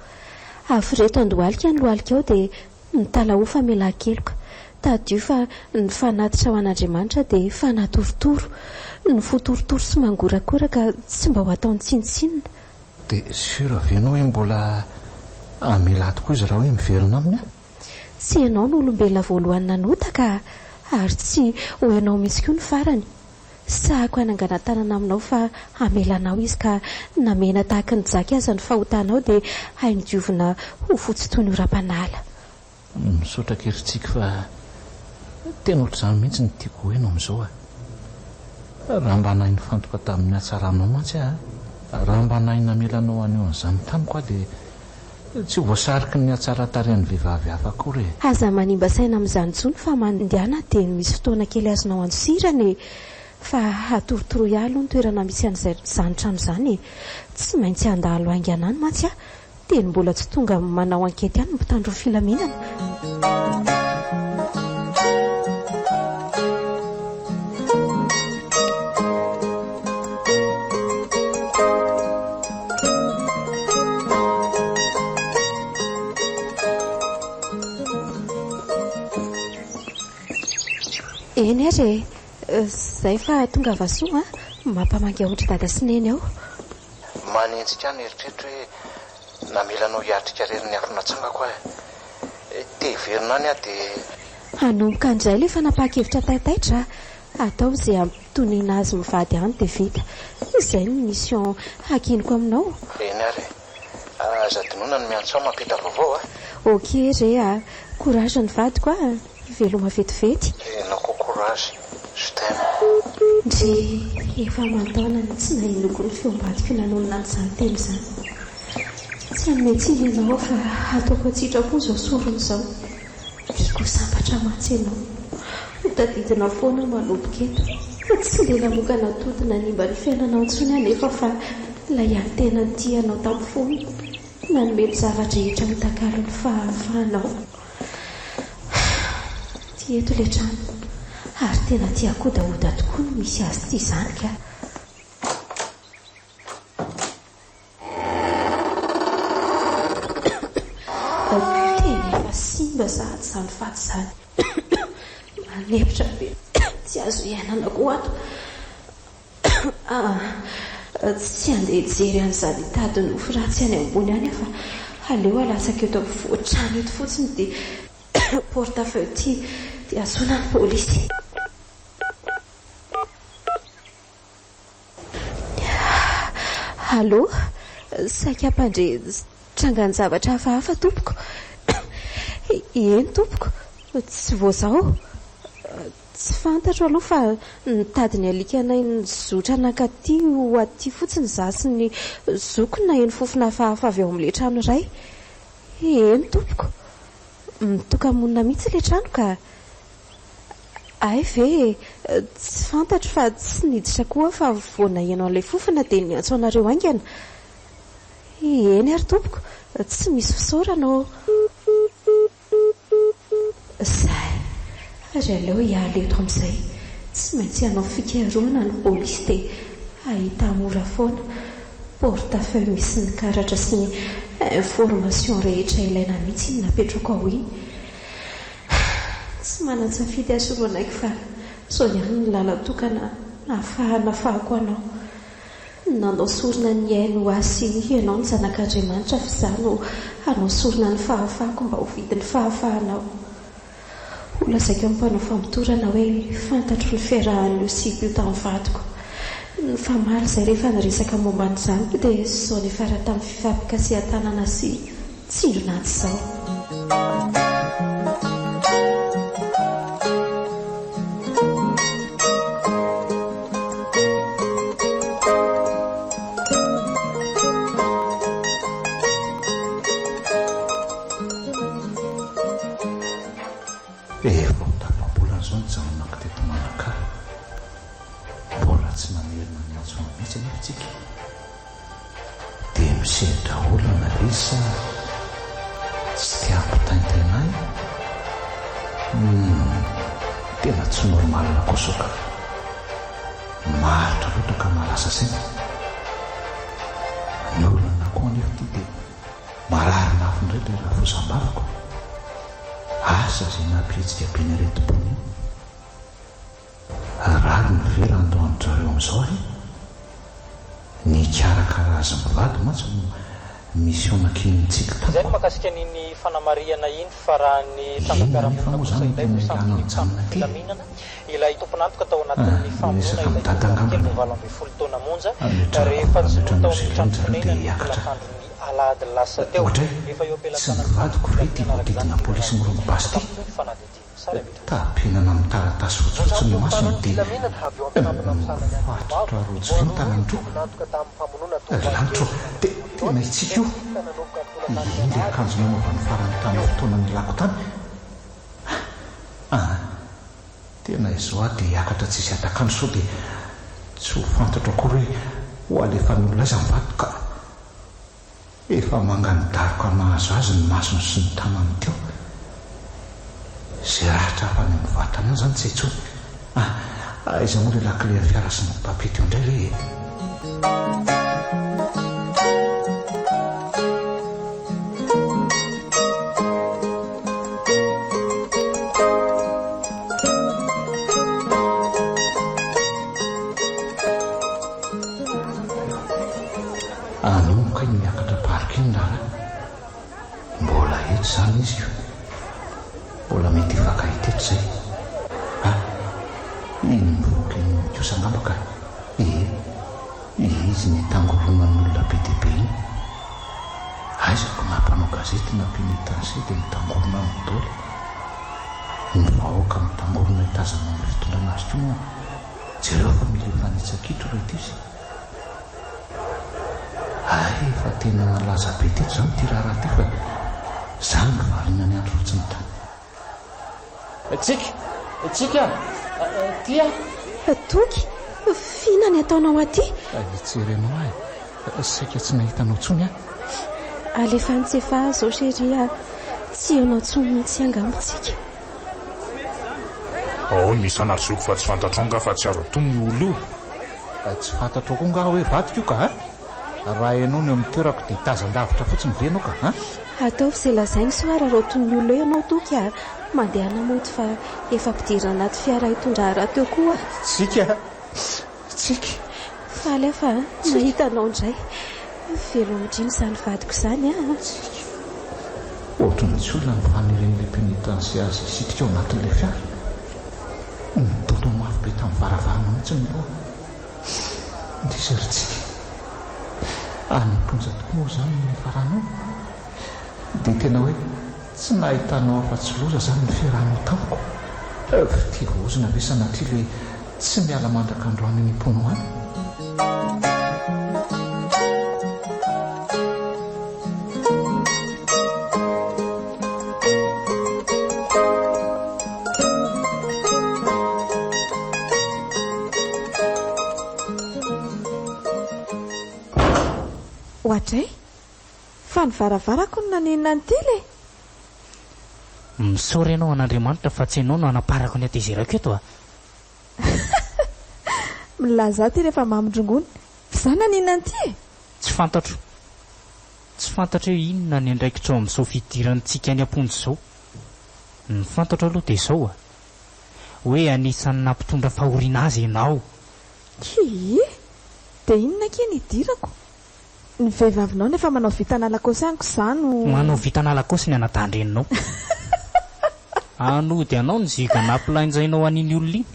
Avy reto andohalika ny lohalika ao dia mitalaho famelan-keloka tadio fa ny fanatitra ho an'Andriamanitra dia fanatorotoro ny fotorotoro sy mangorakoraka tsy mba ho ataony tsinitsinina. dia sura venao hoe mbola amela tokoa izy raha hoe miverina aminy tsy ianao no olombelona voalohany nanota ka ary tsy ho ianao mihitsy koa ny farany. Sahako hanangana tanana aminao fa amelanao izy ka namena tahaka ny jaka aza ny fahotanao dia hainy diovina ho fotsy toy ny oram-panala. Misaotra kerintsika fa tena ohatr'izany mihitsy ny tiako hoeno amin'izao raha mba nahy nifantoka tamin'ny hatsaranao mantsy raha mba nahy namelanao aneo an'izany tamiko dia tsy voasariky ny hatsara tarehan'ny vehivavy hafa akory. Aza manimba saina amin'izany tsony fa mandehana dia misy fotoana kely azonao andosirany fa hatorotoro ihalo ny toerana misy an'izay zanitrano izany tsy maintsy handalo aingana any mantsy dia mbola tsy tonga manao ankety ihany mpitandro filaminana. Eny ary izay fa tonga vasoa mampamangy aotra dada sy neny ao. Manenjika ny eritreritra hoe namelanao hiatrika reriny afinatsangako dia verina any dia hanomboka an'izay ilay fanapahakevitra taitaitra atao izay ampitoniana azy mivady any dia vita. Izay ny mission hakiniko aminao. Eny ary aza dinona ny miantso ao mampita vaovao Ok re courage ny vadiko veloma vetivety. Enao courage je t'aime. Ndry efa mantaona ny tsy nahinoko ny feombadiko nanonona n'izany teny izany. Tsy hanome tsinenao fa ataoko atsitrapo izao sorony izao. Ko sambatra matsy ianao notadidina foana manoboka eto fa tsy le namokana todina nimba ny fiainanao ntsony anefa fa ilay any tena ny tianao tamin'ny fony nanome ny zavatra rehetra mitakalo ny fahafahanao. Ty eto ilay trano ary tena tiakodaoda tokoa no misy azy ty izany ka. Tena efa simba sahady izany faty izany. Manepitra be tsy azo iainana koa ato. Tsy handeha hijery an'izany hitady ny ofo ratsy any ambony any fa aleo alasaka eto ampovoan-trano eto fotsiny dia portefeuille ty dia azona ny polisy. Allô, saika mpandre mitrangany zavatra hafahafa tompoko. Eny tompoko, tsy voazao. Tsy fantatro aloha fa nitady ny alikanay ny zotra nankaty ho aty fotsiny za sy ny zokony na eny fofona hafahafa avy ao amin'ilay trano iray. Eny tompoko, mitoka-monina mihitsy ilay trano ka ay ve tsy fantatro fa tsy niditra koa fa voana ianao an'ilay fofona dia ny antsoanareo aingana. Eny ary tompoko, tsy misy fisaoranao. Zay, ary aleo ialeto amin'izay, tsy maintsy hanao fikaroana ny polisy dia ahita mora foana portefeuille misy ny karatra sy ny information rehetra ilaina mihitsy iny napetrako ao iny. Tsy manan-tsafidy asoloanaiko fa sao ihany ny lalatokana ahafahako anao. Nanao sorona ny aino asy ianao ny zanak'Andriamanitra fa za no hanao sorona ny fahafahako mba ho vidin'ny fahafahanao. Ho lazaiko amin'ny mpanao famotorana hoe fantatro ny fiarahan'io sipio tamin'ny vadiko. Ny famaly izay rehefa niresaka momba ny zaniko dia zao ny fara tamin'ny fifampikasihan-tanana sy tsindronantsy izao. Voatabambola zao ny janonako teto Manakara. Mbola tsy mamerina ny antsoana mihitsy anefa tsika. Dia misehatra olana risa tsy tia ampitaintaina any. Tena tsy normalina kosoka. Mahatra loatra ka malasa saina. Ny olana koa anefa ity dia mararina afindray raha fosam-bavako. Asa izay nampihetsika be ny aretim-pony io. Rary ny vera andohan'izareo amin'izao ary ny karakara azy mivady mantsy misy onakinitsika tamiko. Zay makasika niny fanamariana iny fa raha ny tangampiaramonina kosa inday ho samy filaminana ilay tompon'antoka tao anatin'ny famonona ilay valo ambin'ny folo taona monja rehefa tsy tao amin'ny tranofonena ny lakandrony alady lasa teo efa eo ampelantanany vadiko ve tia voadidina polisy morongobasy ty tapenana amin'ny taratasy fotsifotsy ny masony dia fatotra rojo fintana ny roa lanitro dia tena itsika io iny le akanjo nanaovany farany tany fotoana ny lako tany tena izao dia hiakatra tsisy atakandro sao dia tsy ho fantatro akory hoe ho alefa ny olona azy amin'ny vadiko ka efa manganodariko anahazo azy ny masony sy ny tanany teo zay rahatra hafa ny mivatra anany zany tsy haintsony aiza moa le lakile fiara sy ny papety eo indray re anomoka iny miakatra parika iny raha mbola eto zany izy io mbola mety efaka hiteto zay iny mivoaka iny mikosangambaka izy ny tangoronan'olona be dia be iny aizako mampanao gazety na pénitensier dia mitangorona amin'ny doly ny vahoaka mitangorona hitazana amin'ny fitondrana azy koa jereo fa mila fanitsakitro reheto izy efa tena nalaza be teto zany ty raharaha ty fa zany ny varina ny andro fotsiny tany tsika tia toky fina ny ataonao aty itserenao saika tsy nahitanao tsony alefa nitsefa zao sheria tsy anao tsony mihitsy angambontsika misy anarzoko fa tsy fantatrao nga fa tsy aro atony ny olo io tsy fantatro koa nga hoe vadiko io ka raha ianao ny amin'ny toerako dia hitazan-davitra fotsiny venao ka ataovy izay lazainy soara raotony olona eo ianao toky mandeha namoty fa efa mpidirina anaty fiara hitondra raha teo koa tsika faly afa nahitanao indray velo midrimy izany vadiko izany ohatrany tsy olona ny faneren'ilay pénitensier azy isitrika ao anatin'ilay fiara nidolo mafy be tamin'ny varavarana mihitsy ny loha ndiseritsika aniponja tokoa zany ny faranao dia tena hoe tsy nahitanao afa-tsy loza zany ny fiarahanao tamiko. Fitiava ozina ve sanatria le tsy miala mandraka androany ny mponao any. Ohatray fa ny varavarako no naninona ny tely. Misaory ianao an'Andriamanitra fa tsy ianao no anaparako ny atezerako eto a. Milaza ty rehefa mamindrongony za naninona ny ty. Tsy fantatro hoe inona ny andraikitra ao amin'izao fidirantsika ny amponjy izao. Ny fantatro aloha dia izao a, hoe anisan'ny nampitondra fahoriana azy ianao. Dia inona ke ny idirako? Ny vehivavinao nefa manao vitana lakosy aniko izany. Manao vitana lakosy ny anatandreninao. Anody anao ny ziga nampilainjainao an'iny olona iny.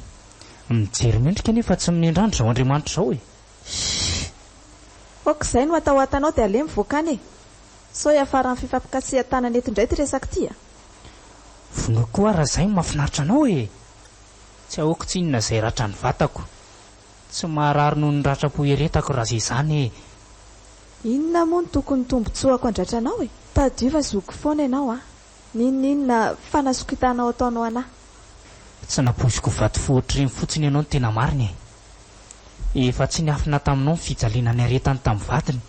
Mijery mendrika nefa tsy minendrandro izao Andriamanitra izao e. Okizay no atao atanao dia ale mivoakany e. Sao hiafara amin'ny fifampikasihan-tanana eto indray ty resaka ty a. Vono koa raha izay mahafinaritra anao e. Tsy ahoako tsy inona izay ratra ny vatako. Tsy maharary noho ny ratra-po eretako raha izay izany e. Inona moa ny tokony tombontsoako andratranao e? Tadiova zoko foana ianao a. Ninona fanasokitanao ataonao anahy? Tsy napoiziko vato fohatriny fotsiny ianao ny tena mariny e. Efa tsy niafina taminao ny fijaliana ny aretany tamin'ny vatiny.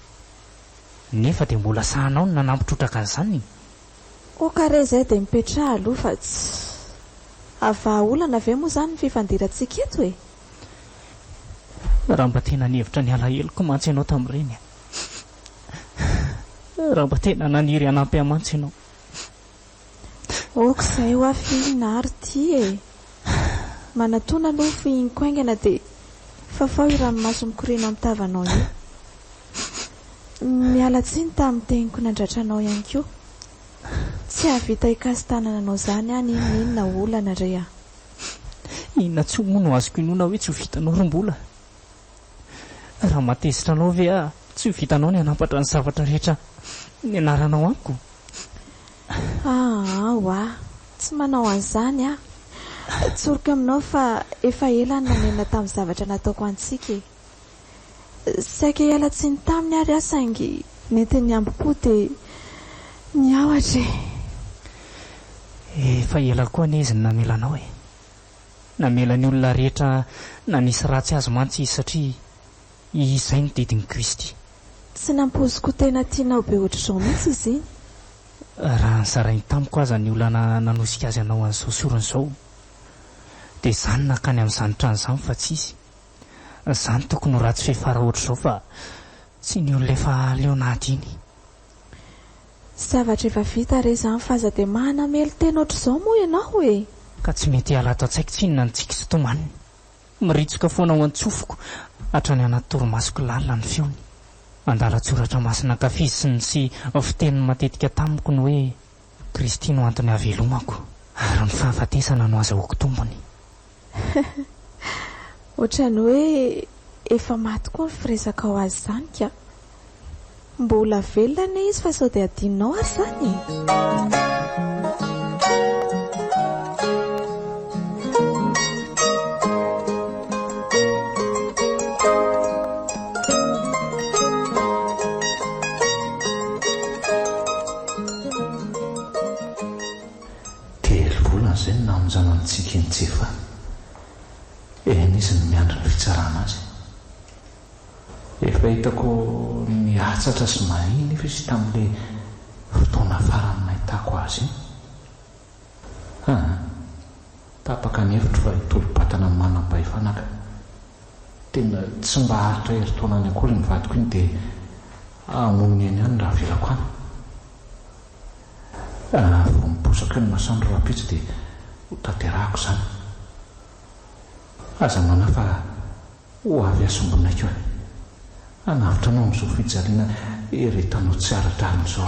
Nefa dia mbola sahanao ny nanampitrotraka an'izany. Kare izay dia mipetraha aloha fa tsy avaolana ve moa izany ny fifandirantsika eto e? Raha mba tena nihevitra ny alahelo mantsy ianao tamin'ireny. Raha mba tena naniry hanampy amantsy ianao. Okizay ho afihina ary ty e. Manatona aloha fihiniko aingana dia fafao iranomaso mikorina amin'ny tavanao io. Miala tsiny tamin'ny teniko nandratranao ihany koa. Tsy havita hikasy tanana anao izany any inona olana re a. Inona tsy moa no azoko inona hoe tsy ho vitanao rombola. Raha matezitra anao ve a tsy ho vitanao ny hanampatra ny zavatra rehetra ny anaranao amiko. Tsy manao an'izany a. Tsorika aminao fa efa ela ny nanena tamin'ny zavatra nataoko antsika e. Saika hiala tsiny taminy ary aho saingy nentiny ambopo dia niaotra e. Efa ela koa neziny namela anao e. Namela ny olona rehetra na nisy ratsy azy mantsy izy satria izay ny didin'i Kristy. Tsy nampoziko tena tianao be ohatr'izao mihitsy izy iny. Raha nizarainy tamiko aza ny olana nanosika azy anao an'izao sorony izao dia izany nakany amin'izany tran'izany fa tsy izy. Izany tokony ho ratsy fehefara ohatr'izao fa tsy ny olona efa leonady iny. Zavatra efa vita re izany fa aza dia manamely tena ohatr'izao moa ianao e. Ka tsy mety halato an-tsaiko tsy inona ny tsika sy tomaniny. Miritsoka foana ho an-tsofiko hatrany anaty toromasoko lalina ny feony. Andalatsoratra masina kafiziny sy fiteniny matetika tamiko ny hoe Kristy no antony havelomako ary ny fahafatesana no azahoako tombony. Ohatrany hoe efa maty koa ny firesaka ao azy izany ka. Mbola velona izy fa sao dia adinonao ary izany e. Izay namonjana antsika intsefa izy ny miandry ny fitsarana azy. Efa hitako mihatsatra sy mahiny efa izy tamin'ilay fotoana farany nahitako azy tapaka ny hevitro fa hitolo-batana ny manam-pahefanaka. Tena tsy mba haritra herintaona ny akory ny vadiko iny dia amoniny eny ihany raha velako any. Vao miposaka ny masoandro rapitsy dia ho tanterahako izany. Aza mana fa ho avy asombonako e. Anavitra anao amin'izao fijaliana eretanao tsy ara-drano izao a.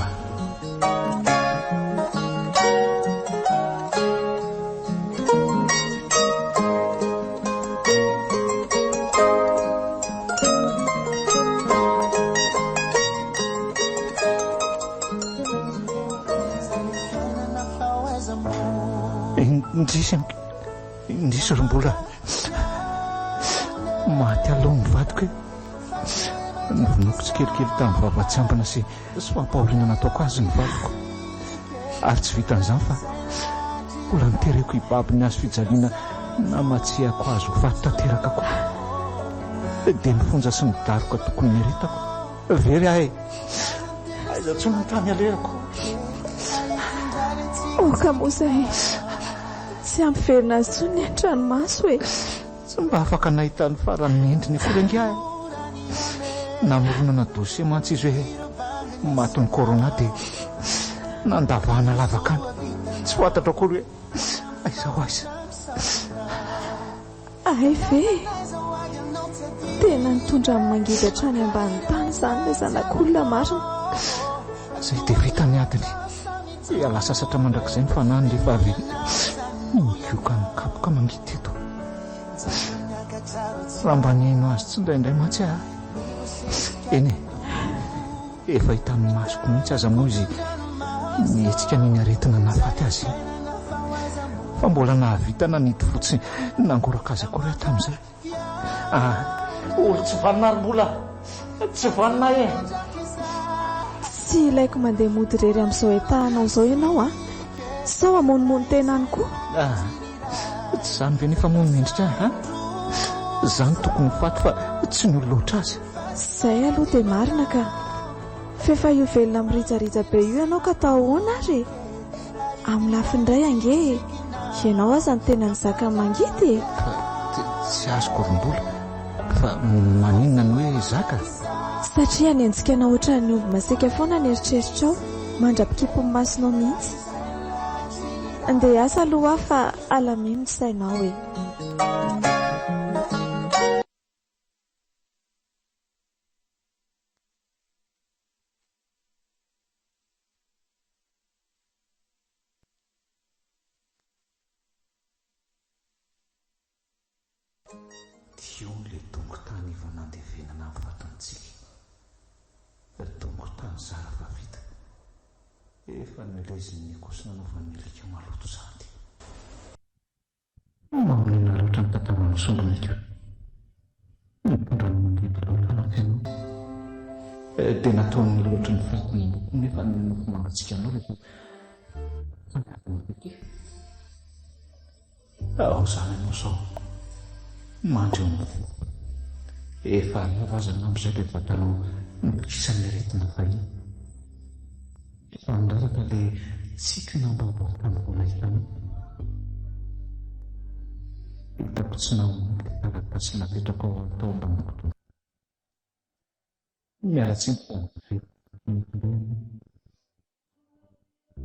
misy rombola maty aloha ny vadiko hoe novonoko tsy kelikely tamin'ny vava-tsy-ambina sy fampaholina nataoko azy ny vadiko, ary tsy vitan'izany fa mbola nitereko hibaby ny azo fijaliana na matsiako azo ho faty-tanteraka koa, dia nifonja sy nidaroka tokony nieretako very ahy aiza tsy nontany alerako. Oka moa izay tsy ampiverina azy tsony ny an-tranomaso hoe tsy mba afaka nahitany farany endriny akory ahy. Namoronana dosie mantsy izy hoe maty ny corona dia nandavahana lavaka any, tsy fantatra akory hoe aiza ho aiza. Ay ve tena nitondra amin'ny mangidy hatrany ambany tany izany ilay zanak'olona marina. Izay dia vitany adiny iala sasatra mandrakizay ny fanahiny rehefa avy mikoka ny kapoka mangidy eto. Raha mba niaino azy tsy indraindray mantsy ahy. Eny efa hitan'ny masoko mihitsy aza moa izy mihetsika niny aretina nafaty azy, fa mbola nahavitana nity fotsy nangoraka azy akory tamin'izay. Olo tsy vaninarym-bola tsy vanina e. Tsy ilaiko mandeha mody rery amin'izao etahanao izao ianao sao amonimony tena any koa. Tsy izany ve nefa moa mendrika ahy izany tokony faty fa tsy ny oloatra azy. Izay aloha dia marina ka fefa io velona miritsaritsa be io ianao ka tao hoana ary amin'ny lafindray ange ianao aza ny tena nizaka mangidy e. Tsy azoko rombola fa maninona ny hoe zaka? Satria nenjikana ohatran'ny omby masika foana ny eritreritrao mandrapikipon'ny masonao mihitsy. Andeha asa aloha fa alamino ny sainao e. Tion'le dongo-tany efa nandevenana amin'ny vatantsika, dongo-tany zara fa vita efa nyleziny akosina novan'ny alika maloto zany. Maolina loatra ny tantara misombona ika mitondra ny mangidy loatra nafianao dia nataon'ny loatra ny fahitiny moko nefa ny nofo mangatsika anao rehefa fanavina beke. Ao zany ianao sao mandry eo mofo efa lavazana amin'izay dia vatanao nikisan'ny aretina fahiny, efa niraraka ilay tsika nambavao tamin'ny vola hitanao. Hitako tsy namonoky taratasy napetraka ao atao ambany fotoana mialatsiny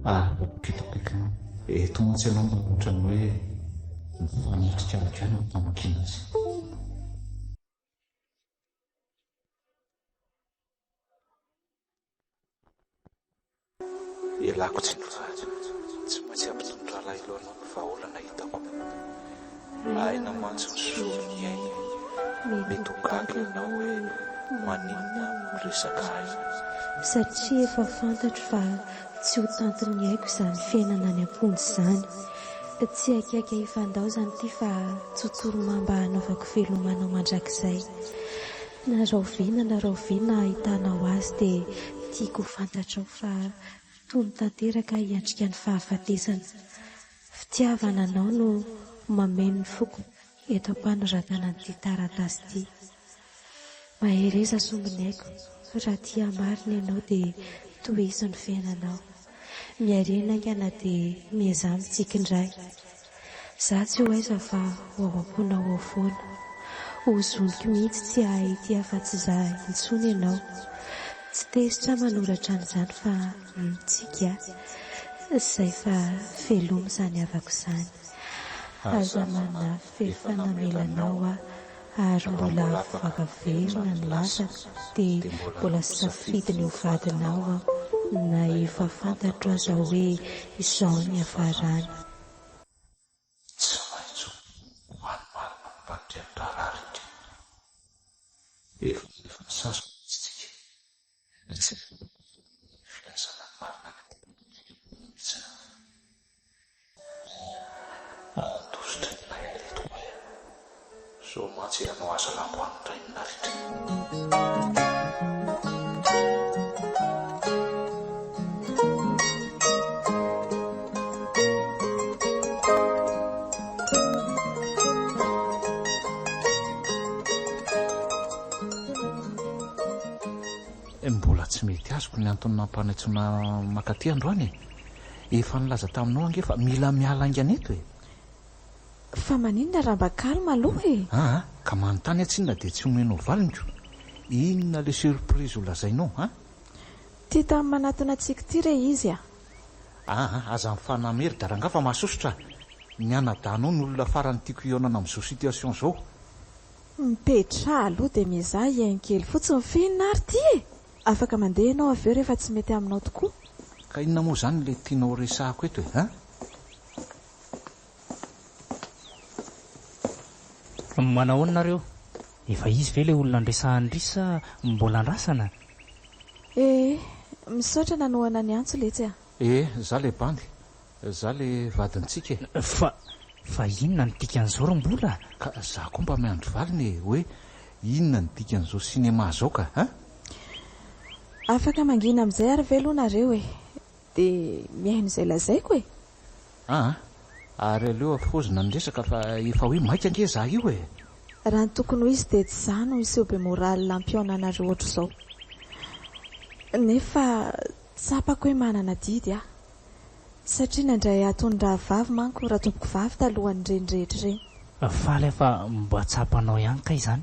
fa kitopekina eto mantsy ianao mba ohatrany hoe mifanitrika alikana ny tamakina azy. Ialako tsy nivaly tsy maintsy ampitondra lahilohanao ny vahaolana hitako. Aina mantsy ny solony ainy mety ho gaga ianao hoe maninona miresaka azy. Satria efa fantatro fa tsy ho tantiny haiko izany fiainana any am-pony izany. Tsy akaiky hifandao izany ity fa tsotoro-mamba hanaovako velomanao mandrakizay. Na rahoviana ahitanao azy dia tiako ho fantatrao fa tony tanteraka hiandrika ny fahafatesana. Fitiavana anao no mameno ny foko eto am-panoratana an'ity taratasy ity. Mahereza sombiny haiko raha tia marina ianao dia tohizo ny fiainanao. Miarena aingana dia miazamy tsikindray. Za tsy ho aiza fa ho ao am-pona ho foana. Ho zoniko mihitsy tsy ahity afa-tsy za intsony ianao. Tsy tezitra manoratra an'izany fa mitsika izay fa velomy izany havako izany. Aza manafy fanamelanao ary mbola vakaverina ny lasaka dia mbola safidiny ho vadinao na efa fantatro aza hoe izao ny hafarany. Tsy maintsy ho any marina mibadry an-drararika. Efa misasoko tsitsika tsy filazana marina tsy atositra ny lahiletoko so matsy anao aza lamboany ray naritra. Mbola tsy mety azoko ny antony nampanaitsona makaty androany efa nilaza taminao ange fa mila miala aingana eto e. Fa maninona raha mba kalma aloha e. Ka manontany atsinona dia tsy omenao valinko. Inona le surprise ho lazainao Tia tamin'ny manatona antsika ty re izy aza mifanamery daranga fa mahasosotra. Ny anadanao ny olona farany tiako ionana amin'izao situation zao. Mipetra aloha dia mizaha iain-kely fotsiny finina ary ty e. Afaka mandeha ianao avy eo rehefa tsy mety aminao tokoa. Ka inona moa zany le tianao resahako eto e Manao nareo efa izy ve le olona andresahanyndrisa mbola andrasana? Misaotra nanoana ny antso letsy za le bandy, za le vadintsika fa inona ny dikan'izao rombola? Ka za koa mba miandro valiny hoe inona ny dikan'izao sinema zao ka afaka mangina amin'izay ary ve aloha nareo e. Dia mihaino izay lazaiko e. Ary aleo afozina ny resaka fa efa hoe maika ange za io e. Raha ny tokony ho izy dia tsy za no isehobe moraly lampiaonanareo ohatr' izao. Nefa tsapako hoe manana didy satria nandray atondra vavy manko raha tompoko vavy talohan'ny renrehetra ireny. Faly fa mba tsapanao ihany ka izany?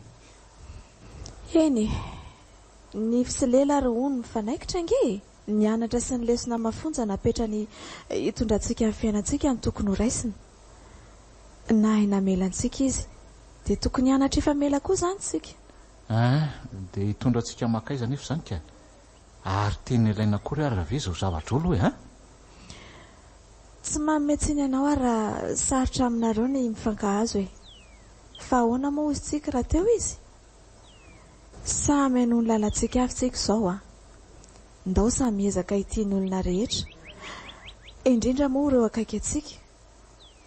Eny ny fiselela ary hono mifanaikitra ange. Nianatra sy ny lesona mafonja napetra ny hitondrantsika amin'ny fiainantsika ny tokony ho raisina. Na aina melantsika izy dia tokony hianatra efa mela koa izany tsika. Dia hitondra antsika makaiza nefa izany ka. Ary teny ilaina kory ary raha ve zao zavatra olo Tsy manometsiny ianao ary raha sarotra aminareo ny mifankahazo e. Fa ahoana moa izy tsika raha teo izy? Samy haino ny lalantsika avy tsika izao ndao samy miezaka itiany olona rehetra, indrindra moa ireo akaiky antsika,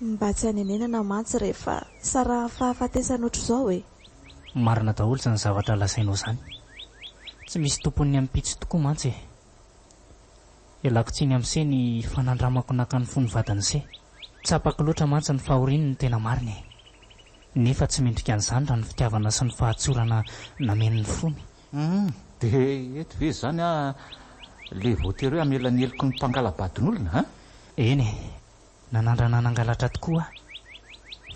mba tsy hanenenana mantsy rehefa sara fahafatesana ohatr'izao e. Marina daholo izany zavatra lasainao izany. Tsy misy tompony ampitsy tokoa mantsy e. Ialako tsiny amin'se ny fanandramako naka ny fony vadiny se. Tsapako loatra mantsy ny fahoriany ny tena mariny. Nefa tsy mendrika an'izany raha ny fitiavana sy ny fahatsorana namen'ny fony. Dia eto ve zany le voatery hoe amelany heliko ny mpangalabadin'olona Eny nanandrana nangalatra tokoa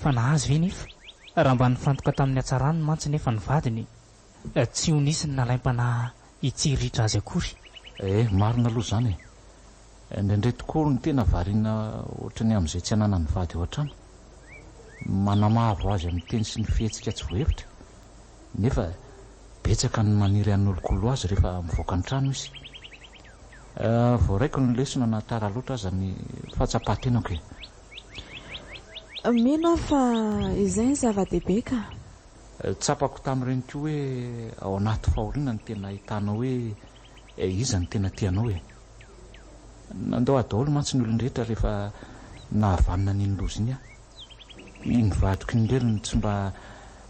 fa nahazo ve nefa raha mba nifantoka tamin'ny hatsarany mantsy nefa ny vadiny tsy ho nisy ny nalaimpana hitsiritra azy akory. Marina aloha zany indraindray tokoa ny tena variana ohatrany amin'izay tsy hanana ny vady ao an-trano, manamahavo azy amin'ny teny sy ny fihetsika tsy vohevitra, nefa betsaka ny maniry an'olokolo azy rehefa mivoaka ny trano izy. Voaraiko ny lesona natara loatra aza ny fahatsapatenako mino fa izay ny zava-dehibe ka. Tsapako tamin'ireny koa hoe ao anaty fahoriana ny tena ahitanao hoe iza ny tena tianao nandao adaolo mantsy ny olon-drehetra rehefa nahavanina ny lozy iny nivadiko ny lelony tsy mba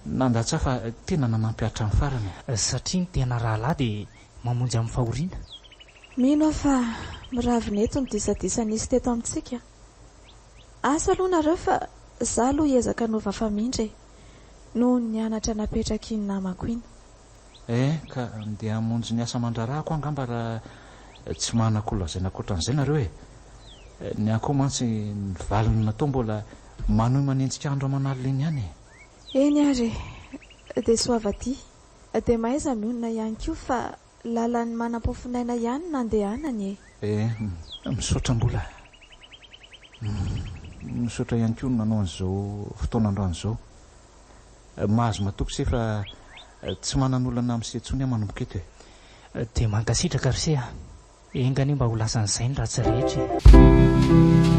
nandatsa fa tena nanampy hatrany farany. Satria ny tena rahalahy dia mamonjy amin'ny fahoriana. Mino fa miravineto ny disadisa nisy teto amintsika. Asa aloha nareo fa za aloha hiezaka nova famindry noho ny anatra napetraky ny namako iny. Ka ndeha hamonjy ny asa mandrarahako angamba raha tsy manako lazaina ankoatran'izay nareo ny akoho mantsy ny valiny natao mbola manohy manenjika andro aman'alina eny ihany eny ary dia soavaty dia mahaiza mionona ihany koa fa lalany manam-pofinaina ihany nandehanany misaotra mbola misaotra ihany koa nanao an'izao fotoanandroany izao. Mahazo matoko se fa tsy manan'olana amin'ny setsony manomboka eto dia mankasitraka ry se engany mba ho lasan'izay ny ratsy rehetra